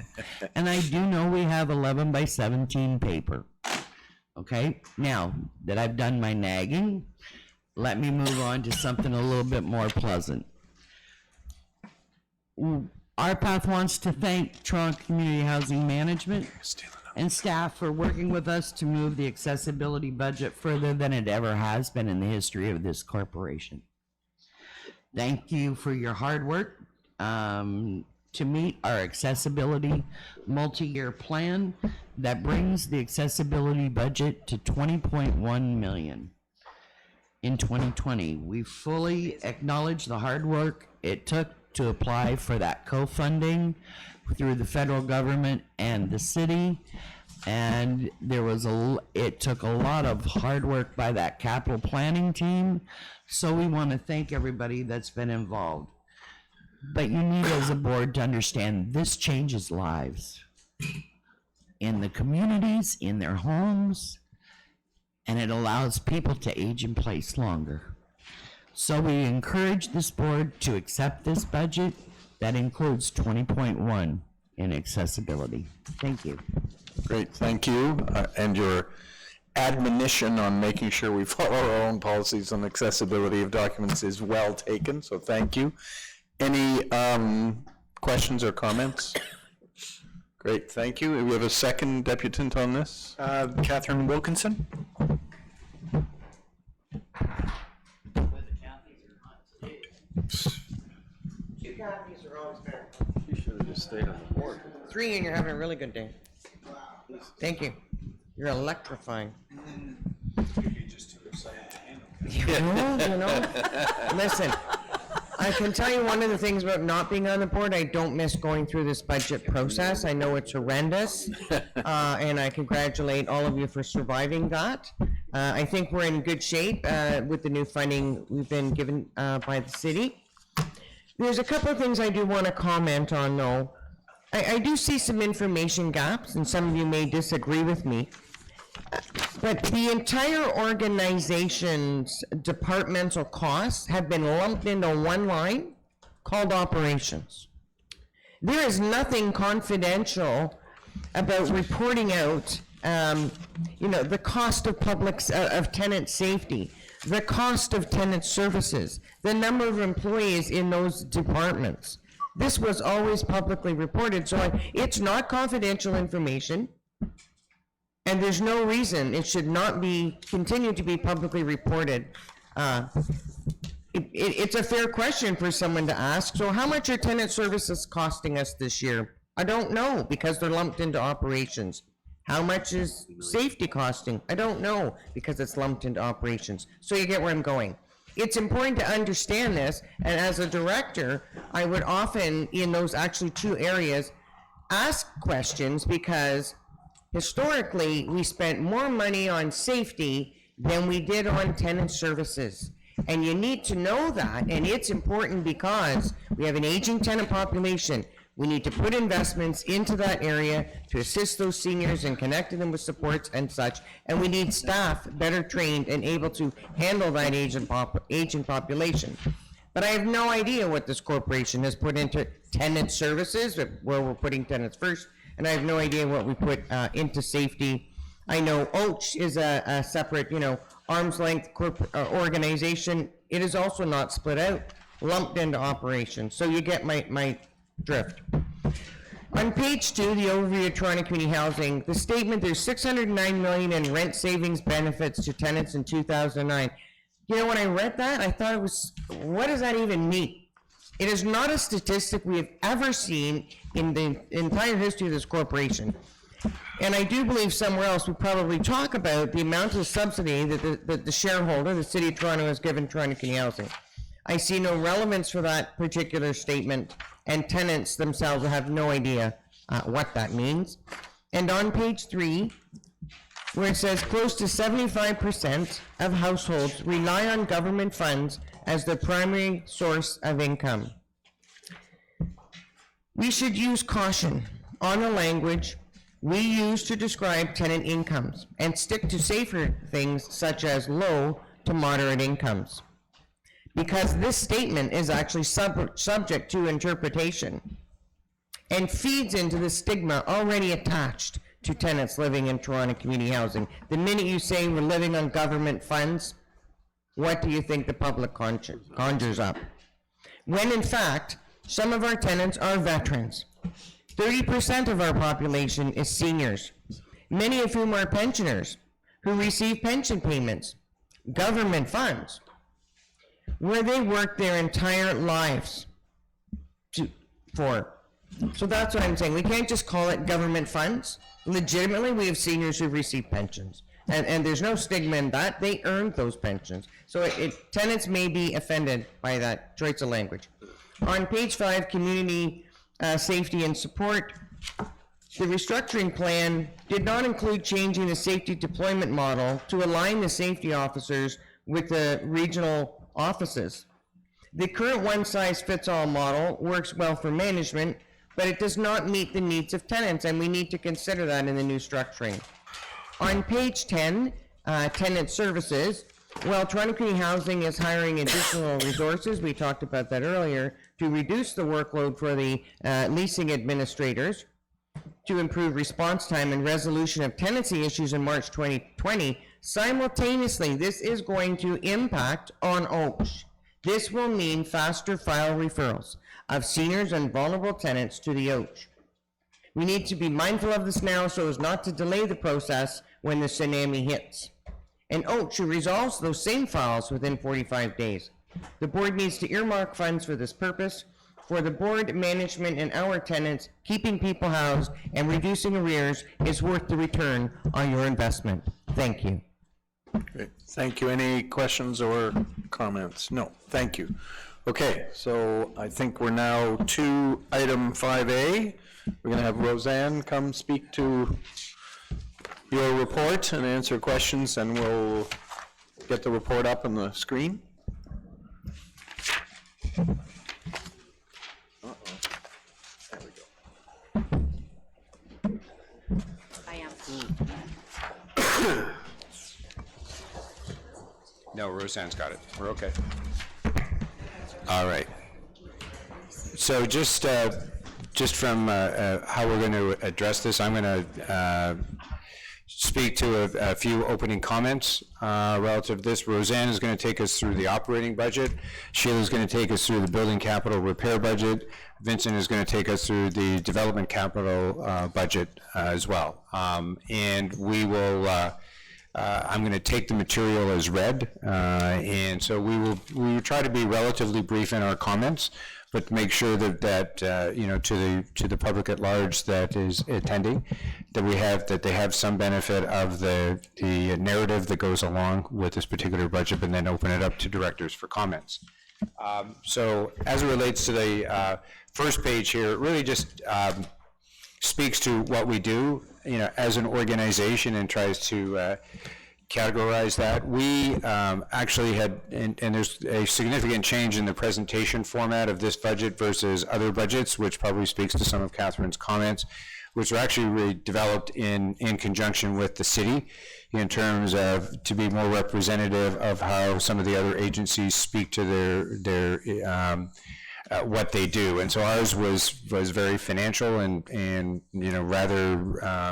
And I do know we have 11 by 17 paper. Okay, now that I've done my nagging, let me move on to something a little bit more pleasant. RPATH wants to thank Toronto Community Housing Management and staff for working with us to move the accessibility budget further than it ever has been in the history of this corporation. Thank you for your hard work to meet our accessibility multi-year plan that brings the accessibility budget to $20.1 million in 2020. We fully acknowledge the hard work it took to apply for that co-funding through the federal government and the city, and it took a lot of hard work by that capital planning team, so we want to thank everybody that's been involved. But you need, as a board, to understand this changes lives in the communities, in their homes, and it allows people to age in place longer. So we encourage this board to accept this budget that includes 20.1 in accessibility. Thank you. Great, thank you. And your admonition on making sure we follow our own policies on accessibility of documents is well taken, so thank you. Any questions or comments? Great, thank you. We have a second deputant on this. Catherine Wilkinson. Two copies are always better. You should have just stayed on the board. 3 and you're having a really good day. Thank you. You're electrifying. You know, listen, I can tell you one of the things about not being on the board, I don't miss going through this budget process. I know it's horrendous, and I congratulate all of you for surviving that. I think we're in good shape with the new funding we've been given by the city. There's a couple of things I do want to comment on, though. I do see some information gaps, and some of you may disagree with me. But the entire organization's departmental costs have been lumped into one line called operations. There is nothing confidential about reporting out, the cost of of tenant safety, the cost of tenant services, the number of employees in those departments. This was always publicly reported, so it's not confidential information. And there's no reason it should not be, continue to be publicly reported. It's a fair question for someone to ask. So how much are tenant services costing us this year? I don't know, because they're lumped into operations. How much is safety costing? I don't know, because it's lumped into operations. So you get where I'm going. It's important to understand this, and as a director, I would often, in those actually two areas, ask questions, because historically, we spent more money on safety than we did on tenant services. And you need to know that, and it's important because we have an aging tenant population. We need to put investments into that area to assist those seniors and connecting them with supports and such. And we need staff better trained and able to handle that aging population. But I have no idea what this corporation has put into tenant services, where we're putting tenants first, and I have no idea what we put into safety. I know OACH is a separate, arm's length corporate organization. It is also not split out, lumped into operations. So you get my drift. On page 2, the overview of Toronto Community Housing, the statement, there's $609 million in rent savings benefits to tenants in 2009. When I read that, I thought it was, what does that even mean? It is not a statistic we have ever seen in the entire history of this corporation. And I do believe somewhere else we probably talk about the amount of subsidy that the shareholder, the City of Toronto, has given Toronto Community Housing. I see no relevance for that particular statement, and tenants themselves have no idea what that means. And on page 3, where it says close to 75% of households rely on government funds as their primary source of income. We should use caution on the language we use to describe tenant incomes and stick to safer things such as low to moderate incomes. Because this statement is actually subject to interpretation and feeds into the stigma already attached to tenants living in Toronto community housing. The minute you say we're living on government funds, what do you think the public conjures up? When in fact, some of our tenants are veterans. 30% of our population is seniors, many of whom are pensioners who receive pension payments, government funds, where they work their entire lives for. So that's what I'm saying. We can't just call it government funds. Legitimately, we have seniors who receive pensions. And there's no stigma in that. They earned those pensions. So tenants may be offended by that choice of language. On page 5, community safety and support, the restructuring plan did not include changing the safety deployment model to align the safety officers with the regional offices. The current one-size-fits-all model works well for management, but it does not meet the needs of tenants, and we need to consider that in the new structuring. On page 10, tenant services, while Toronto Community Housing is hiring additional resources, we talked about that earlier, to reduce the workload for the leasing administrators, to improve response time and resolution of tenancy issues in March 2020, simultaneously, this is going to impact on OACH. This will mean faster file referrals of seniors and vulnerable tenants to the OACH. We need to be mindful of this now so as not to delay the process when the tsunami hits. And OACH resolves those same files within 45 days. The board needs to earmark funds for this purpose. For the board, management, and our tenants, keeping people housed and reducing arrears is worth the return on your investment. Thank you. Great. Thank you. Any questions or comments? No. Thank you. Okay, so I think we're now to item 5A. We're going to have Roseanne come speak to your report and answer questions, and we'll get the report up on the screen. There we go. I am. No, Roseanne's got it. We're okay. All right. So just from how we're going to address this, I'm going to speak speak to a few opening comments relative to this. Roseanne is going to take us through the operating budget. Sheila's going to take us through the building capital repair budget. Vincent is going to take us through the development capital budget as well. And we will, I'm going to take the material as read, and so we will try to be relatively brief in our comments, but make sure that you know, to the public at large that is attending, that they have some benefit of the narrative that goes along with this particular budget, and then open it up to directors for comments. So as it relates to the first page here, it really just speaks to what we do, you know, as an organization, and tries to categorize that. We actually had, and there's a significant change in the presentation format of this budget versus other budgets, which probably speaks to some of Catherine's comments, which were actually really developed in conjunction with the city in terms of to be more representative of how some of the other agencies speak to their what they do. And so ours was very financial and you know, rather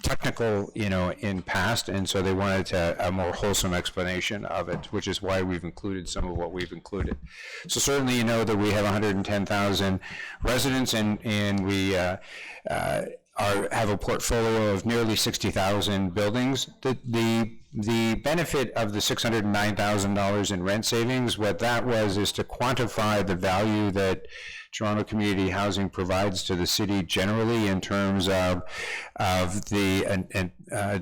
technical, you know, in past, and so they wanted a more wholesome explanation of it, which is why we've included some of what we've included. So certainly, you know, that we have 110,000 residents, and we have a portfolio of nearly 60,000 buildings. The benefit of the $609,000 in rent savings, what that was, is to quantify the value that Toronto Community Housing provides to the city generally in terms of the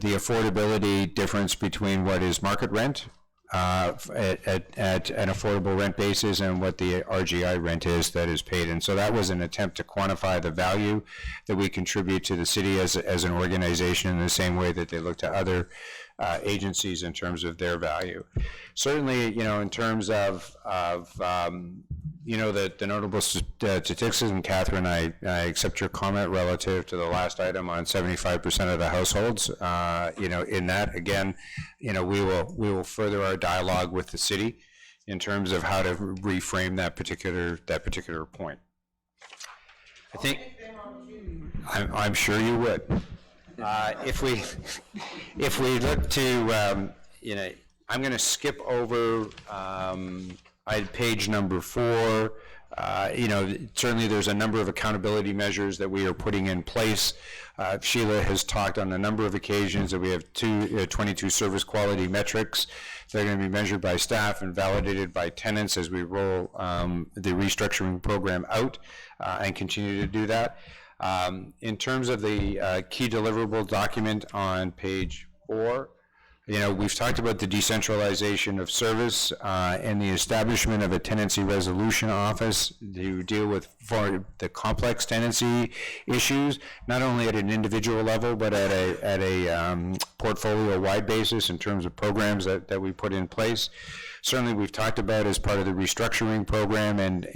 affordability difference between what is market rent at an affordable rent basis and what the RGI rent is that is paid. And so that was an attempt to quantify the value that we contribute to the city as an organization in the same way that they look to other agencies in terms of their value. Certainly, you know, in terms of you know, the notable statistics, and Catherine, I accept your comment relative to the last item on 75% of the households. You know, in that, again, you know, we will further our dialogue with the city in terms of how to reframe that particular point. I think, I'm sure you would. If we look to, you know, I'm going to skip over page number 4. You know, certainly there's a number of accountability measures that we are putting in place. Sheila has talked on a number of occasions that we have 22 service quality metrics that are going to be measured by staff and validated by tenants as we roll the restructuring program out and continue to do that. In terms of the key deliverable document on page 4, you know, we've talked about the decentralization of service and the establishment of a tenancy resolution office to deal with the complex tenancy issues, not only at an individual level, but at a portfolio-wide basis in terms of programs that we put in place. Certainly, we've talked about as part of the restructuring program and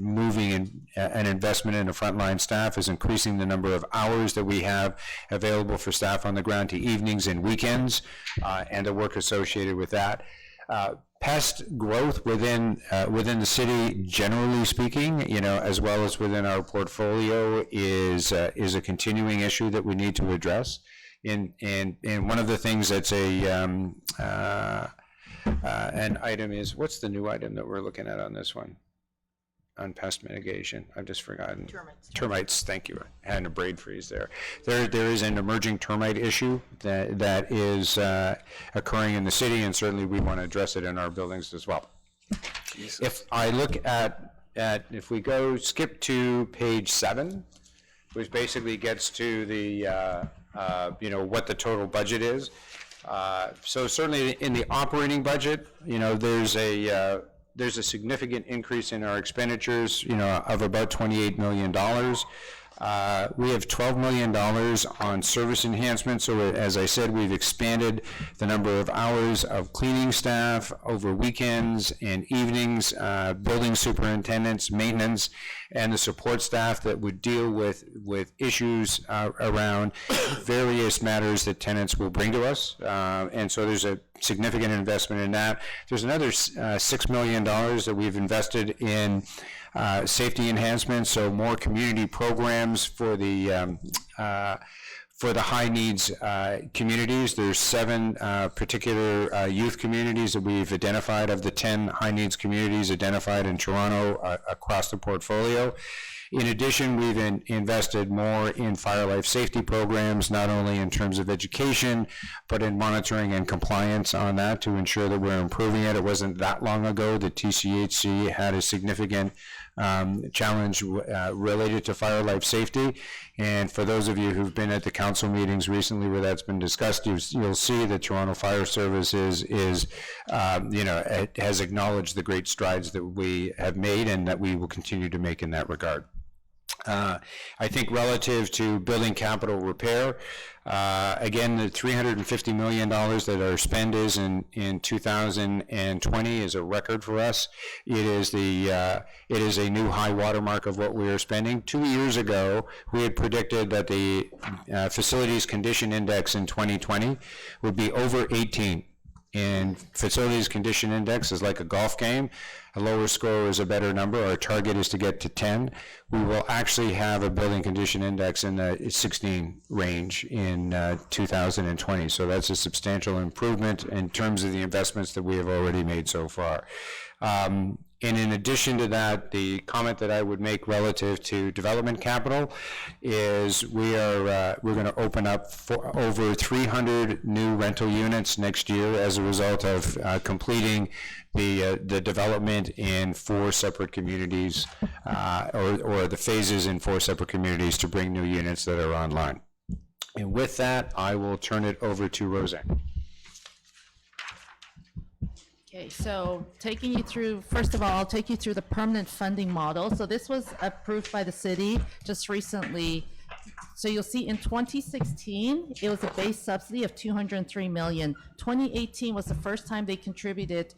moving an investment in the frontline staff is increasing the number of hours that we have available for staff on the ground to evenings and weekends, and the work associated with that. Pest growth within the city, generally speaking, you know, as well as within our portfolio, is a continuing issue that we need to address. And one of the things that's an item is, what's the new item that we're looking at on this one? On pest mitigation, I've just forgotten. Termites, thank you. I had a brain freeze there. There is an emerging termite issue that is occurring in the city, and certainly we want to address it in our buildings as well. Jesus. If I look at if we skip to page 7, which basically gets to the you know, what the total budget is. So certainly in the operating budget, you know, there's a significant increase in our expenditures, you know, of about $28 million. We have $12 million on service enhancement. So as I said, we've expanded the number of hours of cleaning staff over weekends and evenings, building superintendents, maintenance, and the support staff that would deal with issues around various matters that tenants will bring to us. And so there's a significant investment in that. There's another $6 million that we've invested in safety enhancements, so more community programs for the For the high needs communities, there's 7 particular youth communities that we've identified of the 10 high needs communities identified in Toronto across the portfolio. In addition, we've invested more in fire life safety programs, not only in terms of education, but in monitoring and compliance on that to ensure that we're improving it. It wasn't that long ago that TCHC had a significant challenge related to fire life safety. And for those of you who've been at the council meetings recently where that's been discussed, you'll see that Toronto Fire Service has acknowledged the great strides that we have made and that we will continue to make in that regard. I think relative to building capital repair, again, the $350 million that our spend is in 2020 is a record for us. It is a new high watermark of what we are spending. 2 years ago, we had predicted that the facilities condition index in 2020 would be over 18. And facilities condition index is like a golf game. A lower score is a better number. Our target is to get to 10. We will actually have a building condition index in the 16 range in 2020. So that's a substantial improvement in terms of the investments that we have already made so far. And in addition to that, the comment that I would make relative to development capital is we're going to open up for over 300 new rental units next year as a result of completing the development in 4 separate communities or the phases in 4 separate communities to bring new units that are online. And with that, I will turn it over to Roseanne. Okay, so taking you through, first of all, I'll take you through the permanent funding model. So this was approved by the city just recently. So you'll see in 2016, it was a base subsidy of $203 million. 2018 was the first time they contributed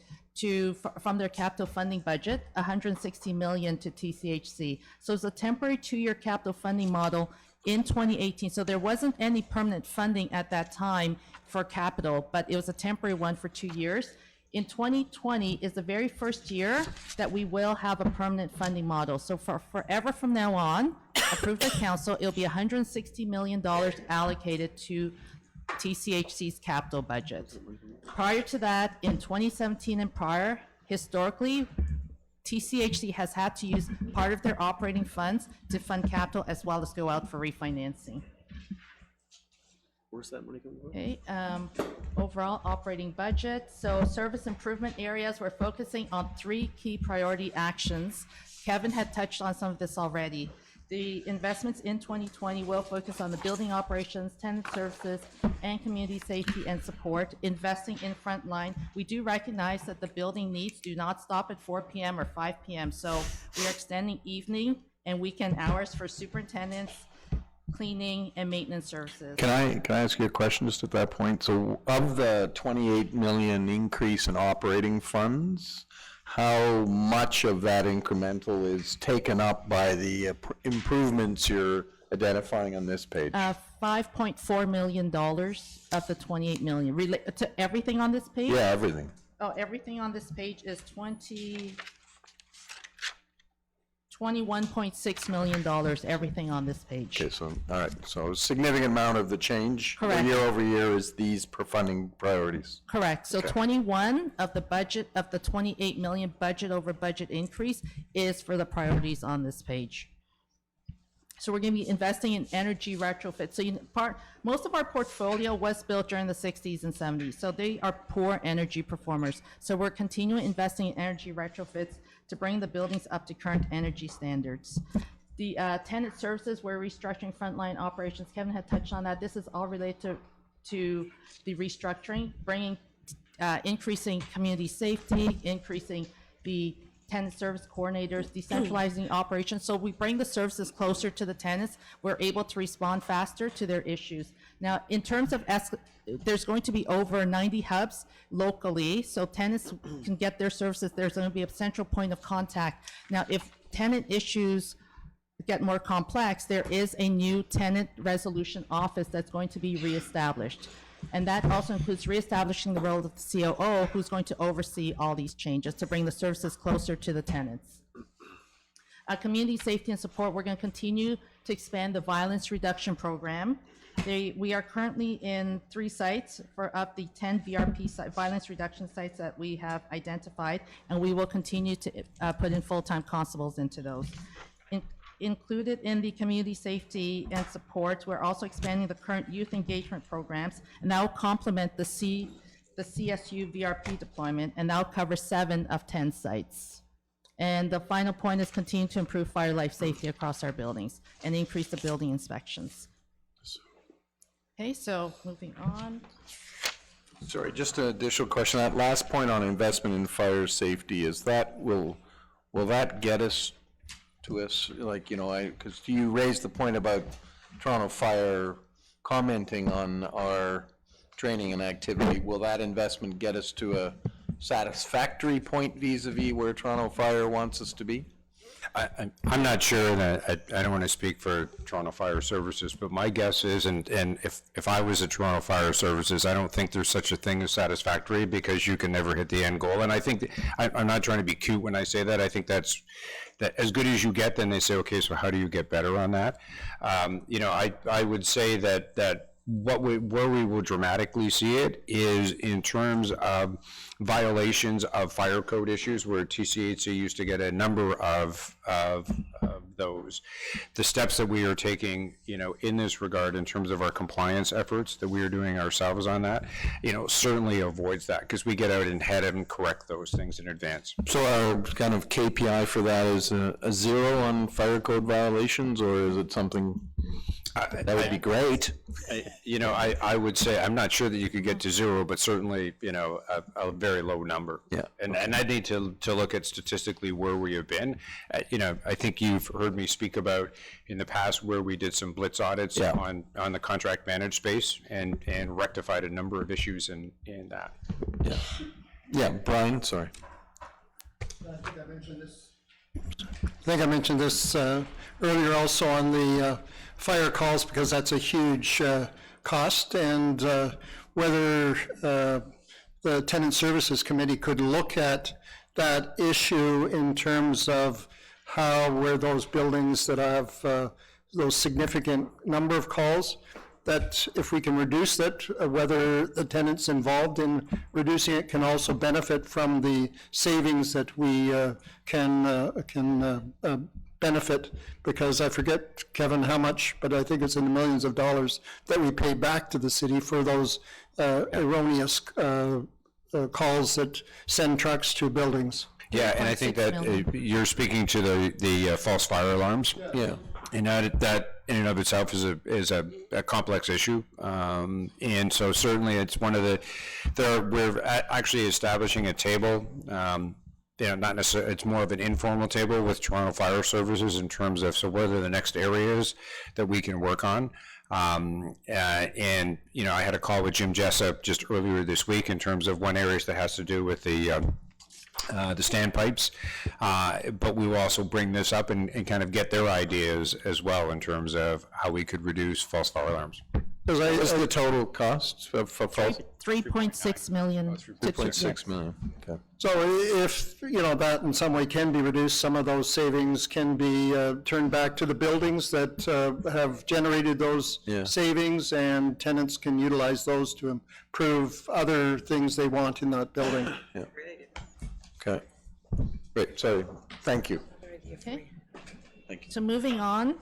from their capital funding budget, $160 million to TCHC. So it's a temporary 2-year capital funding model in 2018. So there wasn't any permanent funding at that time for capital, but it was a temporary one for 2 years. In 2020 is the very first year that we will have a permanent funding model. So for forever from now on, approved by council, it'll be $160 million allocated to TCHC's capital budget. Prior to that, in 2017 and prior, historically, TCHC has had to use part of their operating funds to fund capital as well as go out for refinancing. Where's that money coming from? Okay, overall operating budget. So service improvement areas, we're focusing on 3 key priority actions. Kevin had touched on some of this already. The investments in 2020 will focus on the building operations, tenant services, and community safety and support, investing in frontline. We do recognize that the building needs do not stop at 4 p.m. or 5 p.m. So we are extending evening and weekend hours for superintendents, cleaning, and maintenance services. Can I ask you a question just at that point? So of the 28 million increase in operating funds, how much of that incremental is taken up by the improvements you're identifying on this page? $5.4 million of the 28 million. To everything on this page? Yeah, everything. Oh, everything on this page is $21.6 million, everything on this page. Okay, so, all right, so a significant amount of the change Correct. year over year is these funding priorities. Correct. So Okay. 21 of the budget, of the 28 million budget over budget increase is for the priorities on this page. So we're going to be investing in energy retrofit. So most of our portfolio was built during the 60s and 70s. So they are poor energy performers. So we're continuing investing in energy retrofits to bring the buildings up to current energy standards. The tenant services, we're restructuring frontline operations. Kevin had touched on that. This is all related to the restructuring, increasing community safety, increasing the tenant service coordinators, decentralizing operations. So we bring the services closer to the tenants. We're able to respond faster to their issues. Now, in terms of, there's going to be over 90 hubs locally, so tenants can get their services. There's going to be a central point of contact. Now, if tenant issues get more complex, there is a new tenant resolution office that's going to be reestablished. And that also includes reestablishing the role of the COO, who's going to oversee all these changes to bring the services closer to the tenants. Community safety and support, we're going to continue to expand the violence reduction program. We are currently in 3 sites for of the 10 VRP violence reduction sites that we have identified, and we will continue to put in full-time constables into those. Included in the community safety and support, we're also expanding the current youth engagement programs, and that will complement the CSU VRP deployment, and that will cover 7 of 10 sites. And the final point is continue to improve fire life safety across our buildings and increase the building inspections. Okay, so moving on. Sorry, just an additional question. That last point on investment in fire safety, is that, will that get us to us, like, you know, because you raised the point about Toronto Fire commenting on our training and activity. Will that investment get us to a satisfactory point vis-a-vis where Toronto Fire wants us to be? I'm not sure that, I don't want to speak for Toronto Fire Services, but my guess is, and if I was at Toronto Fire Services, I don't think there's such a thing as satisfactory, because you can never hit the end goal. And I think, I'm not trying to be cute when I say that. I think that as good as you get, then they say, okay, so how do you get better on that? You know, I would say that where we will dramatically see it is in terms of violations of fire code issues, where TCHC used to get a number of those. The steps that we are taking, you know, in this regard, in terms of our compliance efforts that we are doing ourselves on that, you know, certainly avoids that, because we get out ahead and correct those things in advance. So our kind of KPI for that is a 0 on fire code violations, or is it something that would be great? You know, I would say, I'm not sure that you could get to 0, but certainly, you know, a very low number. Yeah. And I need to look at statistically where we have been. You know, I think you've heard me speak about in the past where we did some blitz audits on the contract managed space and rectified a number of issues in that. Yeah. Yeah, Brian, sorry. I think I mentioned this earlier also on the fire calls, because that's a huge cost, and whether the Tenant Services Committee could look at that issue in terms of how, where those buildings that have those significant number of calls, that if we can reduce that, whether the tenants involved in reducing it can also benefit from the savings that we can benefit, because I forget, Kevin, how much, but I think it's in the millions of dollars that we pay back to the city for those erroneous calls that send trucks to buildings. Yeah, and I think that you're speaking to the false fire alarms. Yeah. And that in and of itself is a complex issue, and so certainly it's one of we're actually establishing a table. You know, not necessarily, it's more of an informal table with Toronto Fire Services in terms of, so what are the next areas that we can work on? And, you know, I had a call with Jim Jessup just earlier this week in terms of one area that has to do with the standpipes, but we will also bring this up and kind of get their ideas as well in terms of how we could reduce false fire alarms. What was the total cost for false? 3.6 million. 3.6 million, okay. So if, you know, that in some way can be reduced, some of those savings can be turned back to the buildings that have generated those savings, and tenants can utilize those to improve other things they want in that building. Yeah. Okay. Great, sorry, thank you. Okay. So moving on,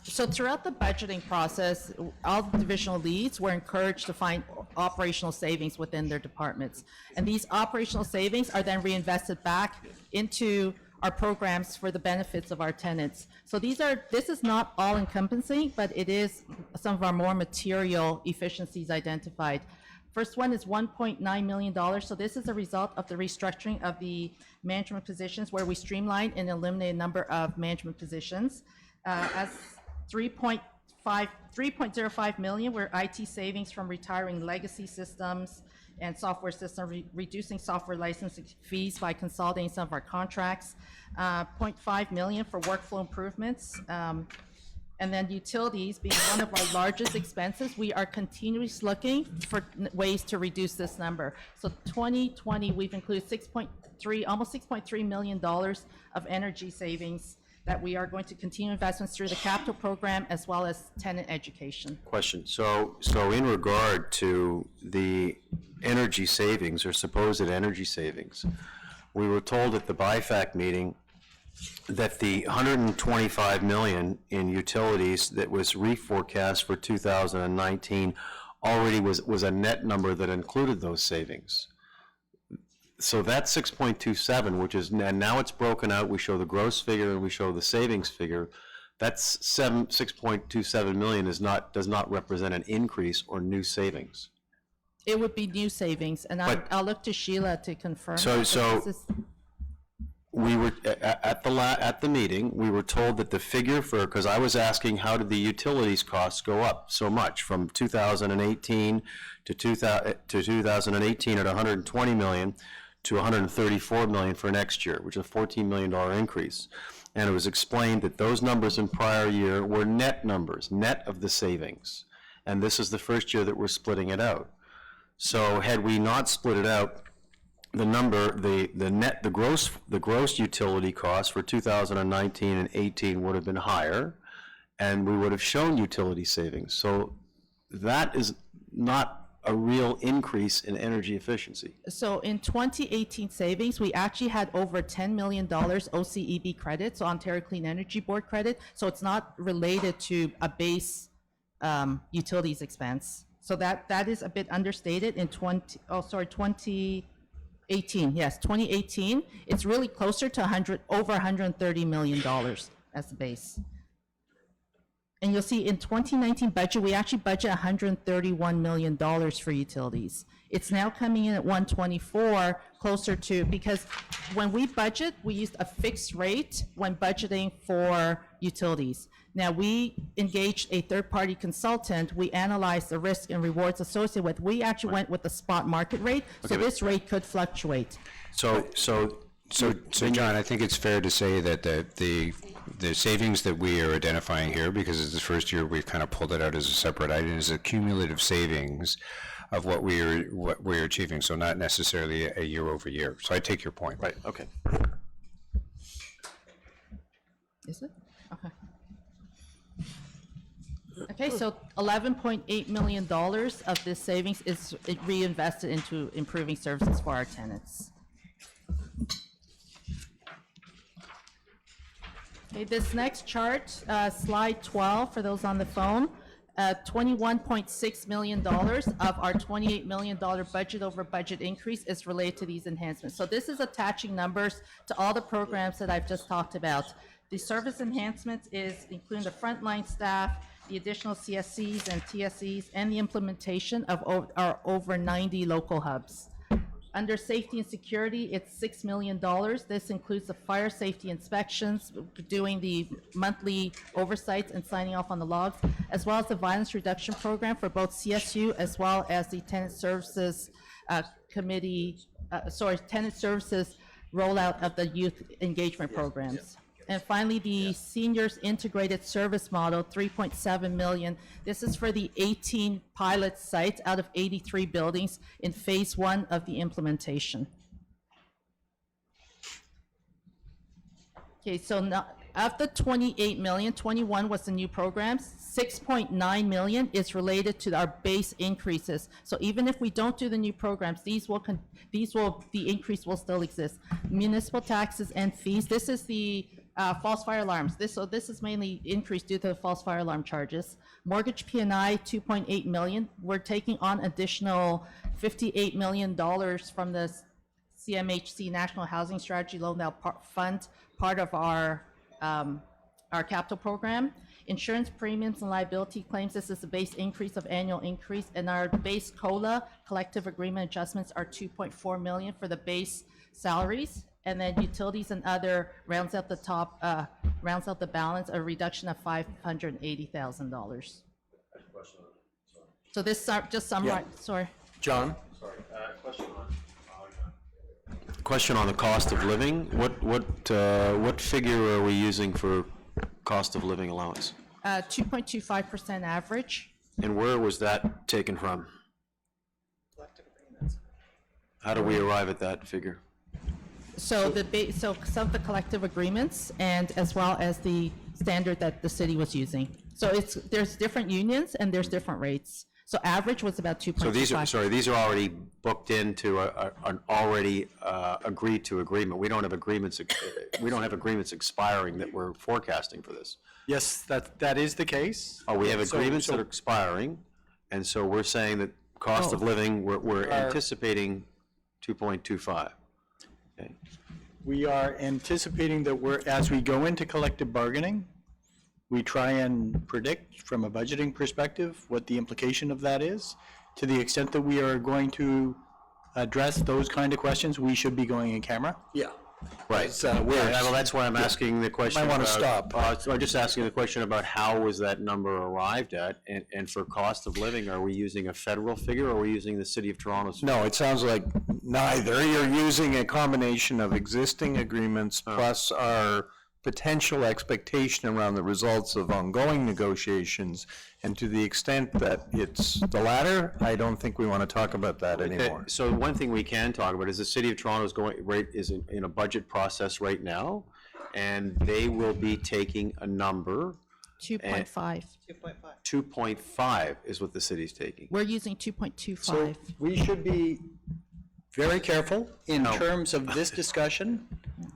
so throughout the budgeting process, all the divisional leads were encouraged to find operational savings within their departments. And these operational savings are then reinvested back into our programs for the benefits of our tenants. So this is not all encompassing, but it is some of our more material efficiencies identified. First one is $1.9 million. So this is a result of the restructuring of the management positions, where we streamline and eliminate a number of management positions. As 3.05 million were IT savings from retiring legacy systems and software systems, reducing software licensing fees by consolidating some of our contracts. 0.5 million for workflow improvements. And then utilities being one of our largest expenses, we are continuously looking for ways to reduce this number. So 2020, we've included almost $6.3 million of energy savings that we are going to continue investments through the capital program as well as tenant education. Question, so in regard to the energy savings or supposed energy savings, we were told at the BIFAC meeting that the 125 million in utilities that was reforecast for 2019 already was a net number that included those savings. So that's 6.27, which is, and now it's broken out, we show the gross figure and we show the savings figure. That's 6.27 million does not represent an increase or new savings. It would be new savings, and I'll look to Sheila to confirm. So we were, at the meeting, we were told that the figure for, because I was asking how did the utilities costs go up so much from 2018 to 2018 at 120 million to 134 million for next year, which is a $14 million increase. And it was explained that those numbers in prior year were net numbers, net of the savings. And this is the first year that we're splitting it out. So had we not split it out, the number, the gross utility cost for 2019 and 18 would have been higher, and we would have shown utility savings. So that is not a real increase in energy efficiency. So in 2018 savings, we actually had over $10 million OCEB credit, so Ontario Clean Energy Board credit. So it's not related to a base utilities expense. So that is a bit understated in 2018. Yes, 2018. It's really closer to over $130 million as the base. And you'll see in 2019 budget, we actually budget $131 million for utilities. It's now coming in at 124, closer to, because when we budget, we used a fixed rate when budgeting for utilities. Now, we engaged a third-party consultant. We analyzed the risk and rewards associated with. We actually went with the spot market rate, so this rate could fluctuate. So John, I think it's fair to say that the savings that we are identifying here, because it's the first year we've kind of pulled it out as a separate item, is a cumulative savings of what we're achieving. So not necessarily a year over year. So I take your point. Right. Okay. Is it? Okay. Okay, so $11.8 million of this savings is reinvested into improving services for our tenants. Okay, this next chart, slide 12, for those on the phone, $21.6 million of our $28 million budget over budget increase is related to these enhancements. So this is attaching numbers to all the programs that I've just talked about. The service enhancements is including the frontline staff, the additional CSCs and TSCs, and the implementation of our over 90 local hubs. Under safety and security, it's $6 million. This includes the fire safety inspections, doing the monthly oversights and signing off on the logs, as well as the violence reduction program for both CSU as well as the tenant services tenant services rollout of the youth engagement programs. And finally, the seniors integrated service model, $3.7 million. This is for the 18 pilot sites out of 83 buildings in phase 1 of the implementation. Okay, so now, of the 28 million, 21 was the new programs. 6.9 million is related to our base increases. So even if we don't do the new programs, the increase will still exist. Municipal taxes and fees. This is the false fire alarms. This is mainly increased due to the false fire alarm charges. Mortgage P&I, 2.8 million. We're taking on additional $58 million from the CMHC National Housing Strategy Loan Fund, part of our capital program. Insurance premiums and liability claims, this is the base increase of annual increase, and our base COLA, collective agreement adjustments, are 2.4 million for the base salaries. And then utilities and other rounds out the balance, a reduction of $580,000. So this just summarize. Yeah. Sorry. John? Sorry, question on the cost of living. What figure are we using for cost of living allowance? 2.25% average. And where was that taken from? How do we arrive at that figure? So so some of the collective agreements and as well as the standard that the city was using. So there's different unions and there's different rates. So average was about 2.25. So these are already booked into an already agreed to agreement. We don't have agreements expiring that we're forecasting for this. Yes, that is the case. Oh, we have So- agreements so- that are expiring, and so we're saying that cost of living, we're anticipating 2.25. Okay. We are anticipating that as we go into collective bargaining, we try and predict from a budgeting perspective what the implication of that is. To the extent that we are going to address those kind of questions, we should be going in camera. Yeah. Right. Well, that's why I'm asking the question. Might wanna about- So I'm just asking the question about how was that number arrived at? And for cost of living, are we using a federal figure or are we using the City of Toronto's? No, it sounds like neither. You're using a combination of existing agreements plus our potential expectation around the results of ongoing negotiations. And to the extent that it's the latter, I don't think we want to talk about that anymore. So one thing we can talk about is the City of Toronto's is in a budget process right now, and they will be taking a number. 2.5. 2.5 is what the city's taking. We're using 2.25. So we should be very careful in terms of this discussion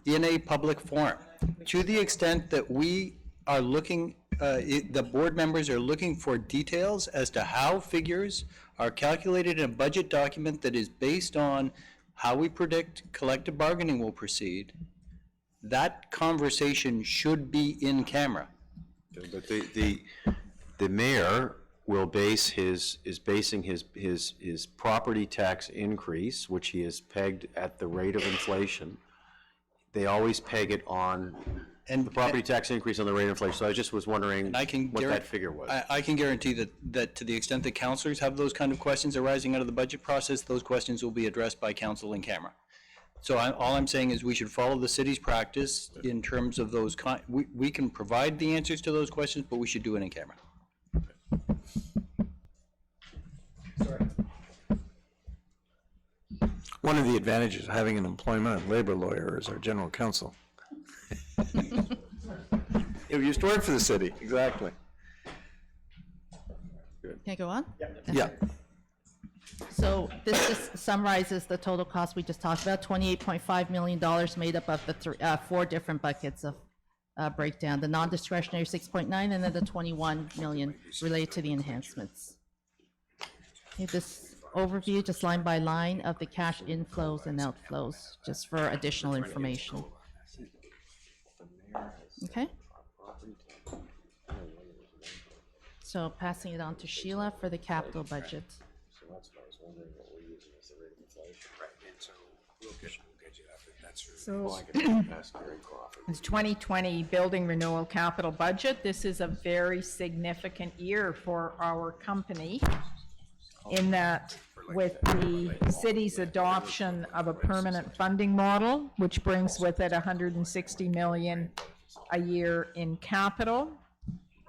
in a public forum. To the extent that we are looking, the board members are looking for details as to how figures are calculated in a budget document that is based on how we predict collective bargaining will proceed, that conversation should be in camera. But the mayor will basing his property tax increase, which he has pegged at the rate of inflation. They always peg it on the property tax increase on the rate of inflation. So I just was wondering what that figure was. I can guarantee that to the extent that councilors have those kind of questions arising out of the budget process, those questions will be addressed by council in camera. So all I'm saying is we should follow the city's practice in terms of those, we can provide the answers to those questions, but we should do it in camera. One of the advantages of having an employment and labor lawyer is our general counsel. He used to work for the city, exactly. Can I go on? Yeah. So this just summarizes the total cost we just talked about, $28.5 million made up of the four different buckets of breakdown, the non-discretionary 6.9, and then the 21 million related to the enhancements. Okay, this overview, just line by line, of the cash inflows and outflows, just for additional information. Okay? So passing it on to Sheila for the capital budget. So that's what I was wondering, what we're using as the rate of inflation. Right, and so we'll get you that, that's So, the 2020 building renewal capital budget, this is a very significant year for our company in that with the city's adoption of a permanent funding model, which brings with it 160 million a year in capital,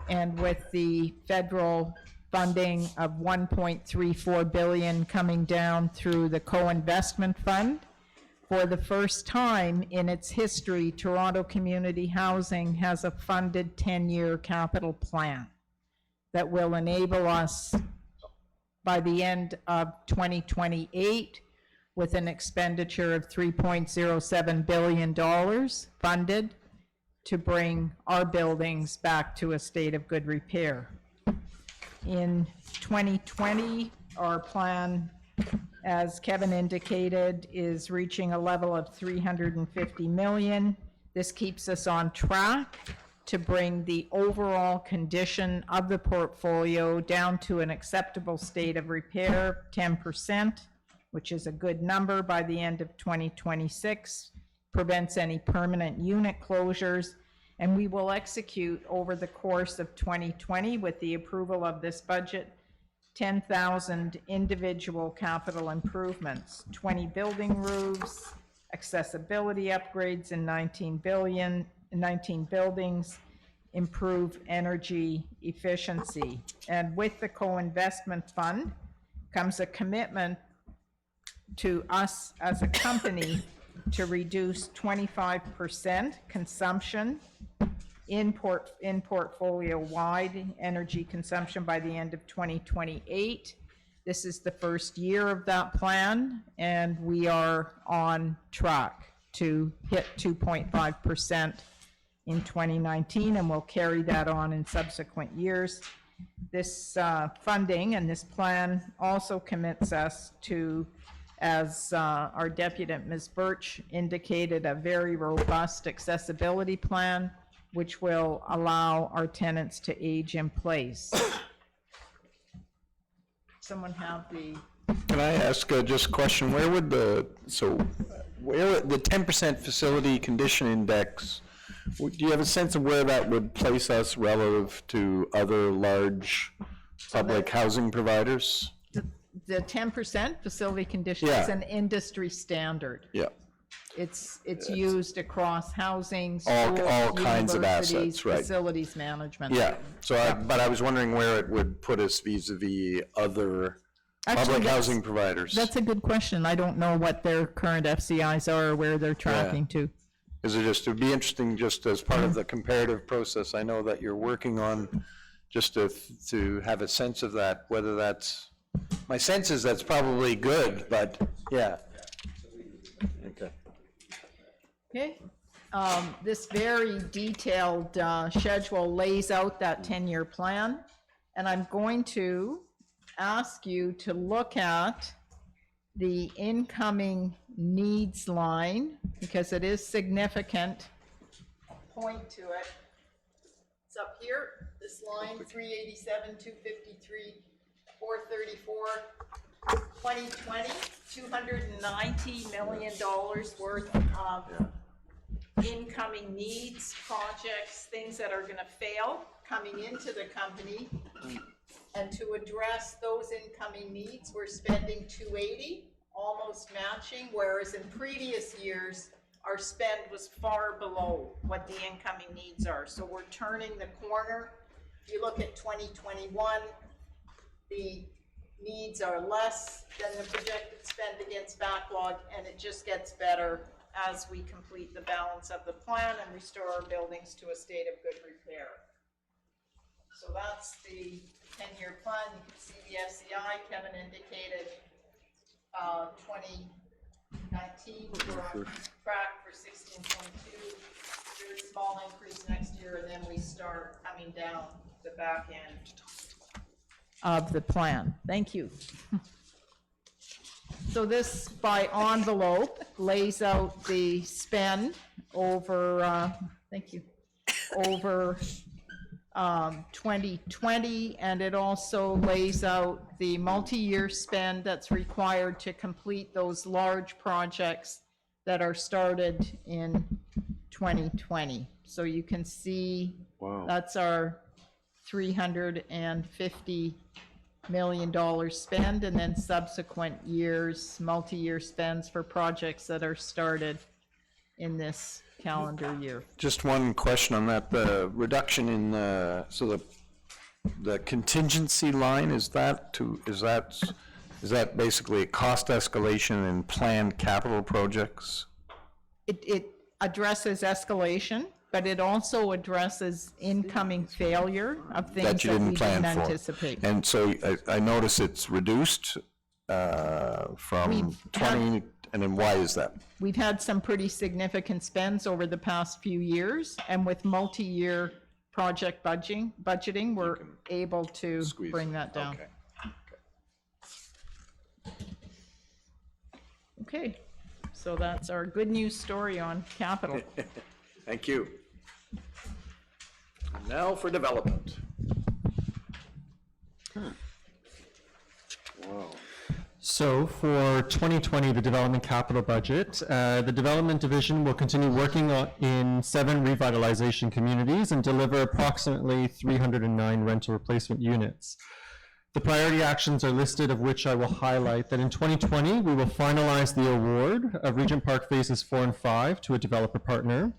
and with the federal funding of 1.34 billion coming down through the co-investment fund. For the first time in its history, Toronto Community Housing has a funded 10-year capital plan that will enable us by the end of 2028 with an expenditure of $3.07 billion funded to bring our buildings back to a state of good repair. In 2020, our plan, as Kevin indicated, is reaching a level of 350 million. This keeps us on track to bring the overall condition of the portfolio down to an acceptable state of repair, 10%, which is a good number by the end of 2026, prevents any permanent unit closures, and we will execute over the course of 2020 with the approval of this budget 10,000 individual capital improvements, 20 building roofs, accessibility upgrades in 19 buildings, improve energy efficiency. And with the co-investment fund comes a commitment to us as a company to reduce 25% consumption in portfolio-wide energy consumption by the end of 2028. This is the first year of that plan, and we are on track to hit 2.5% in 2019, and we'll carry that on in subsequent years. This funding and this plan also commits us to, as our deputy, Ms. Birch, indicated, a very robust accessibility plan, which will allow our tenants to age in place. Someone have the, Can I ask just a question? Where would the 10% facility condition index, do you have a sense of where that would place us relative to other large public housing providers? the 10% facility condition is an industry standard. Yeah. It's used across housing, All schools, kinds of universities, assets, right. facilities management. Yeah, so but I was wondering where it would put us vis-à-vis other Actually, public that's- housing providers. That's a good question. I don't know what their current FCIs are or where they're tracking to. Is it just, it'd be interesting, just as part of the comparative process, I know that you're working on, just to have a sense of that, whether that's, my sense is that's probably good, but, yeah. Okay. Okay. This very detailed schedule lays out that 10-year plan, and I'm going to ask you to look at the incoming needs line, because it is significant. Point to it. It's up here, this line, 387, 253, 434, 2020, $290 million worth of incoming needs, projects, things that are gonna fail coming into the company. And to address those incoming needs, we're spending $280, almost matching, whereas in previous years, our spend was far below what the incoming needs are. So we're turning the corner. If you look at 2021, the needs are less than the projected spend against backlog, and it just gets better as we complete the balance of the plan and restore our buildings to a state of good repair. So that's the 10-year plan. You can see the FCI, Kevin indicated 2019, we're on track for 16.2, very small increase next year, and then we start coming down the back end of the plan. Thank you. So this, by envelope, lays out the spend over, thank you, over 2020, and it also lays out the multi-year spend that's required to complete those large projects that are started in 2020. So you can see that's our $350 million spend, and then subsequent years, multi-year spends for projects that are started in this calendar year. Just one question on that, the reduction in, so the contingency line, is that basically a cost escalation in planned capital projects? It addresses escalation, but it also addresses incoming failure of things That you that we didn't plan didn't for. anticipate. And so I notice it's reduced from We've 20, and then why is that? We've had some pretty significant spends over the past few years, and with multi-year project budgeting, we're able to bring that down. Okay, so that's our good news story on capital. Thank you. And now for development. Wow. So for 2020, the development capital budget, the development division will continue working in 7 revitalization communities and deliver approximately 309 rental replacement units. The priority actions are listed, of which I will highlight that in 2020, we will finalize the award of Regent Park Phases 4 and 5 to a developer partner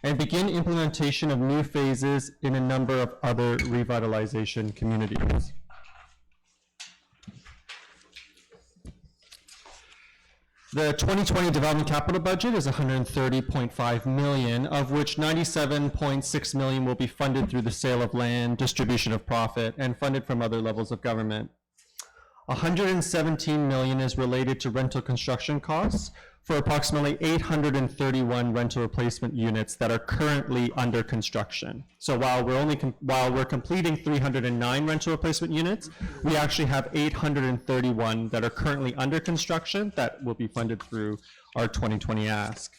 and begin implementation of new phases in a number of other revitalization communities. The 2020 development capital budget is 130.5 million, of which 97.6 million will be funded through the sale of land, distribution of profit, and funded from other levels of government. 117 million is related to rental construction costs for approximately 831 rental replacement units that are currently under construction. So while we're completing 309 rental replacement units, we actually have 831 that are currently under construction that will be funded through our 2020 ask.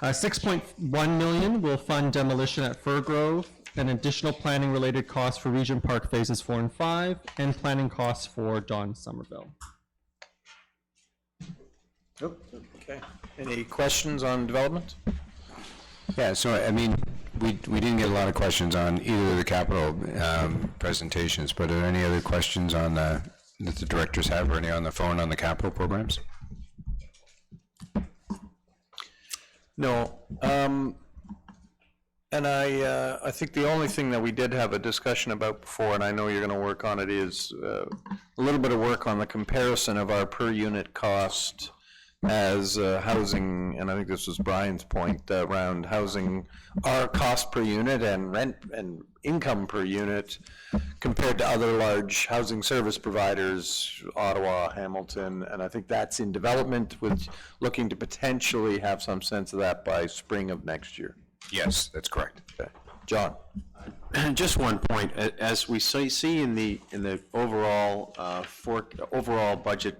6.1 million will fund demolition at Fir Grove, and additional planning related costs for Region Park Phases 4 and 5, and planning costs for Don Somerville. Okay. Any questions on development? Yeah, so I mean, we didn't get a lot of questions on either of the capital presentations, but are there any other questions on that the directors have, or any on the phone on the capital programs? No. And I think the only thing that we did have a discussion about before, and I know you're going to work on it, is a little bit of work on the comparison of our per unit cost as housing, and I think this was Brian's point around housing, our cost per unit and rent and income per unit compared to other large housing service providers, Ottawa, Hamilton, and I think that's in development, with looking to potentially have some sense of that by spring of next year. Yes, that's correct. Okay. John? Just one point, as we see in the overall overall budget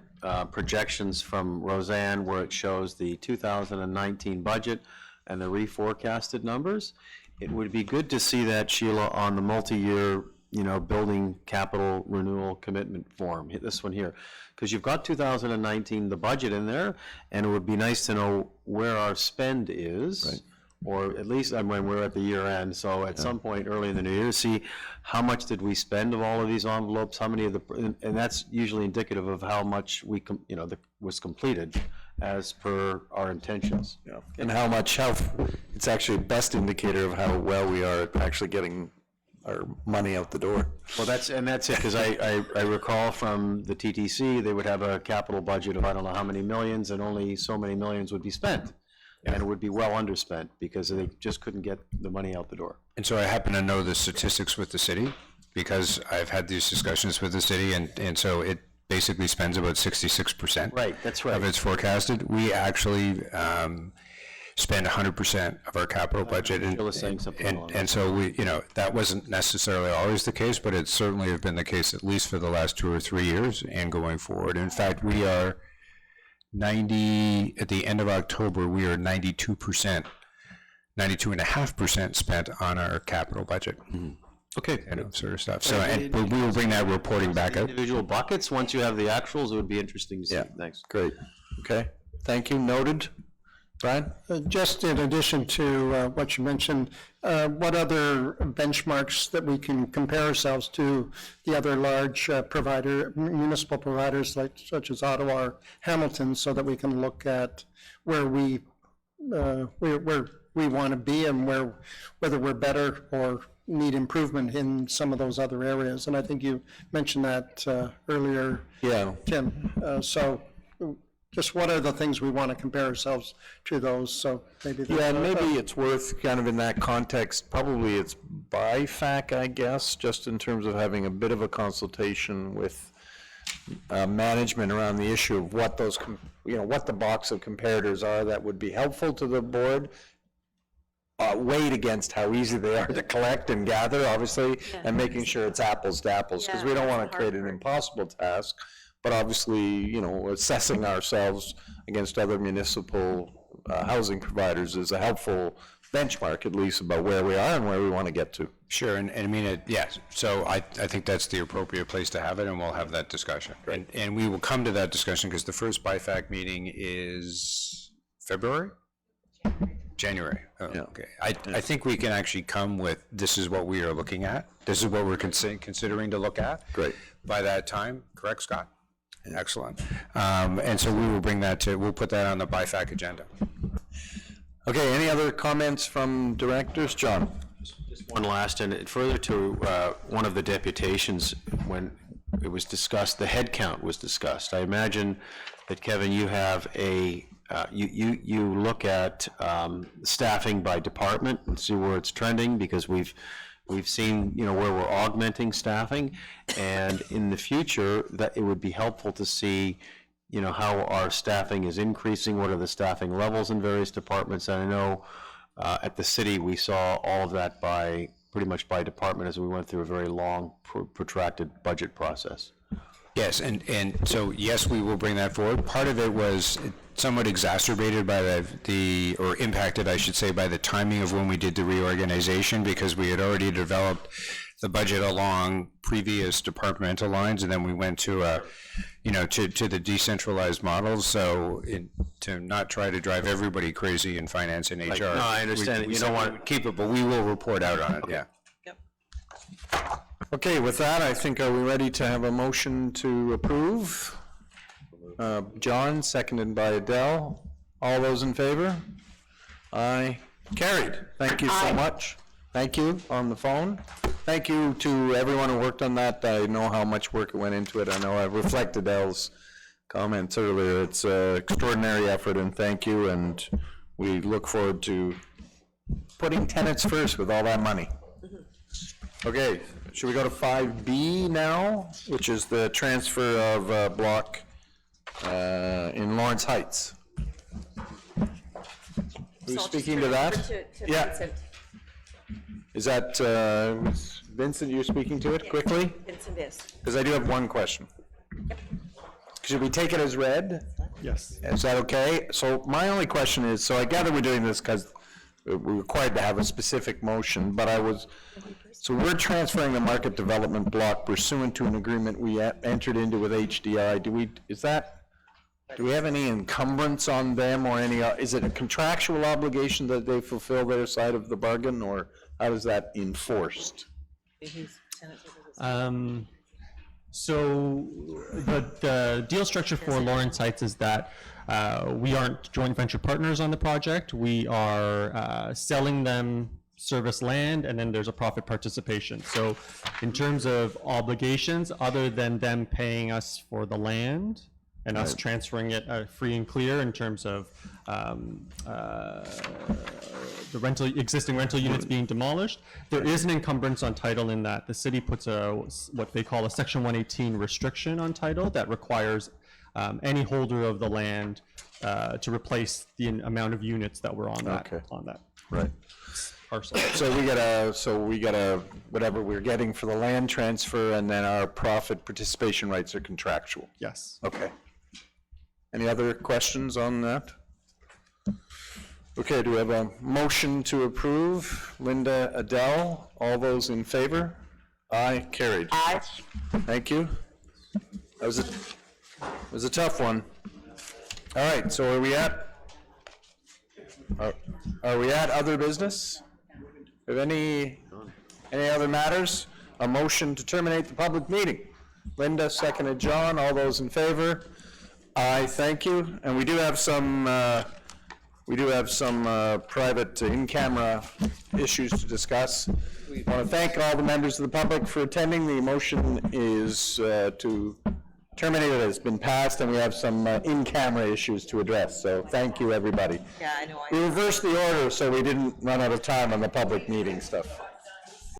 projections from Roseanne, where it shows the 2019 budget and the reforecasted numbers, it would be good to see that, Sheila, on the multi-year, building capital renewal commitment form, this one here, because you've got 2019, the budget in there, and it would be nice to know where our spend is. Right. Or at least when we're at the year end, so at some point early in the new year, see how much did we spend of all of these envelopes, how many of the, and that's usually indicative of how much we, was completed as per our intentions. Yeah. And how it's actually the best indicator of how well we are at actually getting our money out the door. Well, that's it, because I recall from the TTC, they would have a capital budget of I don't know how many millions, and only so many millions would be spent. And it would be well underspent because they just couldn't get the money out the door. And so I happen to know the statistics with the city, because I've had these discussions with the city, and so it basically spends about 66%. Right, that's right. Of its forecasted. We actually spend 100% of our capital budget. And so we, that wasn't necessarily always the case, but it certainly have been the case at least for the last 2 or 3 years and going forward. In fact, we are 90, at the end of October, we are 92%, 92.5% spent on our capital budget. Mm-hmm. Okay. Sort of stuff. So, but we will bring that reporting back out. Individual buckets, once you have the actuals, it would be interesting to see. Yeah. Thanks. Great. Okay. Thank you. Noted. Brian? Just in addition to what you mentioned, what other benchmarks that we can compare ourselves to the other large municipal providers such as Ottawa or Hamilton, so that we can look at where we want to be and whether we're better or need improvement in some of those other areas. And I think you mentioned that earlier, Tim. So just what are the things we want to compare ourselves to those, so maybe. Maybe it's worth kind of in that context, probably it's BIFAC, I guess, just in terms of having a bit of a consultation with management around the issue of what those, what the box of comparators are that would be helpful to the board, weighed against how easy they are to collect and gather, obviously, and making sure it's apples to apples, because we don't want to create an impossible task. But obviously, assessing ourselves against other municipal housing providers is a helpful benchmark, at least, about where we are and where we want to get to. Sure, and I mean, so I think that's the appropriate place to have it, and we'll have that discussion. And we will come to that discussion, because the first BIFAC meeting is February? January. Oh, yeah. Okay. I think we can actually come with, this is what we are looking at. This is what we're considering to look at. Great. By that time, correct, Scott? Excellent. And so we will bring that we'll put that on the BIFAC agenda. Okay, any other comments from directors? John? Just one last, and further to one of the deputations, when it was discussed, the head count was discussed. I imagine that, Kevin, you have you look at staffing by department and see where it's trending, because we've seen, where we're augmenting staffing, and in the future, that it would be helpful to see, how our staffing is increasing, what are the staffing levels in various departments, and I know at the city, we saw all of that pretty much by department as we went through a very long, protracted budget process. Yes, and so, yes, we will bring that forward. Part of it was somewhat exacerbated by or impacted, I should say, by the timing of when we did the reorganization, because we had already developed the budget along previous departmental lines, and then we went to to the decentralized models. So to not try to drive everybody crazy in finance and HR. No, I understand. We You don't want to keep it, but we will report out on it, yeah. Okay, with that, I think, are we ready to have a motion to approve? John, seconded by Adele. All those in favor? Aye. Carried. Thank you so much. Thank you on the phone. Thank you to everyone who worked on that. I know how much work went into it. I know I reflected Adele's comments earlier. It's an extraordinary effort, and thank you, and we look forward to putting tenants first with all that money. Okay, should we go to 5B now, which is the transfer of block in Lawrence Heights? Who's speaking to that? Yeah. Is that Vincent, you're speaking to it quickly? Vincent is. Because I do have one question. Should we take it as read? Yes. Is that okay? So my only question is, so I gather we're doing this because we're required to have a specific motion, but so we're transferring the market development block pursuant to an agreement we entered into with HDI. Do we have any encumbrance on them, or is it a contractual obligation that they fulfill their side of the bargain, or how is that enforced? So the deal structure for Lawrence Heights is that we aren't joint venture partners on the project. We are selling them service land, and then there's a profit participation. So in terms of obligations, other than them paying us for the land and us transferring it free and clear in terms of the existing rental units being demolished, there is an encumbrance on title in that the city puts what they call a Section 118 restriction on title that requires any holder of the land to replace the amount of units that were on that Right. parcel. So we get a whatever we're getting for the land transfer, and then our profit participation rights are contractual. Yes. Okay. Any other questions on that? Okay, do we have a motion to approve? Linda, Adele, all those in favor? Aye, carried. Aye. Thank you. That was a tough one. All right, so are we at other business? Have any other matters? A motion to terminate the public meeting. Linda, seconded John, all those in favor? Aye, thank you. And we do have some private in-camera issues to discuss. I want to thank all the members of the public for attending. The motion is to terminate it has been passed, and we have some in-camera issues to address. So thank you, everybody. Yeah, I know. We reversed the order so we didn't run out of time on the public meeting stuff.